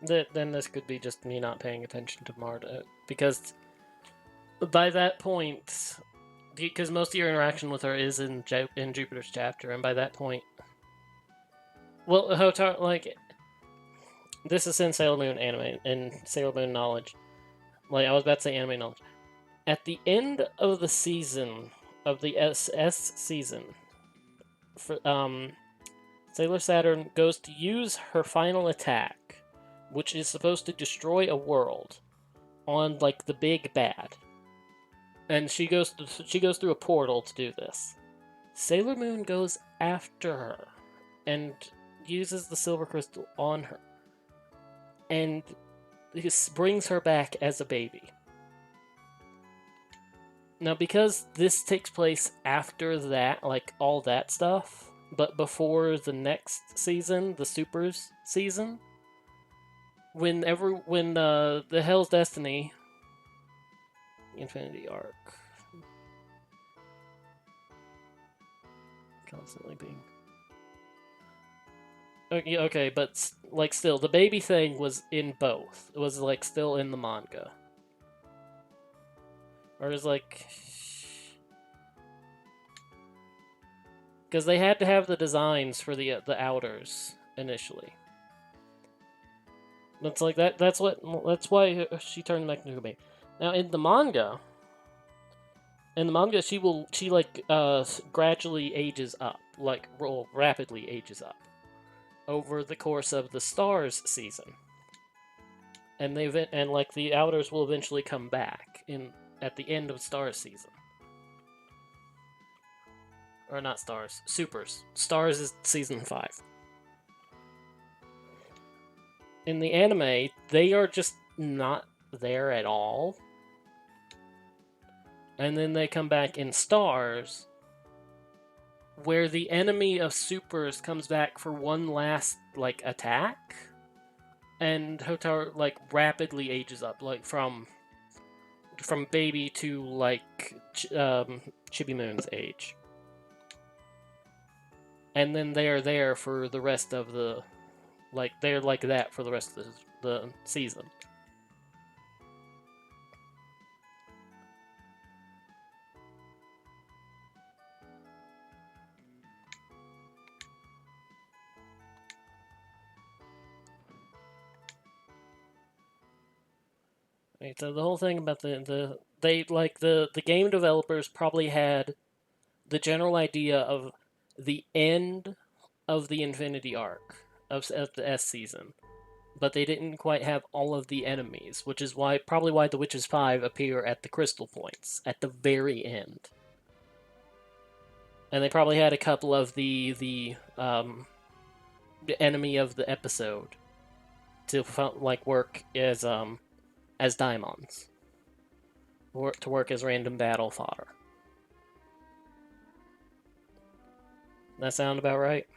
then this could be just me not paying attention to Marta. Because by that point, because most of your interaction with her is in Jupiter's chapter, and by that point, well, Hotar, like, this is in Sailor Moon anime and Sailor Moon knowledge. Like, I was about to say anime knowledge. At the end of the season, of the SS season, for, Sailor Saturn goes to use her final attack, which is supposed to destroy a world, on, like, the big bad. And she goes through a portal to do this. Sailor Moon goes after her and uses the silver crystal on her, and this brings her back as a baby. Now, because this takes place after that, like all that stuff, but before the next season, the Supers season, when the Hell's Destiny Infinity Arc constantly being okay, but like still, the baby thing was in both. It was like still in the manga, or is like because they had to have the designs for the outers initially. That's like that. That's why she turned back into a baby. Now in the manga, she like gradually ages up, like rapidly ages up over the course of the Stars season, and like the outers will eventually come back at the end of Stars season. Or not Stars, Supers. Stars is season 5. In the anime, they are just not there at all. And then they come back in Stars, where the enemy of Supers comes back for one last, like, attack. And Hotar, like, rapidly ages up, like, from baby to, like, Chibi Moon's age. And then they are there for the rest of the... Like, they're like that for the rest of the season. Right, so the whole thing about the game developers probably had the general idea of the end of the Infinity Arc of the S season, but they didn't quite have all of the enemies, which is probably why the Witches 5 appear at the Crystal Points at the very end. And they probably had a couple of the enemy of the episode to like work as daimons, or to work as random battle fodder. That sound about right?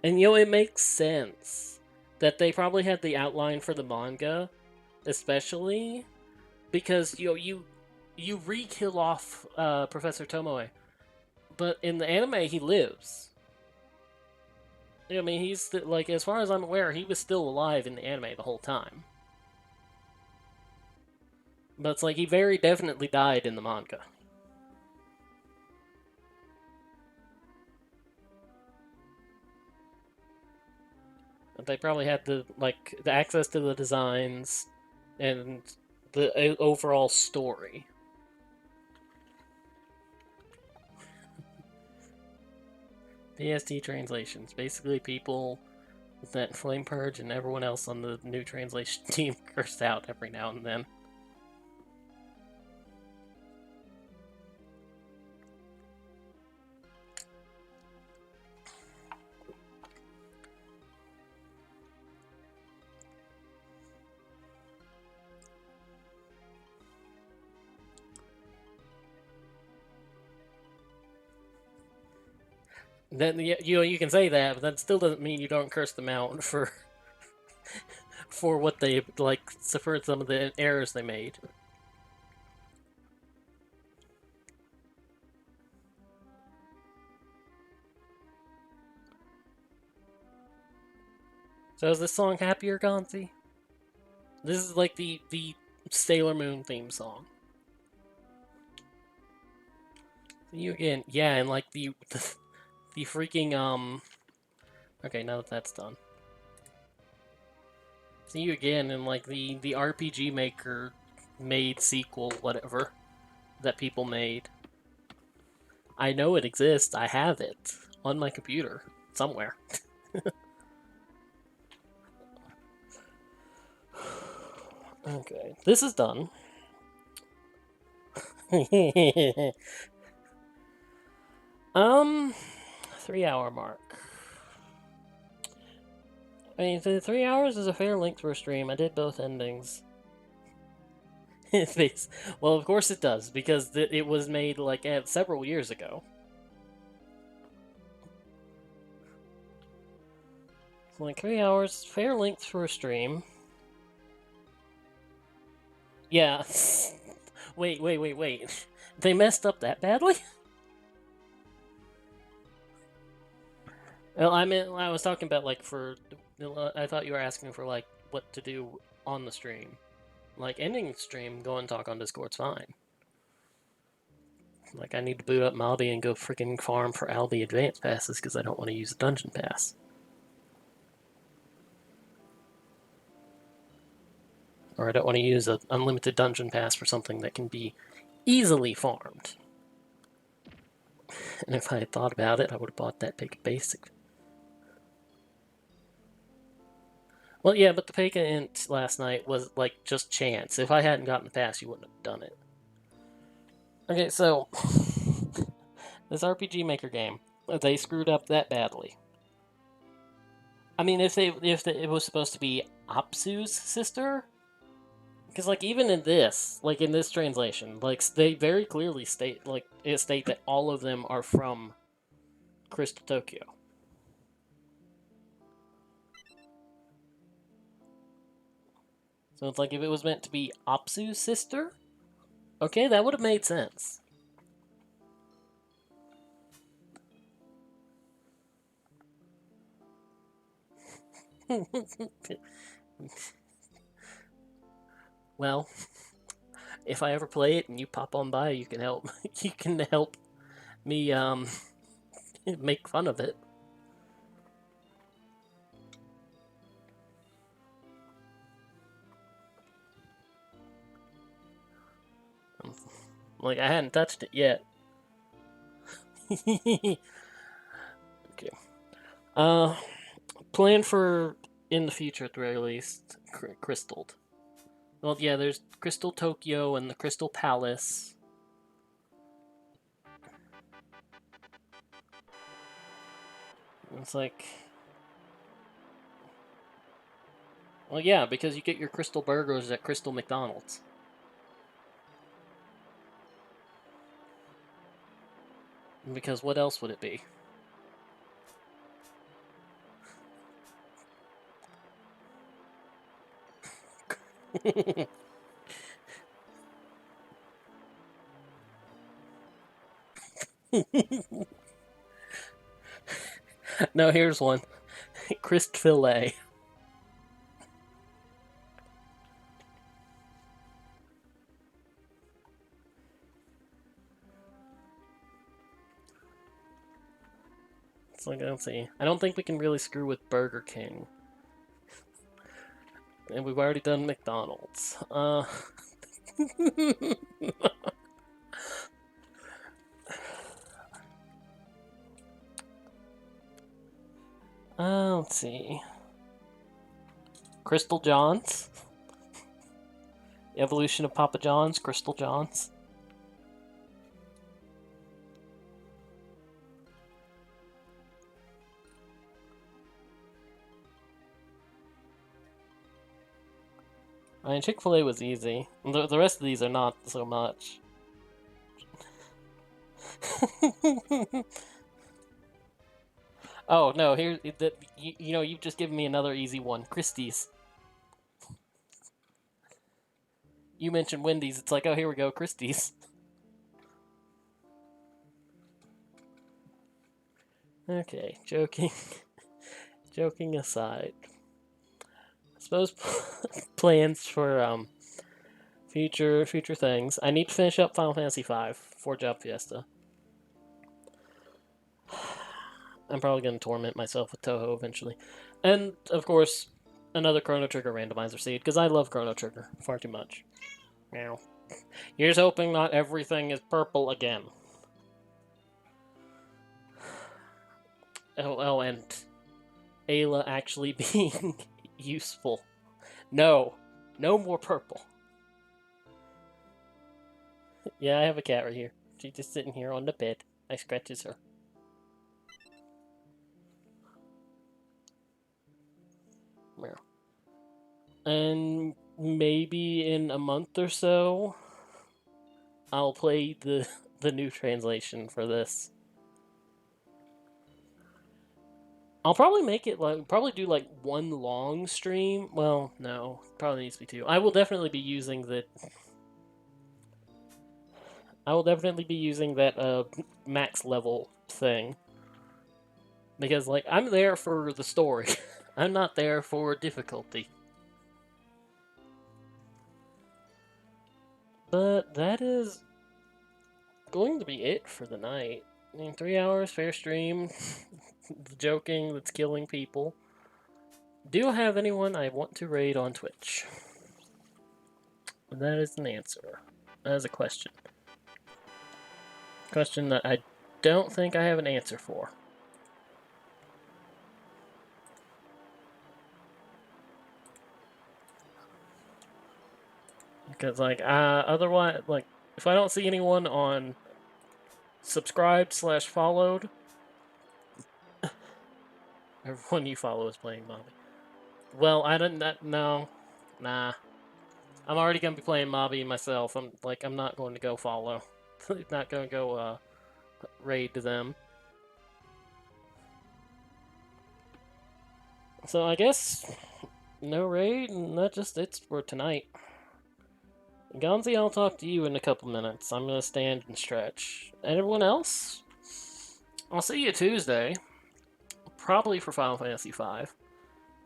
And it makes sense that they probably had the outline for the manga, especially because you re-kill off Professor Tomoe, but in the anime he lives. I mean, he's like, as far as I'm aware, he was still alive in the anime the whole time. But it's like he very definitely died in the manga. But they probably had the access to the designs and the overall story. PST translations. Basically, people that Flame Purge and everyone else on the new translation team cursed out every now and then. Then you can say that, but that still doesn't mean you don't curse them out for for what they like for some of the errors they made. So is this song happier, Gonzi? This is like the Sailor Moon theme song. You again, yeah, and like the freaking Okay, now that that's done. See you again in like the RPG Maker made sequel, whatever, that people made. I know it exists. I have it on my computer somewhere. Okay, this is done. 3 hour mark. I mean, the 3 hours is a fair length for a stream. I did both endings. Well, of course it does, because it was made like several years ago. So like 3 hours, fair length for a stream. Yeah. Wait. They messed up that badly? Well, I mean, I was talking about like I thought you were asking for like what to do on the stream. Like ending the stream, go and talk on Discord's fine. Like I need to boot up Mobby and go freaking farm for Albi advance passes because I don't want to use a dungeon pass. Or I don't want to use an unlimited dungeon pass for something that can be easily farmed. And if I had thought about it, I would have bought that basic. Well, yeah, but the Pekka int last night was like just chance. If I hadn't gotten the pass, you wouldn't have done it. Okay, so this RPG Maker game, they screwed up that badly. I mean, if it was supposed to be Apsu's sister, because like even in this, like in this translation, like they very clearly state that all of them are from Crystal Tokyo. So it's like if it was meant to be Apsu's sister, okay, that would have made sense. Well, if I ever play it and you pop on by, you can help. You can help me make fun of it. Like I hadn't touched it yet. Okay. Plan for in the future at the very least, Crystaled. Well, yeah, there's Crystal Tokyo and the Crystal Palace. It's like, well, yeah, because you get your Crystal Burgers at Crystal McDonald's. Because what else would it be? No, here's one. Crist Filet. It's like, let's see. I don't think we can really screw with Burger King. And we've already done McDonald's. Let's see. Crystal Johns. Evolution of Papa John's, Crystal Johns. I mean, Chick-fil-A was easy. The rest of these are not so much. Oh, no, here, you know, you've just given me another easy one. Christie's. You mentioned Wendy's, it's like, oh, here we go, Christie's. Okay, joking. Joking aside. I suppose plans for, future things. I need to finish up Final Fantasy V for Job Fiesta. I'm probably going to torment myself with Touhou eventually. And, of course, another Chrono Trigger randomizer seed, because I love Chrono Trigger far too much. Now, here's hoping not everything is purple again. Oh, and Ayla actually being useful. No more purple. Yeah, I have a cat right here. She's just sitting here on the bed. I scratches her. And maybe in a month or so, I'll play the new translation for this. I'll probably make it probably do like one long stream. Well, no, probably needs to be two. I will definitely be using that max level thing. Because like I'm there for the story. I'm not there for difficulty. But that is going to be it for the night. I mean, 3 hours, fair stream. The joking that's killing people. Do I have anyone I want to raid on Twitch? That is an answer. That is a question. Question that I don't think I have an answer for. Because, like, otherwise, like, if I don't see anyone on subscribed/followed, everyone you follow is playing Mobby. Well, I didn't, no, nah. I'm already going to be playing Mobby myself. I'm not going to go follow. Not going to go, raid to them. So I guess no raid, and that just it's for tonight. Gonzi, I'll talk to you in a couple minutes. I'm gonna stand and stretch. And everyone else, I'll see you Tuesday. Probably for Final Fantasy V.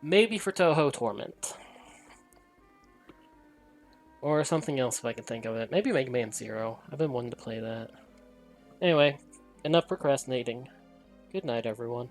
Maybe for Touhou Torment. Or something else if I can think of it. Maybe Mega Man Zero. I've been wanting to play that. Anyway, enough procrastinating. Good night, everyone.